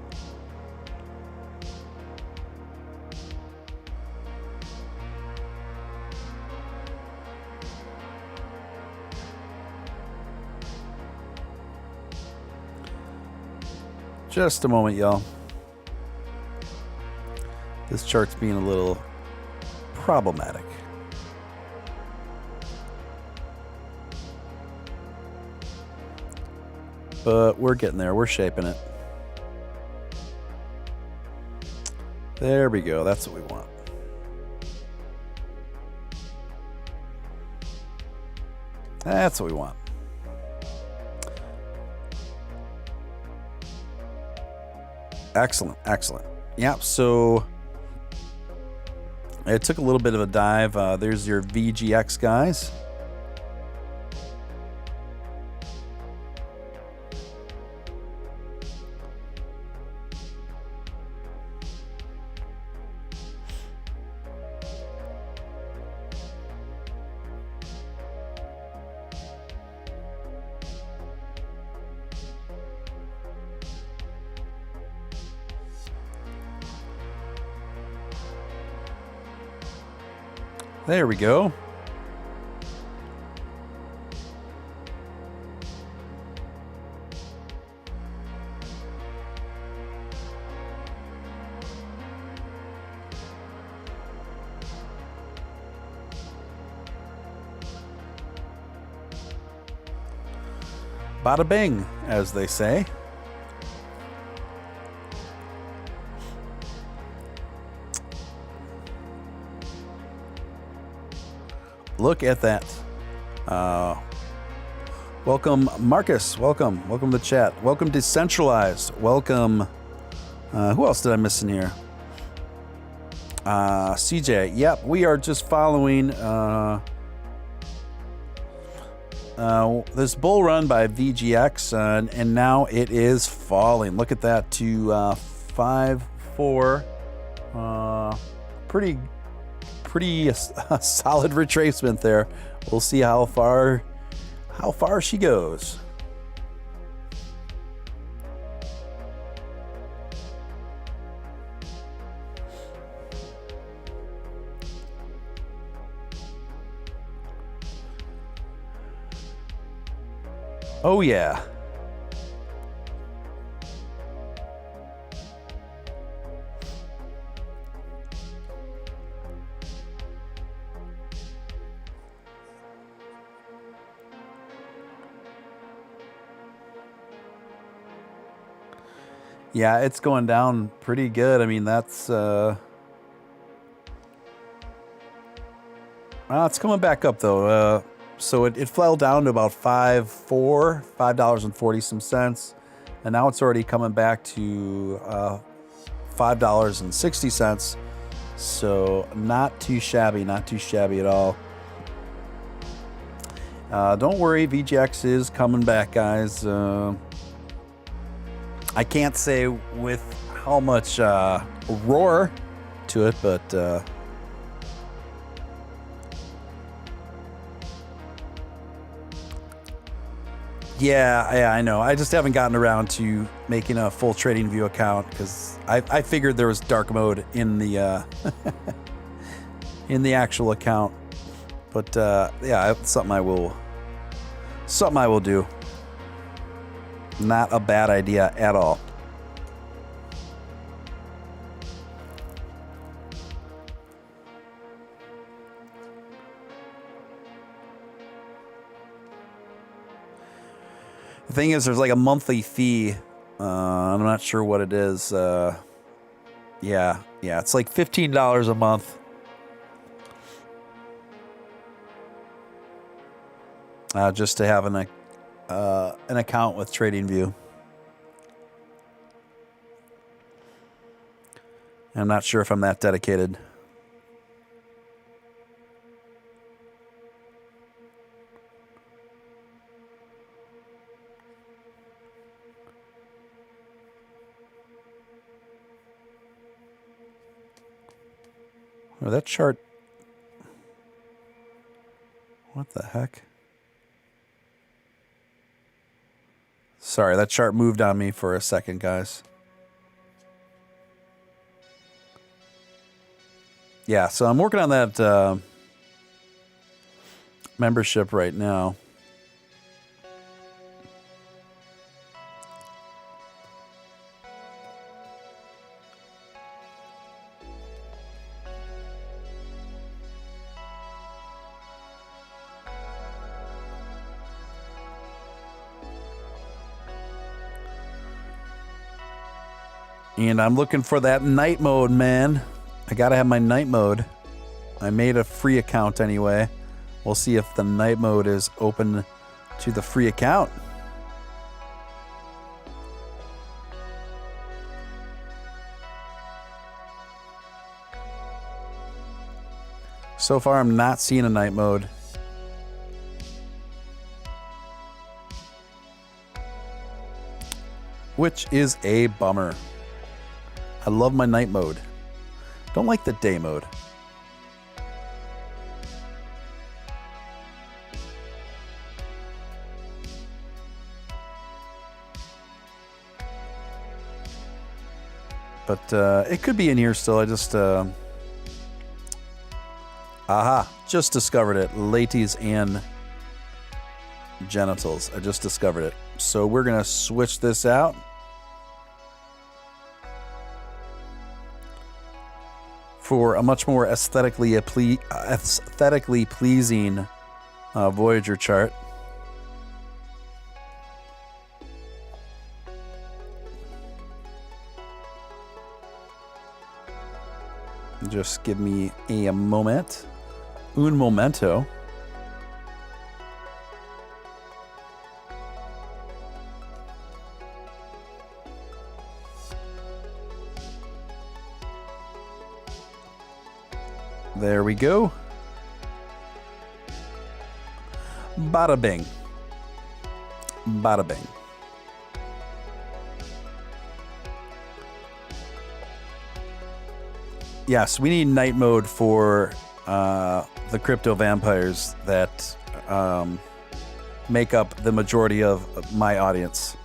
Just a moment, y'all. This chart's being a little problematic. But we're getting there. We're shaping it. There we go. That's what we want. That's what we want. Excellent, excellent. Yeah, so it took a little bit of a dive. There's your VGX, guys. There we go. Bada bing, as they say. Look at that. Welcome, Marcus. Welcome. Welcome to the chat. Welcome, Decentralized. Welcome. Who else did I miss in here? CJ. Yep, we are just following this bull run by VGX, and now it is falling. Look at that to 5-4. Pretty solid retracement there. We'll see how far she goes. Oh yeah. Yeah, it's going down pretty good. I mean, that's it's coming back up though. So it fell down to about $5.40, and now it's already coming back to $5.60. So not too shabby at all. Don't worry, VGX is coming back, guys. I can't say with how much roar to it, but yeah, I know. I just haven't gotten around to making a full TradingView account because I figured there was dark mode in the in the actual account. But yeah, it's something I will do. Not a bad idea at all. The thing is, there's like a monthly fee. I'm not sure what it is. Yeah, it's like $15 a month. Just to have an account with TradingView. I'm not sure if I'm that dedicated. Oh, that chart. What the heck? Sorry, that chart moved on me for a second, guys. Yeah, so I'm working on that membership right now. And I'm looking for that night mode, man. I gotta have my night mode. I made a free account anyway. We'll see if the night mode is open to the free account. So far, I'm not seeing a night mode. Which is a bummer. I love my night mode. Don't like the day mode. But it could be in here still. I Aha, just discovered it. Ladies and genitals. I just discovered it. So we're going to switch this out. For a much more aesthetically pleasing Voyager chart. Just give me a moment. Un momento. There we go. Bada bing. Bada bing. Yes, we need night mode for the crypto vampires that make up the majority of my audience.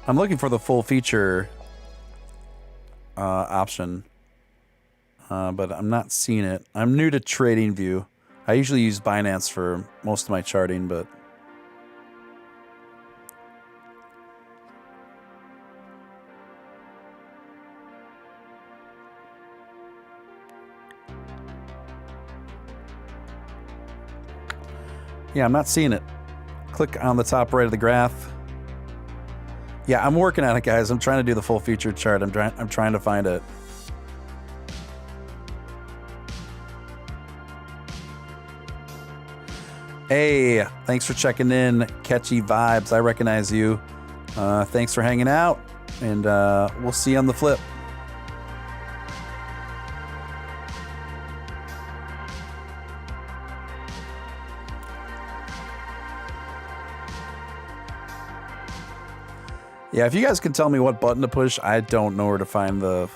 I'm looking for the full feature option, but I'm not seeing it. I'm new to TradingView. I usually use Binance for most of my charting, but yeah, I'm not seeing it. Click on the top right of the graph. Yeah, I'm working on it, guys. I'm trying to do the full featured chart. I'm trying to find it. Hey, thanks for checking in. Catchy vibes. I recognize you. Thanks for hanging out, and we'll see you on the flip. Yeah, if you guys can tell me what button to push, I don't know where to find the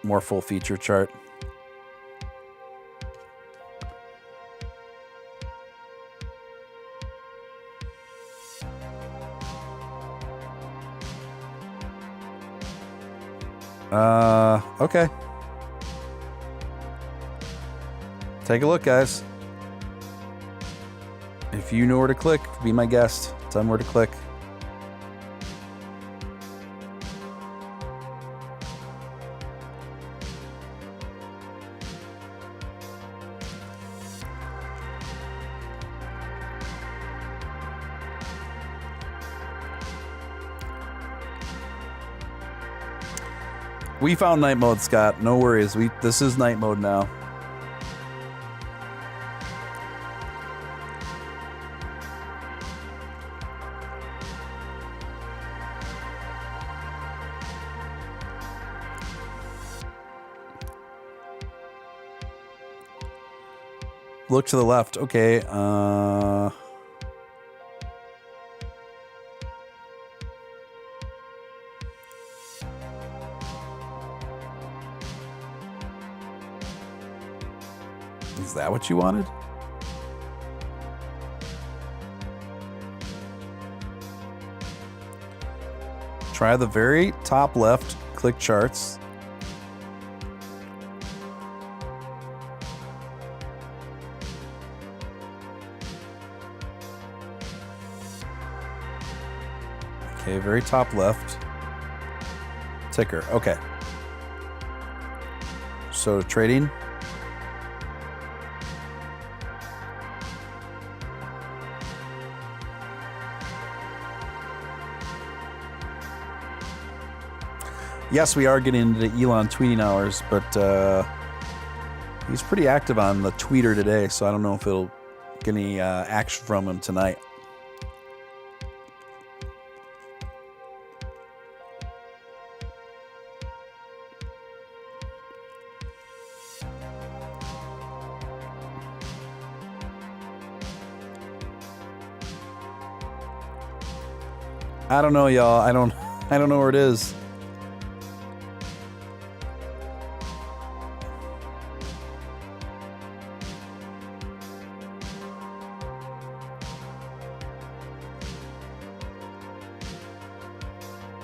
more full feature chart. Okay. Take a look, guys. If you know where to click, be my guest. Tell me where to click. We found night mode, Scott. No worries. This is night mode now. Look to the left. Okay. Is that what you wanted? Try the very top left, click charts. Okay, very top left. Ticker, okay. So trading. Yes, we are getting into Elon tweeting hours, but he's pretty active on the tweeter today, so I don't know if it'll get any action from him tonight. I don't know, y'all. I don't know where it is.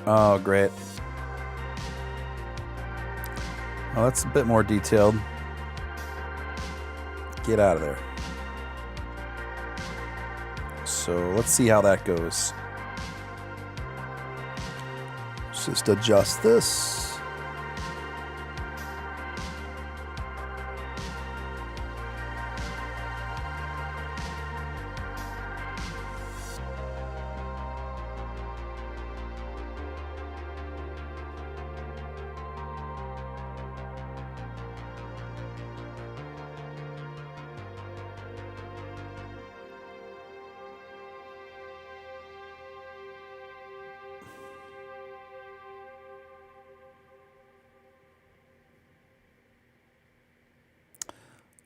Oh, great. Oh, that's a bit more detailed. Get out of there. So let's see how that goes. Let's just adjust this.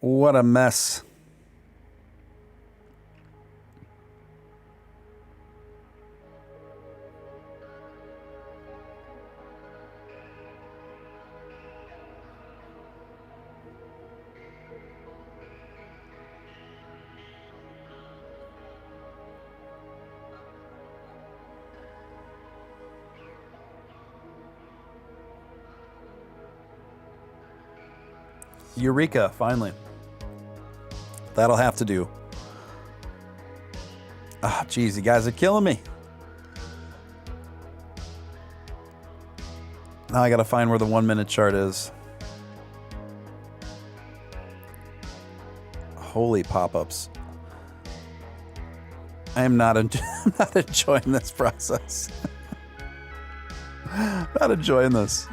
What a mess. Eureka, finally. That'll have to do. Ah, geez, you guys are killing me. Now I gotta find where the 1 minute chart is. Holy pop-ups. I am not, I'm not enjoying this process. Not enjoying this.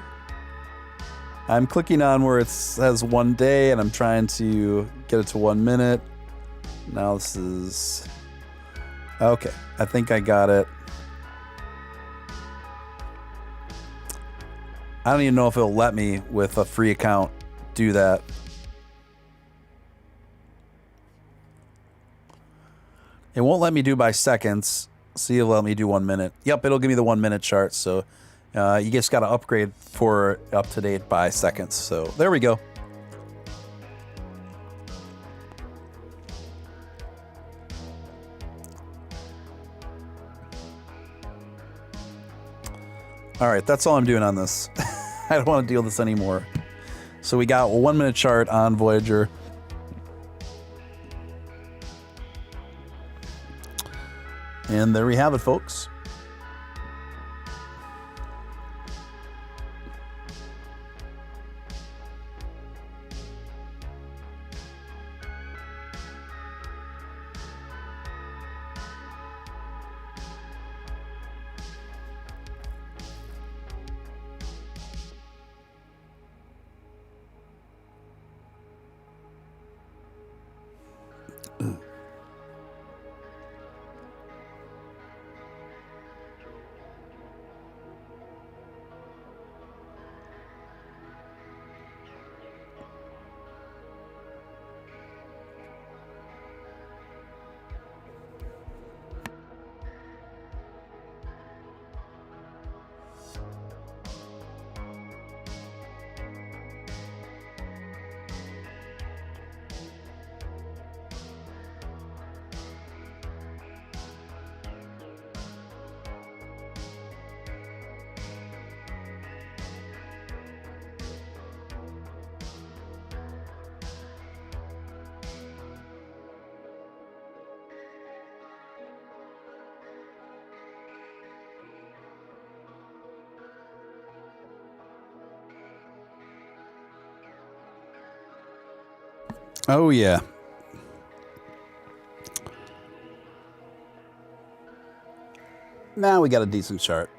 I'm clicking on where it says 1 day and I'm trying to get it to 1 minute. Now this is... Okay, I think I got it. I don't even know if it'll let me with a free account do that. It won't let me do by seconds. See, it'll let me do 1 minute. Yep, it'll give me the 1 minute chart. So you just got to upgrade for up to date by seconds. So there we go. All right, that's all I'm doing on this. I don't want to deal with this anymore. So we got a 1 minute chart on Voyager. And there we have it, folks. Oh, yeah. Now we got a decent chart.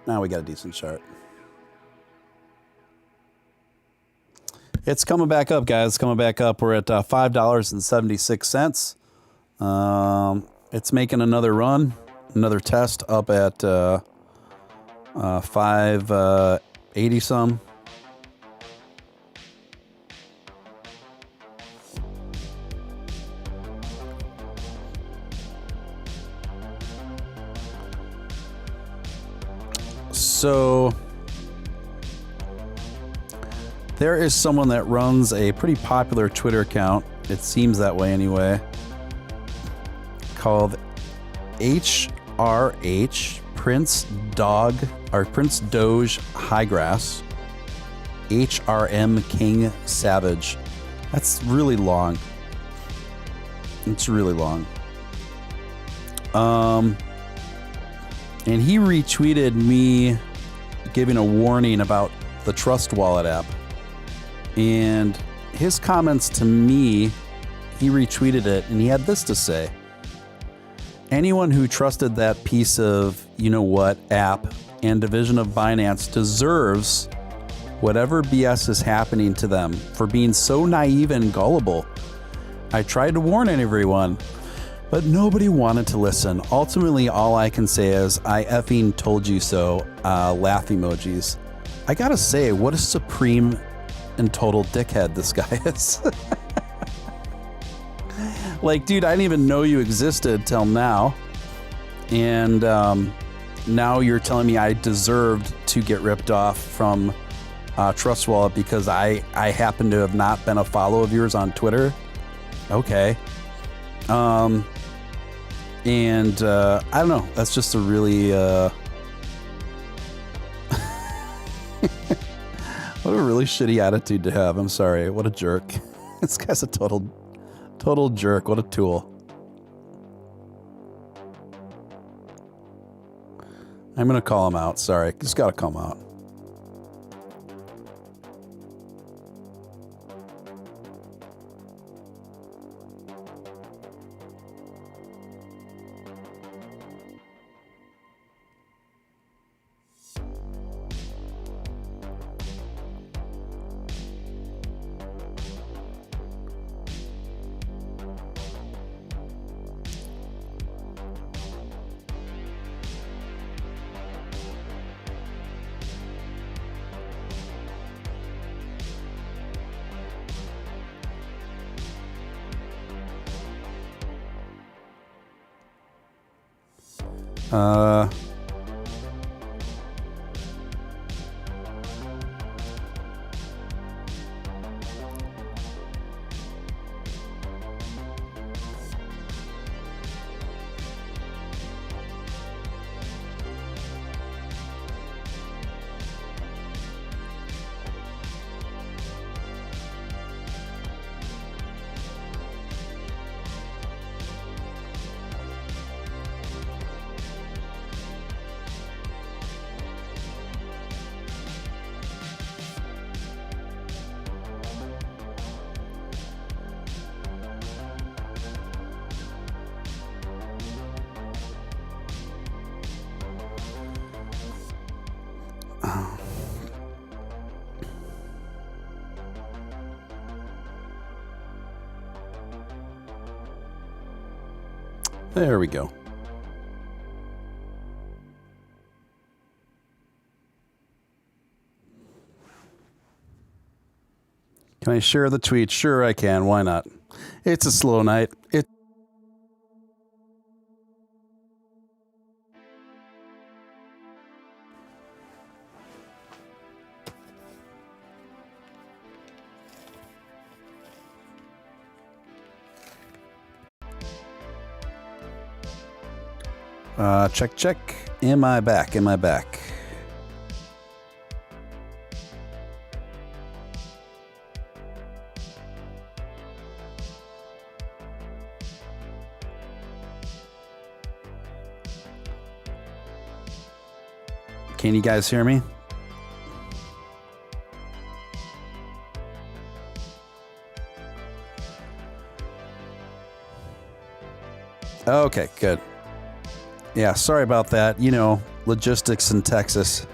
It's coming back up, guys. It's coming back up. We're at $5.76. It's making another run, another test up at 580 some. So there is someone that runs a pretty popular Twitter account. It seems that way anyway. Called HRH Prince Doge Highgrass. HRM King Savage. That's really long. It's really long. And he retweeted me giving a warning about the Trust Wallet app. And his comments to me, he retweeted it and he had this to say. Anyone who trusted that piece of you-know-what app and division of Binance deserves whatever BS is happening to them for being so naive and gullible. I tried to warn everyone, but nobody wanted to listen. Ultimately, all I can say is, I effing told you so, laugh emojis. I gotta say, what a supreme and total dickhead this guy is. Like, dude, I didn't even know you existed till now. And now you're telling me I deserved to get ripped off from Trust Wallet because I happen to have not been a follow of yours on Twitter. Okay. And I don't know. That's just a really what a really shitty attitude to have. I'm sorry. What a jerk. This guy's a total jerk. What a tool. I'm going to call him out. Sorry. Just got to call him out. There we go. Can I share the tweet? Sure I can. Why not? It's a slow night. Check. Am I back? Can you guys hear me? Okay, good. Yeah, sorry about that. You know, logistics in Texas.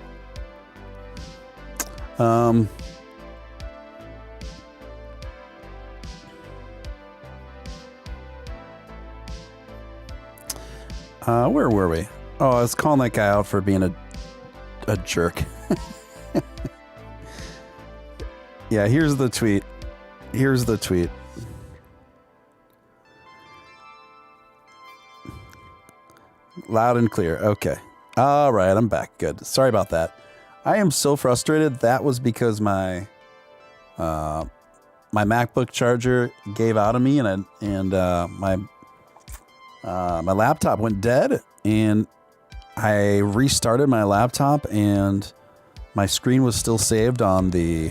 Where were we? Oh, I was calling that guy out for being a jerk. Yeah, here's the tweet. Loud and clear. Okay. All right, I'm back. Good. Sorry about that. I am so frustrated. That was because my my MacBook charger gave out on me, and my laptop went dead, and I restarted my laptop, and my screen was still saved on the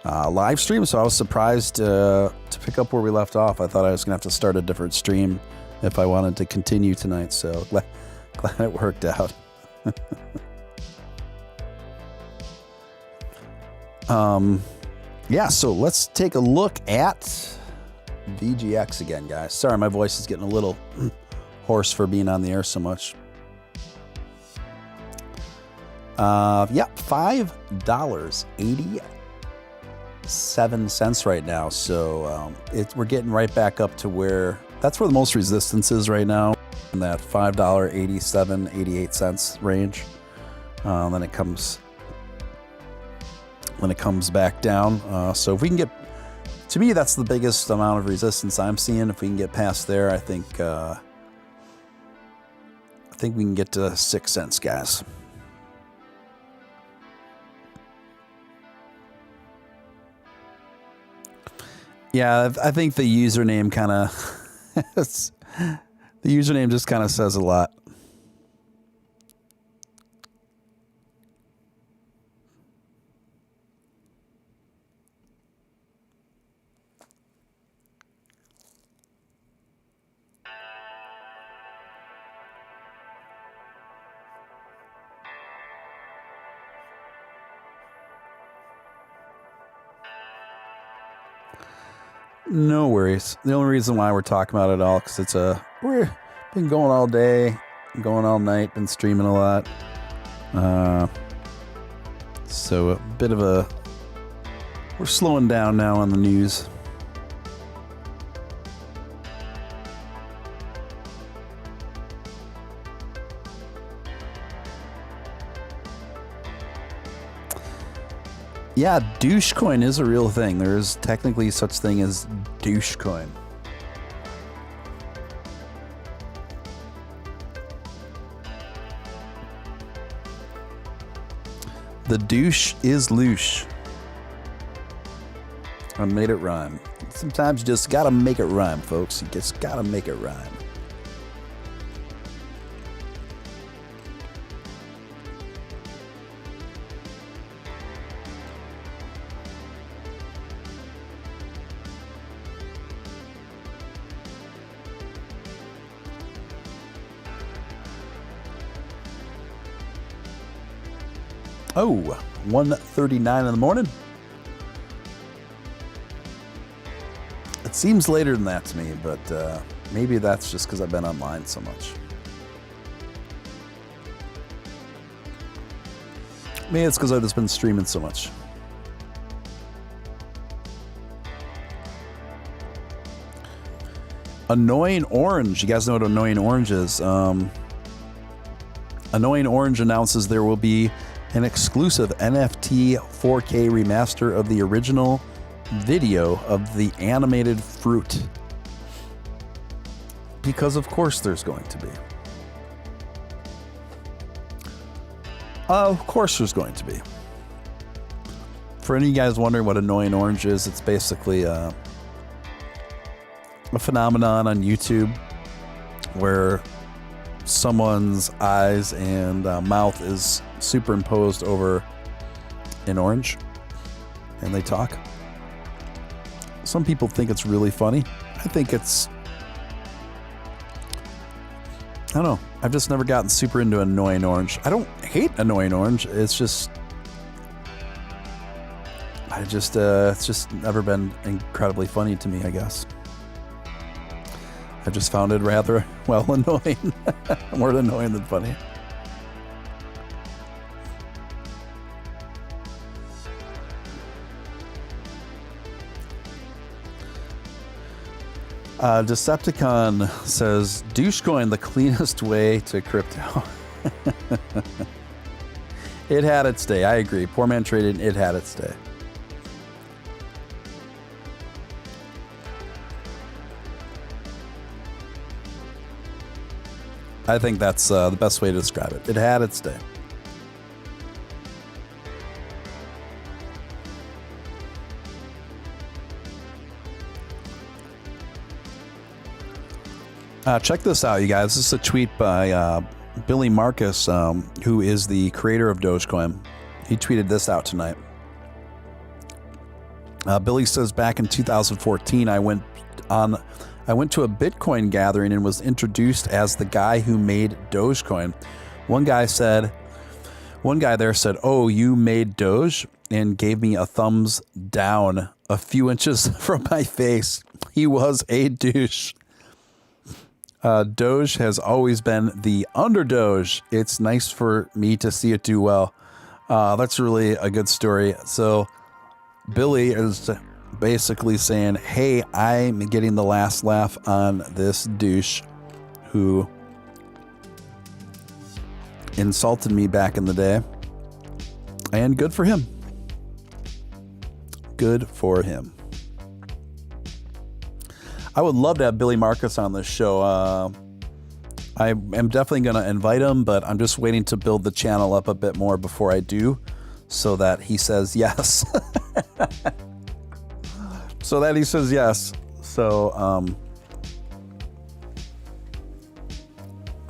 live stream. So I was surprised to pick up where we left off. I thought I was gonna have to start a different stream if I wanted to continue tonight. So glad it worked out. Yeah, so let's take a look at VGX again, guys. Sorry, my voice is getting a little hoarse for being on the air so much. Yeah, $5.87 right now. So we're getting right back up to where that's where the most resistance is right now, in that $5.87, 88 cents range. Then it comes back down. So if we can get, to me, that's the biggest amount of resistance I'm seeing. If we can get past there, I think we can get to 6 cents, guys. Yeah, I think the username kind of the username just kind of says a lot. No worries. The only reason why we're talking about it all, because we've been going all day, going all night, been streaming a lot. So a bit of we're slowing down now on the news. Yeah, Dogecoin is a real thing. There is technically such thing as Dogecoin. The douche is louche. I made it rhyme. Sometimes you just gotta make it rhyme, folks. You just gotta make it rhyme. Oh, 1:39 in the morning. It seems later than that to me, but maybe that's just because I've been online so much. Maybe it's because I've just been streaming so much. Annoying Orange. You guys know what Annoying Orange is. Annoying Orange announces there will be an exclusive NFT 4K remaster of the original video of the animated fruit. Because of course there's going to be. Of course there's going to be. For any of you guys wondering what Annoying Orange is, it's basically a phenomenon on YouTube where someone's eyes and mouth is superimposed over an orange and they talk. Some people think it's really funny. I think I don't know. I've just never gotten super into Annoying Orange. I don't hate Annoying Orange. It's just it's just never been incredibly funny to me, I guess. I just found it rather, well, annoying. More annoying than funny. Decepticon says, Dogecoin, the cleanest way to crypto. It had its day. I agree. Poor man traded. It had its day. I think that's the best way to describe it. It had its day. Check this out, you guys. This is a tweet by Billy Marcus, who is the creator of Dogecoin. He tweeted this out tonight. Billy says, back in 2014, I went to a Bitcoin gathering and was introduced as the guy who made Dogecoin. One guy there said, "Oh, you made Doge?" and gave me a thumbs down a few inches from my face. He was a douche. Doge has always been the underdoge. It's nice for me to see it do well. That's really a good story. So Billy is basically saying, hey, I'm getting the last laugh on this douche who insulted me back in the day. And good for him. Good for him. I would love to have Billy Marcus on this show. I am definitely going to invite him, but I'm just waiting to build the channel up a bit more before I do, so that he says yes.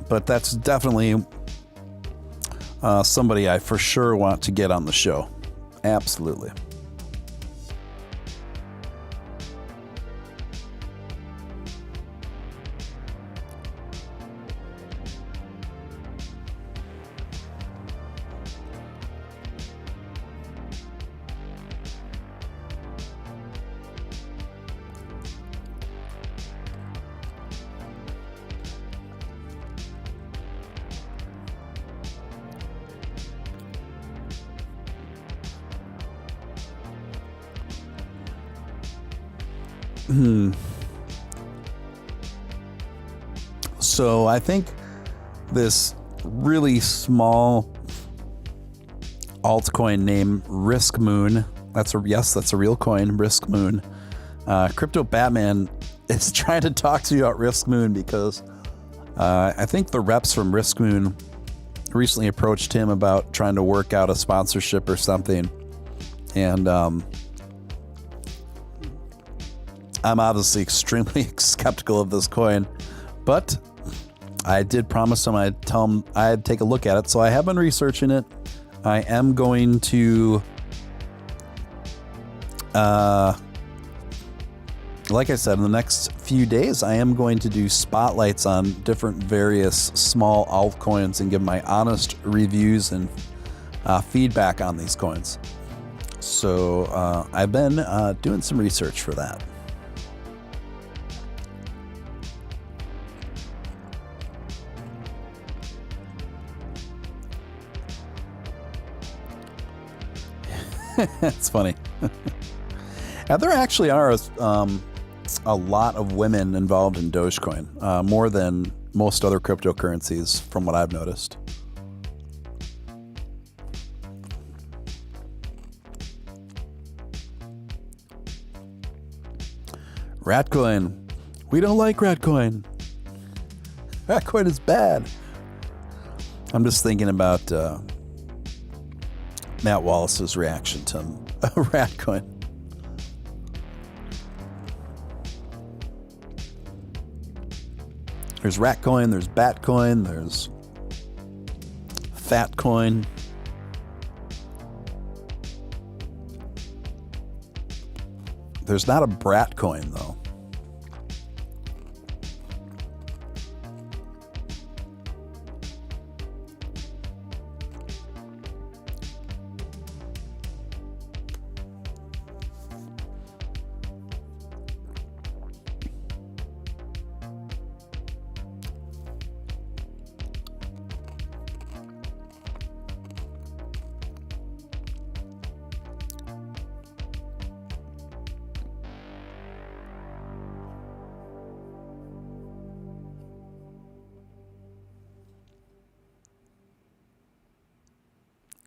But that's definitely somebody I for sure want to get on the show. Absolutely. So I think this really small altcoin named Risk Moon, that's a real coin, Risk Moon. Crypto Batman is trying to talk to you about Risk Moon because I think the reps from Risk Moon recently approached him about trying to work out a sponsorship or something. And I'm obviously extremely skeptical of this coin, but I did promise him I'd tell him I'd take a look at it. So I have been researching it. I am going to, like I said, in the next few days, I am going to do spotlights on different various small altcoins and give my honest reviews and feedback on these coins. So I've been doing some research for that. It's funny. And there actually are a lot of women involved in Dogecoin, more than most other cryptocurrencies, from what I've noticed. Ratcoin. We don't like Ratcoin. Ratcoin is bad. I'm just thinking about Matt Wallace's reaction to Ratcoin. There's Ratcoin, there's Batcoin, there's Fatcoin. There's not a Bratcoin, though.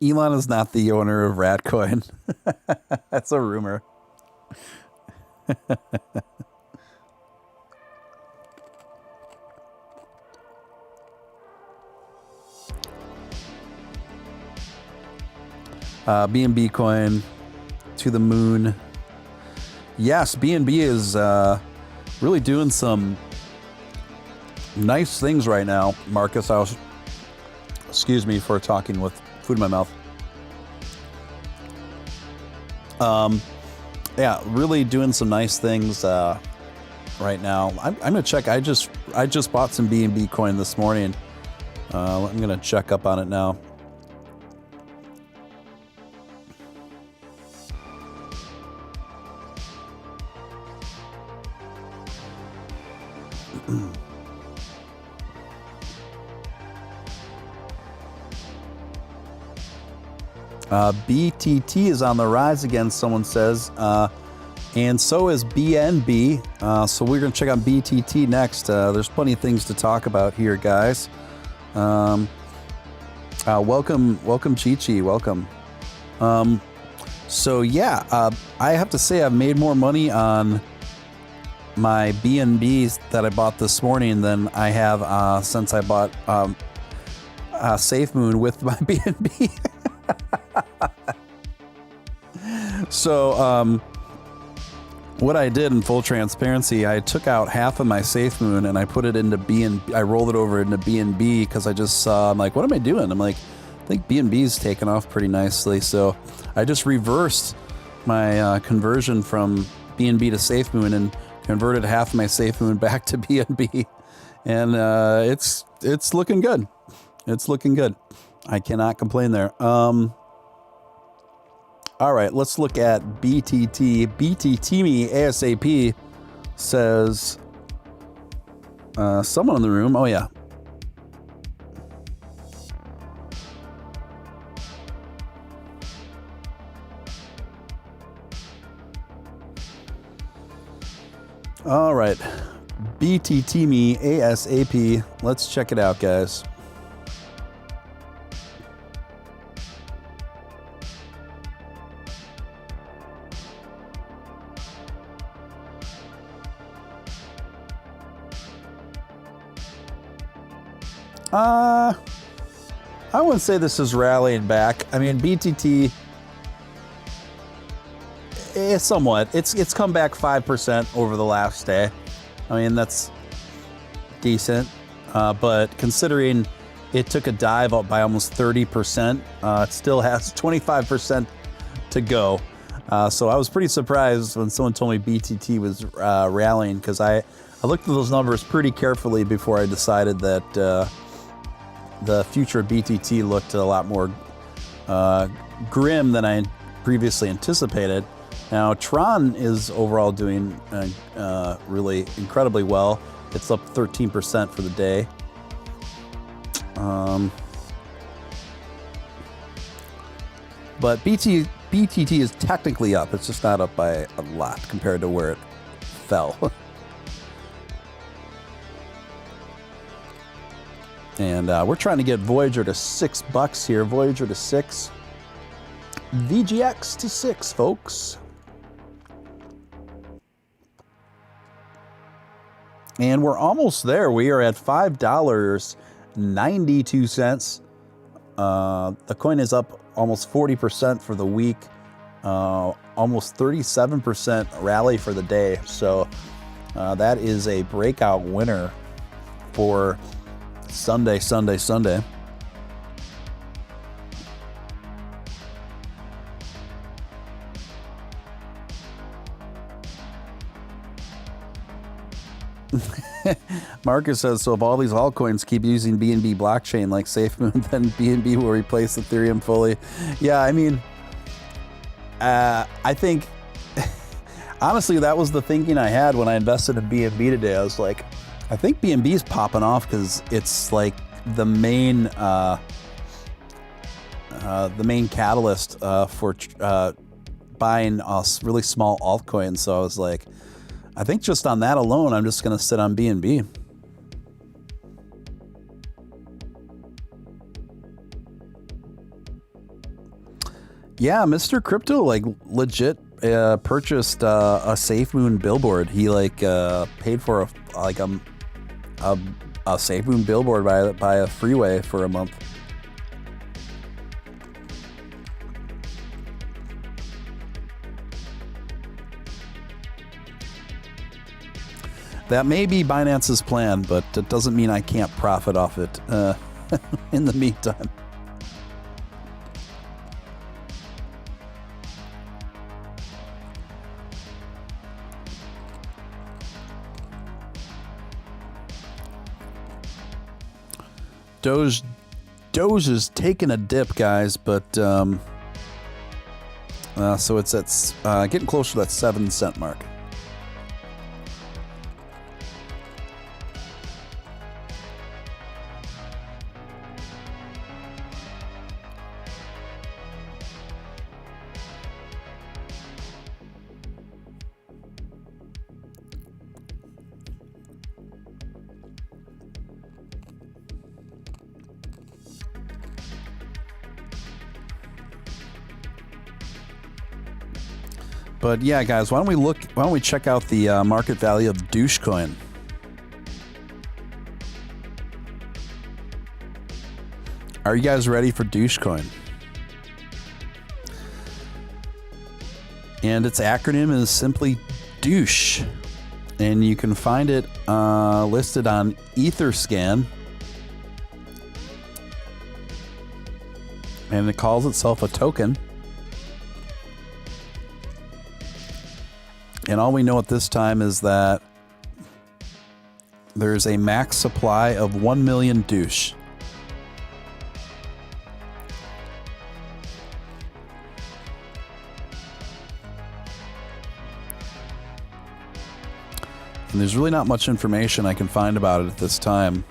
Elon is not the owner of Ratcoin. That's a rumor. BNB coin to the moon. Yes, BNB is really doing some nice things right now. Marcus, excuse me for talking with food in my mouth. Yeah, really doing some nice things right now. I'm gonna check. I just bought some BNB coin this morning. I'm gonna check up on it now. BTT is on the rise again, someone says, and so is BNB. So we're going to check out BTT next. There's plenty of things to talk about here, guys. Welcome, Chi-Chi, welcome. So yeah, I have to say I've made more money on my BNBs that I bought this morning than I have since I bought SafeMoon with my BNB. So, what I did in full transparency, I took out half of my SafeMoon and I put it into BNB. I rolled it over into BNB because I just saw, I'm like, what am I doing? I'm like, I think BNB's taken off pretty nicely. So I just reversed my conversion from BNB to SafeMoon and converted half of my SafeMoon back to BNB. And it's looking good. It's looking good. I cannot complain there. All right, let's look at BTT. BTT me ASAP says, someone in the room. Oh, yeah. All right. BTT me ASAP. Let's check it out, guys. I wouldn't say this is rallying back. I mean, BTT is somewhat. It's come back 5% over the last day. I mean, that's decent. But considering it took a dive up by almost 30%, it still has 25% to go. So I was pretty surprised when someone told me BTT was rallying, because I looked at those numbers pretty carefully before I decided that the future of BTT looked a lot more grim than I previously anticipated. Now, Tron is overall doing really incredibly well. It's up 13% for the day. But BTT is technically up. It's just not up by a lot compared to where it fell. And we're trying to get Voyager to $6 here. Voyager to 6. VGX to 6, folks. And we're almost there. We are at $5.92. The coin is up almost 40% for the week. Almost 37% rally for the day. So that is a breakout winner for Sunday. Marcus says, so if all these altcoins keep using BNB blockchain like SafeMoon, then BNB will replace Ethereum fully. Yeah, I mean, I think, honestly, that was the thinking I had when I invested in BNB today. I was like, I think BNB is popping off because it's like the main catalyst for buying really small altcoins. So I was like, I think just on that alone, I'm just going to sit on BNB. Yeah, Mr. Crypto like legit purchased a SafeMoon billboard. He like paid for a SafeMoon billboard by a freeway for a month. That may be Binance's plan, but it doesn't mean I can't profit off it in the meantime. Doge is taking a dip, guys, but so it's at getting closer to that 7-cent mark. But yeah, guys, why don't we check out the market value of Dogecoin? Are you guys ready for Dogecoin? And its acronym is simply Douche. And you can find it listed on Etherscan. And it calls itself a token. And all we know at this time is that there's a max supply of 1 million douche. And there's really not much information I can find about it at this time.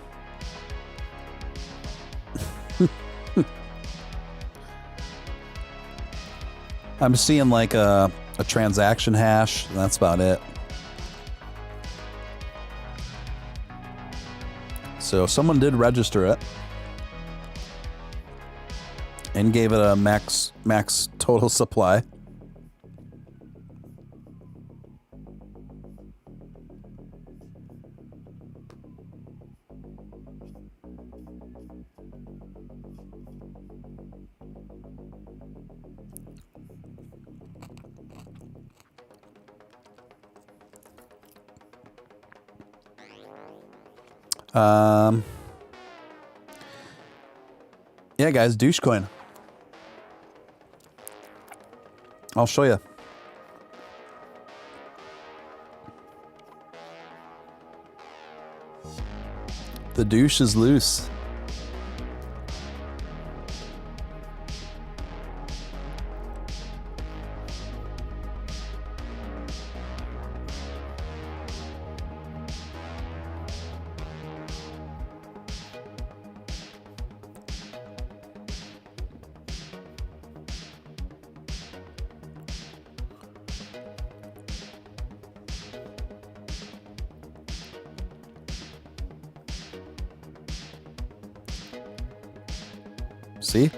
I'm seeing like a transaction hash. That's about it. So someone did register it and gave it a max total supply. Yeah, guys, Dogecoin. I'll show you. The douche is loose. See?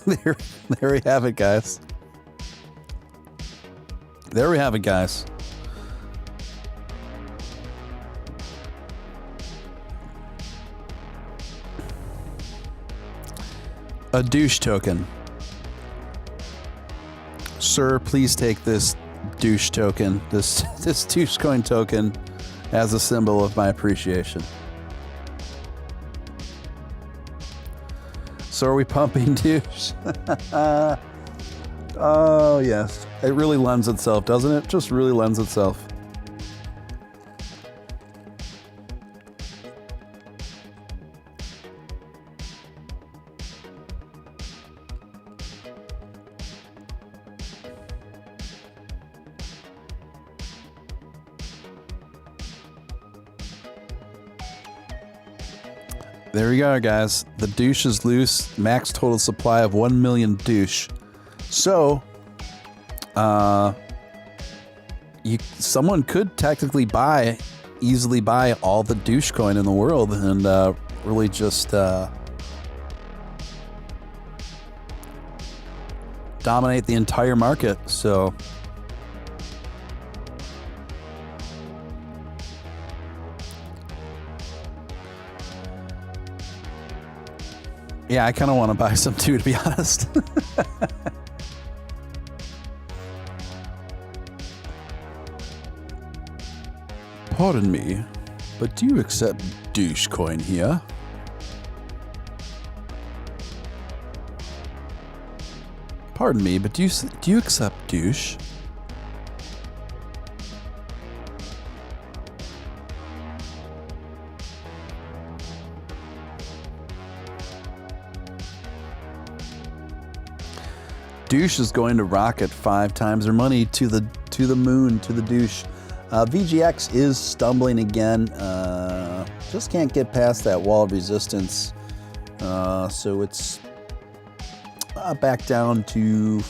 There we have it, guys. There we have it, guys. A douche token. Sir, please take this douche token, this Dogecoin token, as a symbol of my appreciation. So are we pumping douche? Oh yes, it really lends itself, doesn't it? Just really lends itself. There we go, guys. The douche is loose. Max total supply of 1 million douche. So, someone could technically easily buy all the douche coin in the world and really just dominate the entire market. So, Yeah, I kind of want to buy some too, to be honest. Pardon me, but do you accept douche coin here? Pardon me, but do you accept douche? Douche is going to rocket 5 times their money to the moon, to the douche. VGX is stumbling again. Just can't get past that wall of resistance. So it's back down to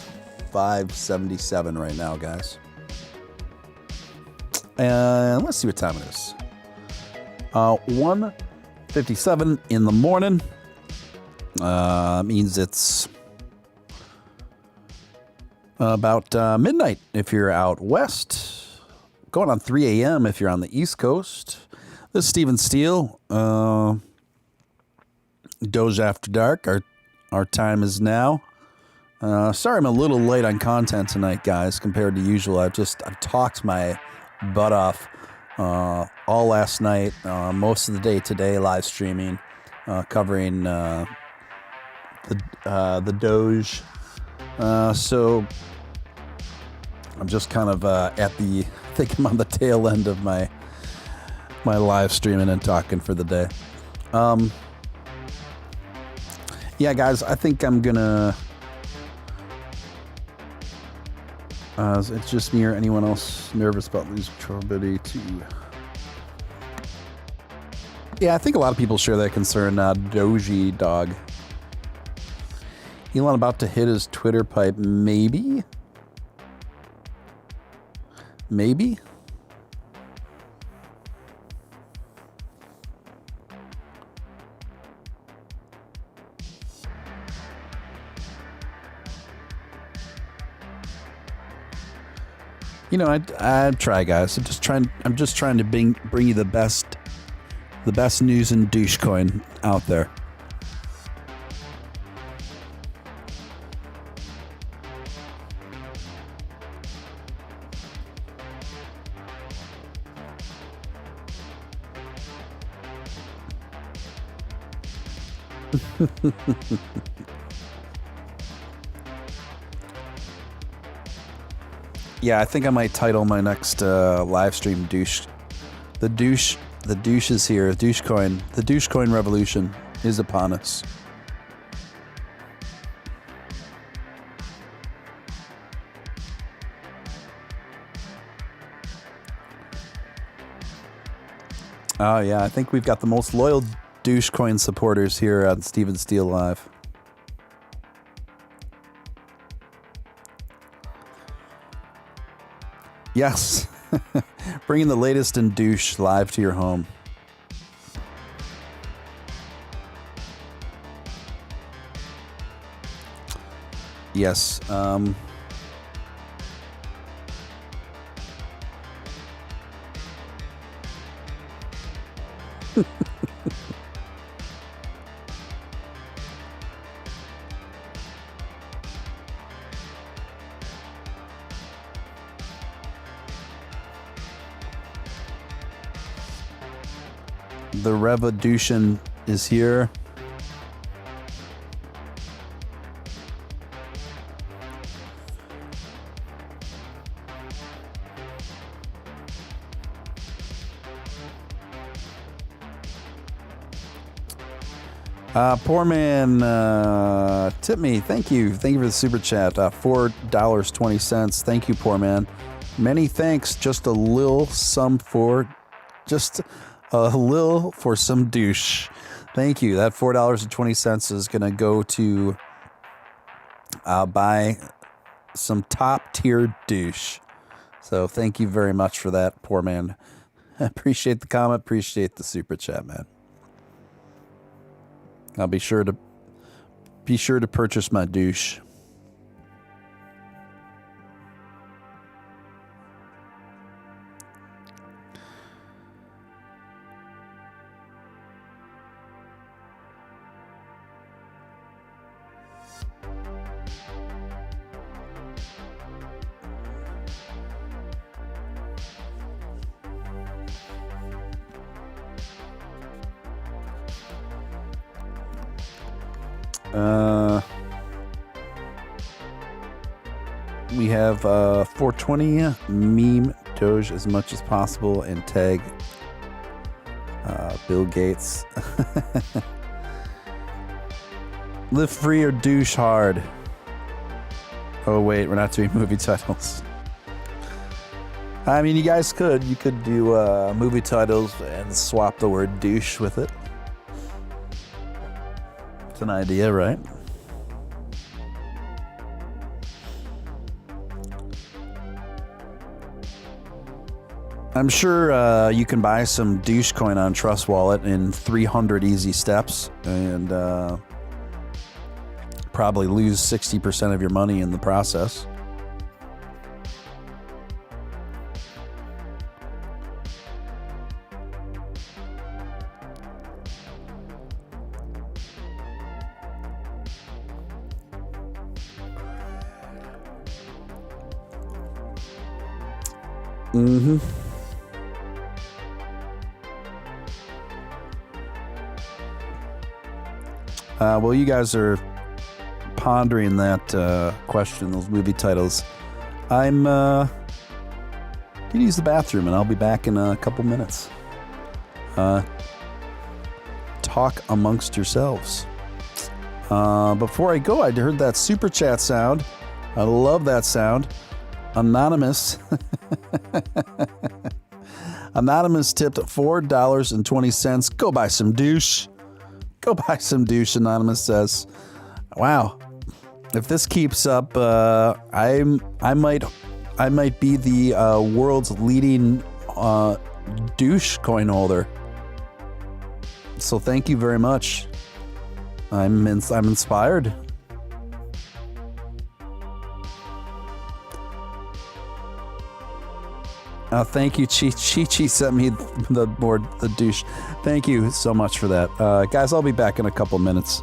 577 right now, guys. And let's see what time it is. 1:57 in the morning. Means it's about midnight if you're out west. Going on 3 a.m. if you're on the East Coast. This is Steven Steele. Doge After Dark. Our time is now. Sorry I'm a little late on content tonight, guys, compared to usual. I've talked my butt off all last night, most of the day today, live streaming, covering the Doge. So I'm just kind of I think I'm on the tail end of my live streaming and talking for the day. Yeah, guys, I think I'm gonna. It's just me or anyone else nervous about losing ability to. Yeah, I think a lot of people share that concern. Doge dog. Elon about to hit his Twitter pipe, maybe. Maybe. You know, I'd try, guys. I'm just trying to bring you the best news in Dogecoin out there. Yeah, I think I might title my next live stream "Douche." The douche is here. Douchecoin. The Douchecoin revolution is upon us. Oh yeah, I think we've got the most loyal Douchecoin supporters here on Steven Steele Live. Yes. Bringing the latest in douche live to your home. Yes. The revolution is here. Poor man, tip me. Thank you. Thank you for the super chat. $4.20. Thank you, poor man. Many thanks. Just a little some for some douche. Thank you. That $4.20 is going to go to buy some top tier douche. So thank you very much for that, poor man. Appreciate the comment. Appreciate the super chat, man. I'll be sure to purchase my douche. We have 420 meme Doge as much as possible and tag Bill Gates. Live free or douche hard. Oh wait, we're not doing movie titles. I mean, you guys could. You could do movie titles and swap the word douche with it. It's an idea, right? I'm sure you can buy some douche coin on Trust Wallet in 300 easy steps and probably lose 60% of your money in the process. Mm-hmm. Well, you guys are pondering that question, those movie titles. I'm gonna use the bathroom, and I'll be back in a couple minutes. Talk amongst yourselves. Before I go, I heard that super chat sound. I love that sound. Anonymous. Anonymous tipped $4.20. Go buy some douche. Go buy some douche, Anonymous says. Wow. If this keeps up, I might be the world's leading douche coin holder. So thank you very much. I'm inspired. Thank you, Chi sent me the douche. Thank you so much for that. Guys, I'll be back in a couple minutes.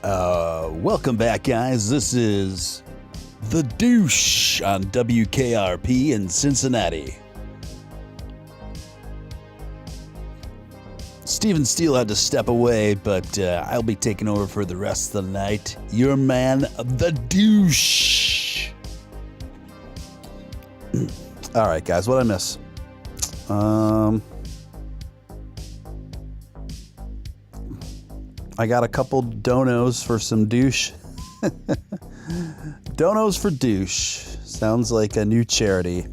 Welcome back, guys. This is The Douche on WKRP in Cincinnati. Steven Steele had to step away, but I'll be taking over for the rest of the night. Your man, The Douche. All right, guys, what did I miss? I got a couple donos for some douche. Donos for douche. Sounds like a new charity.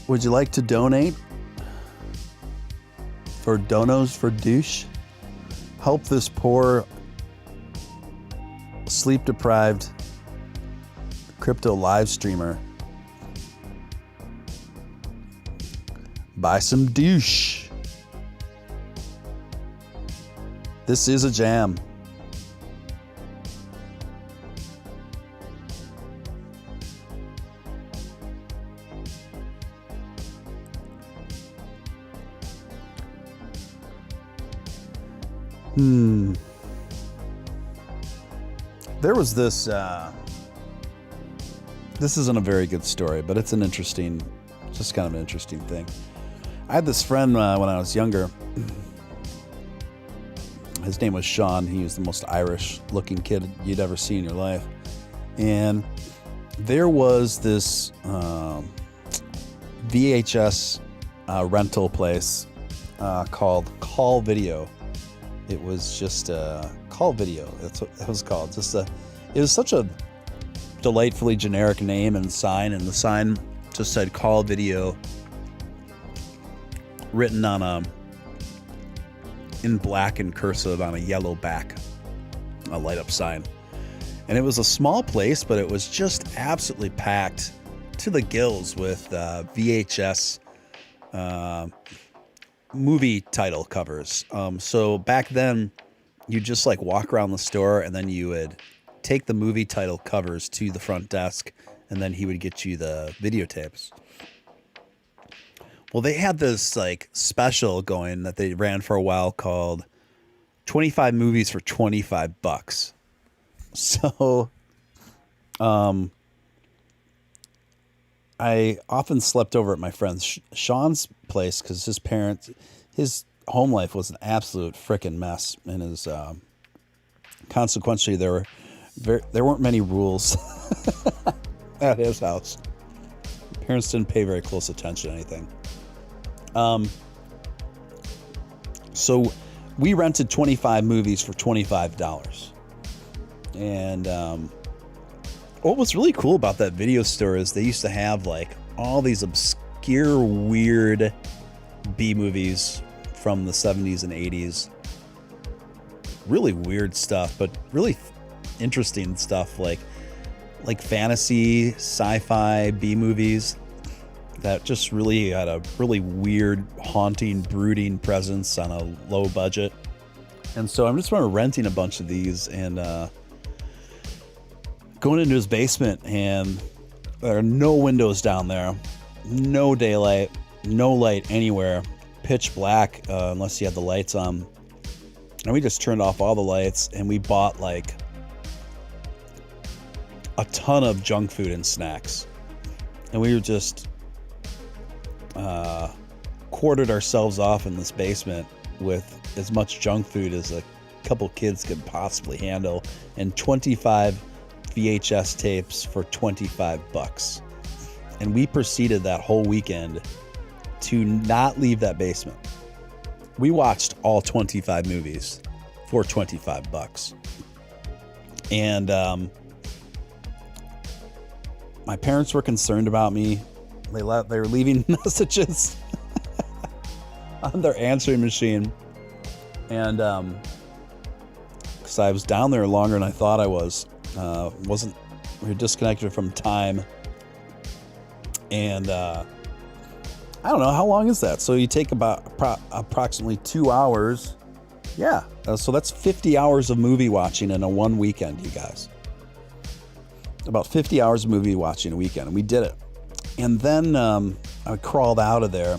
Would you like to donate for donos for douche? Help this poor, sleep-deprived crypto live streamer buy some douche. This is a jam. There was this, this isn't a very good story, but it's an interesting, just kind of an interesting thing. I had this friend when I was younger. His name was Sean. He was the most Irish looking kid you'd ever see in your life. And there was this VHS rental place called Call Video. It was just Call Video. That's what it was called. It was such a delightfully generic name and sign, and the sign just said Call Video written on in black and cursive on a yellow back, a light up sign. And it was a small place, but it was just absolutely packed to the gills with VHS movie title covers. So back then, you just like walk around the store, and then you would take the movie title covers to the front desk, and then he would get you the videotapes. Well, they had this like special going that they ran for a while called 25 movies for $25. So, I often slept over at my friend Sean's place because his home life was an absolute frickin' mess, and his consequently there weren't many rules at his house. Parents didn't pay very close attention to anything. So we rented 25 movies for $25. And what was really cool about that video store is they used to have like all these obscure, weird B movies from the 70s and 80s. Really weird stuff, but really interesting stuff like fantasy, sci-fi B movies that just really had a really weird, haunting, brooding presence on a low budget. And so I'm just renting a bunch of these and going into his basement, and there are no windows down there, no daylight, no light anywhere, pitch black unless you had the lights on. And we just turned off all the lights, and we bought like a ton of junk food and snacks. And we were just quartered ourselves off in this basement with as much junk food as a couple kids could possibly handle, and 25 VHS tapes for $25. And we proceeded that whole weekend to not leave that basement. We watched all 25 movies for $25. And my parents were concerned about me. They were leaving messages on their answering machine. And because I was down there longer than I thought I was. We were disconnected from time. And I don't know, how long is that? So you take about approximately 2 hours. Yeah, so that's 50 hours of movie watching in a one weekend, you guys. About 50 hours of movie watching a weekend, and we did it. And then I crawled out of there,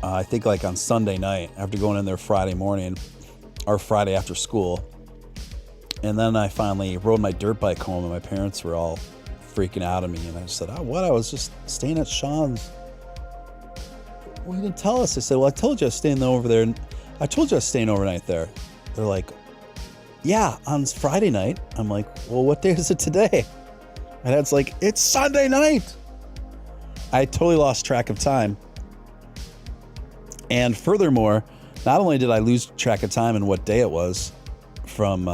I think like on Sunday night, after going in there Friday morning, or Friday after school. And then I finally rode my dirt bike home, and my parents were all freaking out at me. And I said, oh, what? I was just staying at Sean's. Well, you didn't tell us. I said, well, I told you I was staying over there. And I told you I was staying overnight there. They're like, yeah, on Friday night. I'm like, well, what day is it today? And Dad's like, it's Sunday night. I totally lost track of time. And furthermore, not only did I lose track of time and what day it was from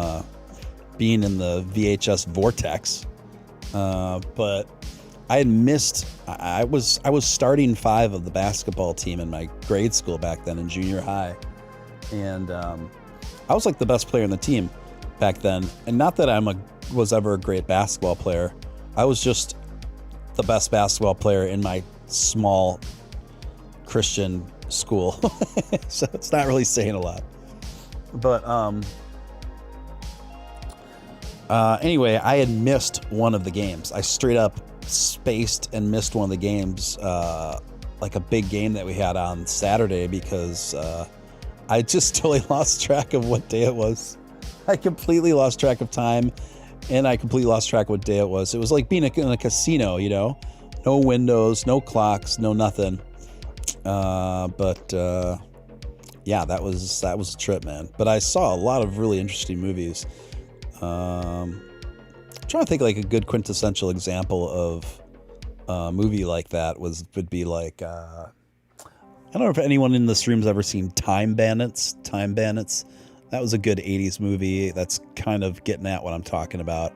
being in the VHS vortex, but I had missed. I was starting 5 of the basketball team in my grade school back then in junior high, and I was like the best player in the team back then. And not that was ever a great basketball player. I was just the best basketball player in my small Christian school. So it's not really saying a lot. But anyway, I had missed one of the games. I straight up spaced and missed one of the games, like a big game that we had on Saturday, because I just totally lost track of what day it was. I completely lost track of time, and I completely lost track of what day it was. It was like being in a casino, you know? No windows, no clocks, no nothing. But yeah, that was a trip, man. But I saw a lot of really interesting movies. I'm trying to think like a good quintessential example of a movie like that would be like, I don't know if anyone in this room's ever seen Time Bandits. Time Bandits. That was a good 80s movie that's kind of getting at what I'm talking about.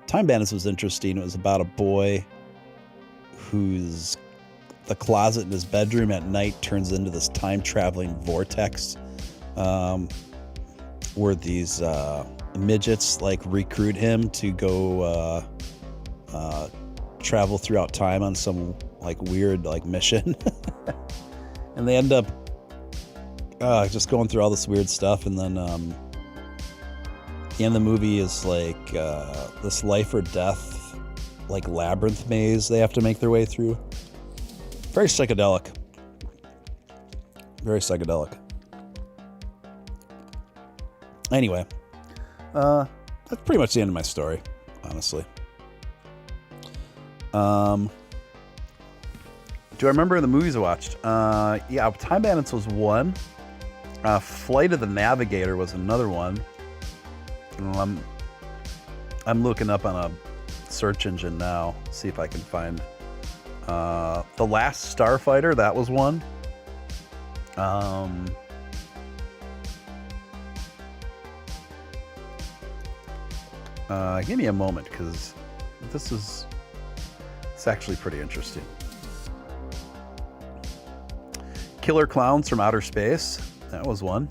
Time Bandits was interesting. It was about a boy whose the closet in his bedroom at night turns into this time-traveling vortex, where these midgets like recruit him to go travel throughout time on some like weird like mission. And they end up just going through all this weird stuff, and then the end of the movie is like this life or death like labyrinth maze they have to make their way through. Very psychedelic. Very psychedelic. Anyway, that's pretty much the end of my story, honestly. Do I remember the movies I watched? Yeah, Time Bandits was one. Flight of the Navigator was another one. I'm looking up on a search engine now, see if I can find The Last Starfighter. That was one. Give me a moment, because it's actually pretty interesting. Killer Clowns from Outer Space. That was one.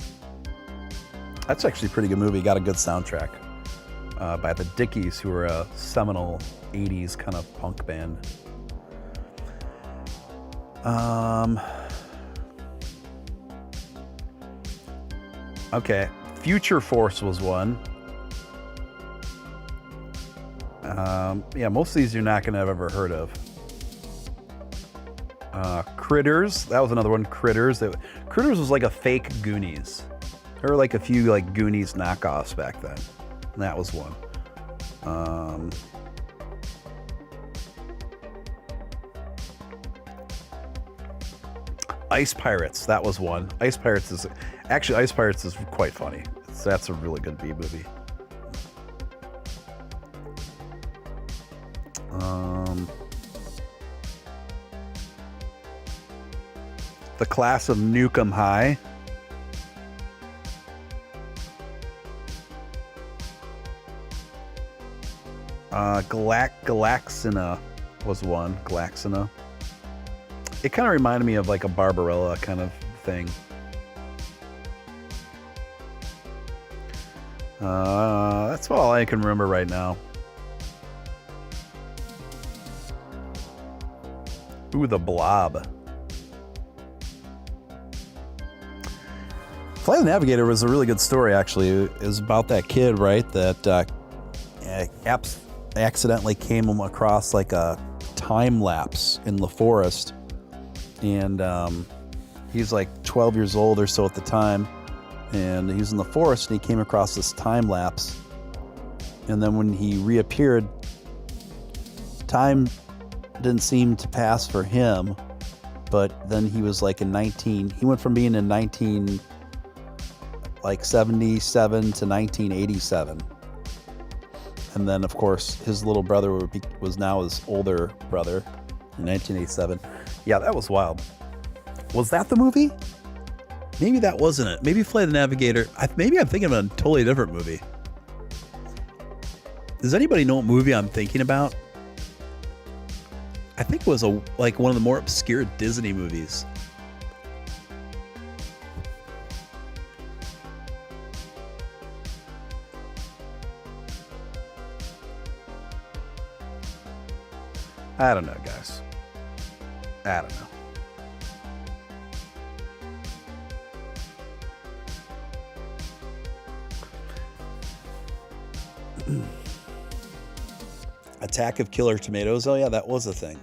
That's actually a pretty good movie. Got a good soundtrack by the Dickies, who were a seminal 80s kind of punk band. Okay, Future Force was one. Yeah, most of these you're not going to have ever heard of. Critters, that was another one. Critters was like a fake Goonies. There were like a few like Goonies knockoffs back then. And that was one. Ice Pirates, that was one. Ice Pirates is quite funny. That's a really good B movie. The Class of Nukem High. Galaxina was one. Galaxina. It kind of reminded me of like a Barbarella kind of thing. That's all I can remember right now. Ooh, The Blob. Flight of the Navigator was a really good story, actually. It was about that kid, right, that accidentally came across like a time lapse in the forest. And he was like 12 years old or so at the time. And he was in the forest and he came across this time lapse. And then when he reappeared, time didn't seem to pass for him. But then he was like he went from being in 77 to 1987. And then, of course, his little brother was now his older brother in 1987. Yeah, that was wild. Was that the movie? Maybe that wasn't it. Maybe Flight of the Navigator. Maybe I'm thinking of a totally different movie. Does anybody know what movie I'm thinking about? I think it was one of the more obscure Disney movies. I don't know, guys. I don't know. Attack of Killer Tomatoes. Oh, yeah, that was a thing.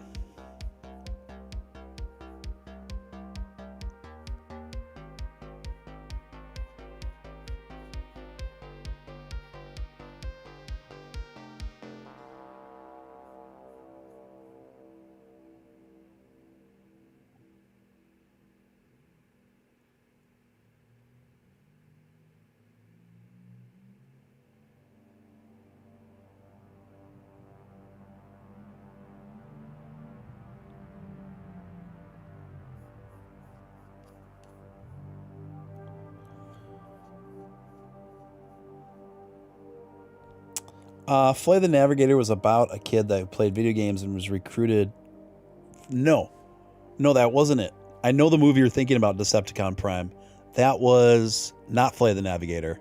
Flight of the Navigator was about a kid that played video games and was recruited. No, that wasn't it. I know the movie you're thinking about, Decepticon Prime. That was not Flight of the Navigator.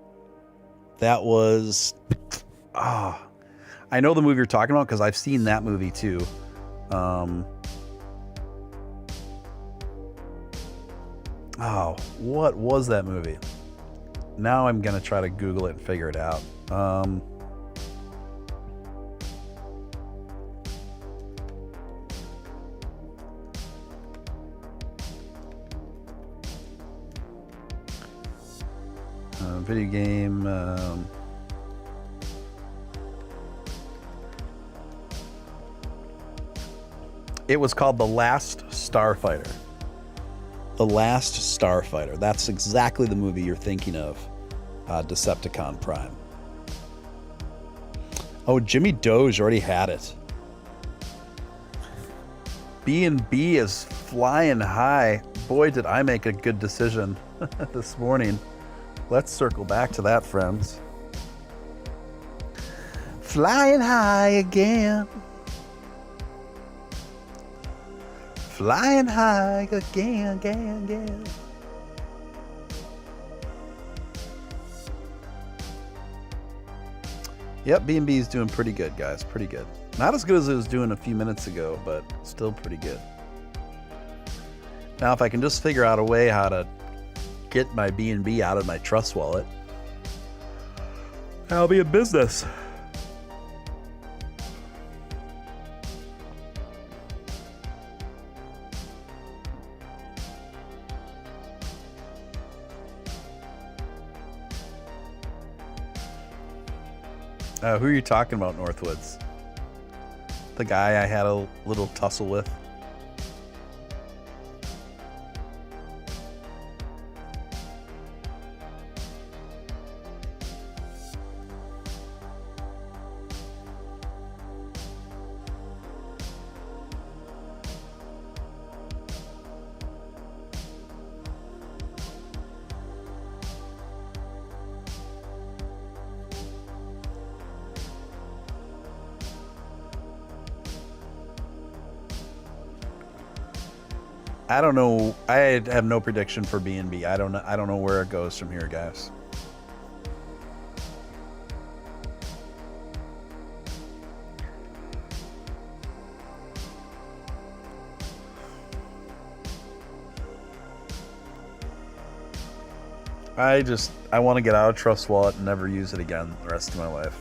That was... I know the movie you're talking about because I've seen that movie too. What was that movie? Now I'm going to try to Google it and figure it out. Video game. It was called The Last Starfighter. The Last Starfighter. That's exactly the movie you're thinking of. Decepticon Prime. Oh, Jimmy Doge already had it. B&B is flying high. Boy, did I make a good decision this morning. Let's circle back to that, friends. Flying high again. Flying high again. Yep, B&B is doing pretty good, guys. Pretty good. Not as good as it was doing a few minutes ago, but still pretty good. Now, if I can just figure out a way how to get my B&B out of my trust wallet, I'll be in business. Who are you talking about, Northwoods? The guy I had a little tussle with? I don't know. I have no prediction for B&B. I don't know where it goes from here, guys. I want to get out of Trust Wallet and never use it again the rest of my life.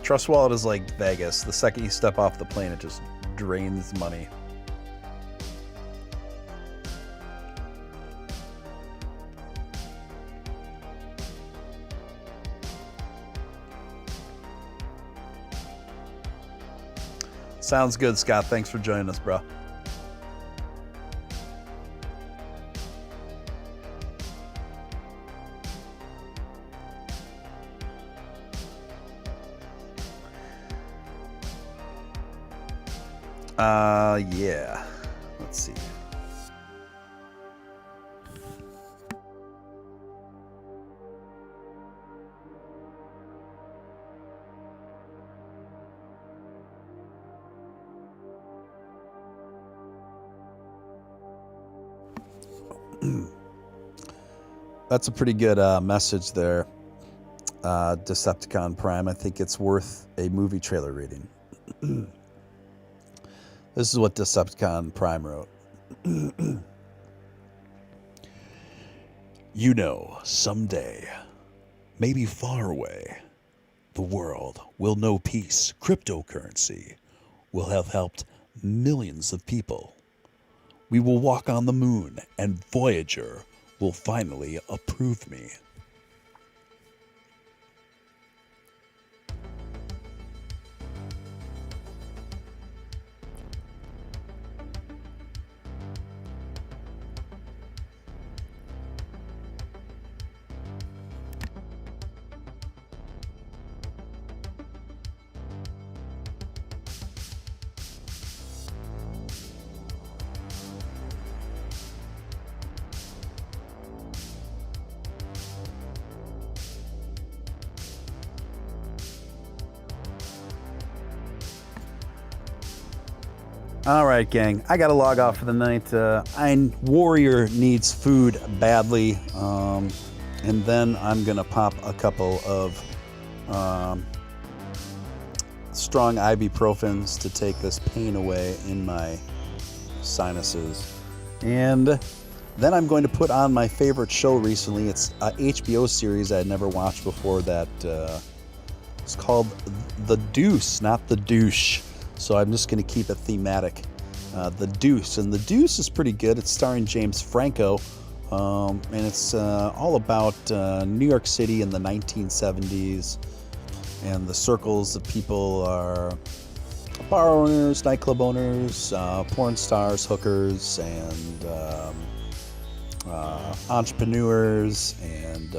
Trust Wallet is like Vegas. The second you step off the plane, it just drains money. Sounds good, Scott. Thanks for joining us, bro. Yeah. Let's see. That's a pretty good message there, Decepticon Prime. I think it's worth a movie trailer reading. This is what Decepticon Prime wrote. You know, someday, maybe far away, the world will know peace. Cryptocurrency will have helped millions of people. We will walk on the moon, and Voyager will finally approve me. All right, gang. I got to log off for the night. Warrior needs food badly. And then I'm going to pop a couple of strong ibuprofens to take this pain away in my sinuses. And then I'm going to put on my favorite show recently. It's a HBO series I had never watched before that it's called The Deuce, not The Douche. So I'm just going to keep it thematic. The Deuce. And The Deuce is pretty good. It's starring James Franco. And it's all about New York City in the 1970s. And the circles of people are bar owners, nightclub owners, porn stars, hookers, and entrepreneurs, and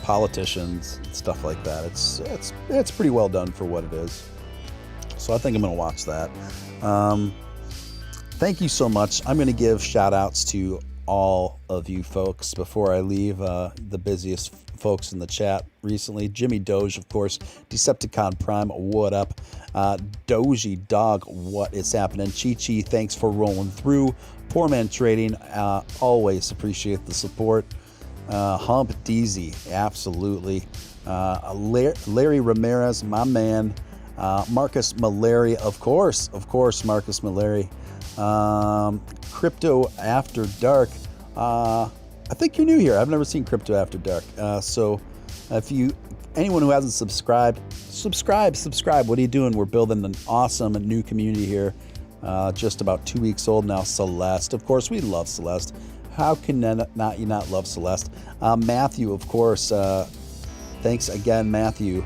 politicians, and stuff like that. It's pretty well done for what it is. So I think I'm going to watch that. Thank you so much. I'm going to give shout outs to all of you folks before I leave. The busiest folks in the chat recently. Jimmy Doge, of course. Decepticon Prime, what up? Doji Dog, what is happening? Chi Chi, thanks for rolling through. Poor Man Trading, always appreciate the support. Hump Deezy, absolutely. Larry Ramirez, my man. Marcus Maleri, of course, Marcus Maleri. Crypto After Dark. I think you're new here. I've never seen Crypto After Dark. So if anyone who hasn't subscribed, subscribe. What are you doing? We're building an awesome new community here. Just about 2 weeks old now. Celeste, of course, we love Celeste. How can you not love Celeste? Matthew, of course. Thanks again, Matthew.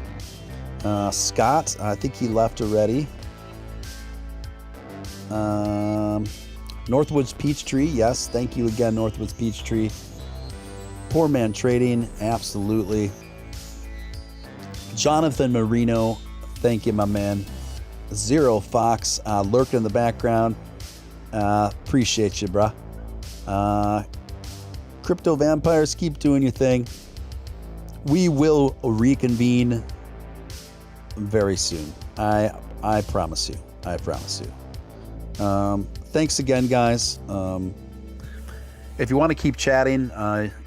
Scott, I think he left already. Northwoods Peachtree, yes, thank you again, Northwoods Peachtree. Poor Man Trading, absolutely. Jonathan Marino, thank you, my man. Zero Fox, lurking in the background. Appreciate you, bruh. Crypto Vampires, keep doing your thing. We will reconvene very soon. I promise you. Thanks again, guys. If you want to keep chatting,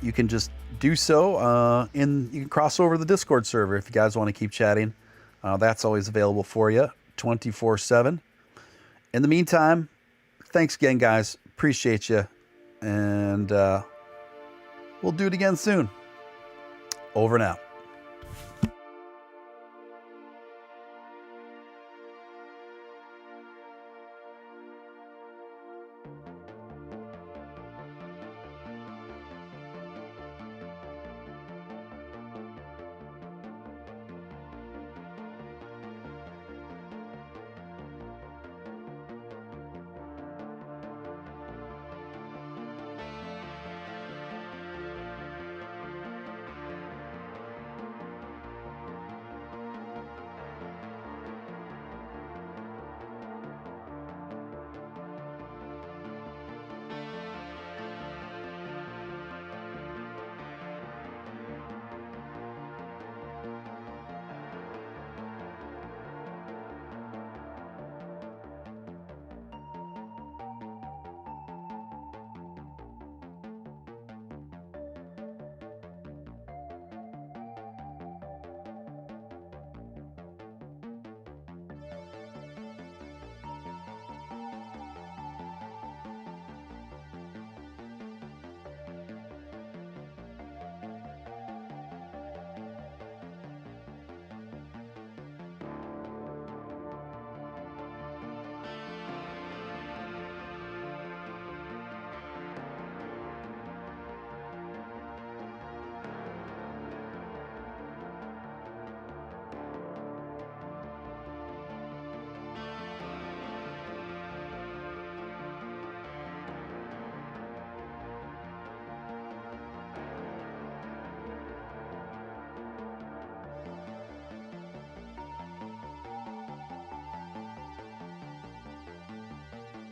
you can just do so. You can cross over the Discord server if you guys want to keep chatting. That's always available for you 24/7. In the meantime, thanks again, guys. Appreciate you. And we'll do it again soon. Over and out.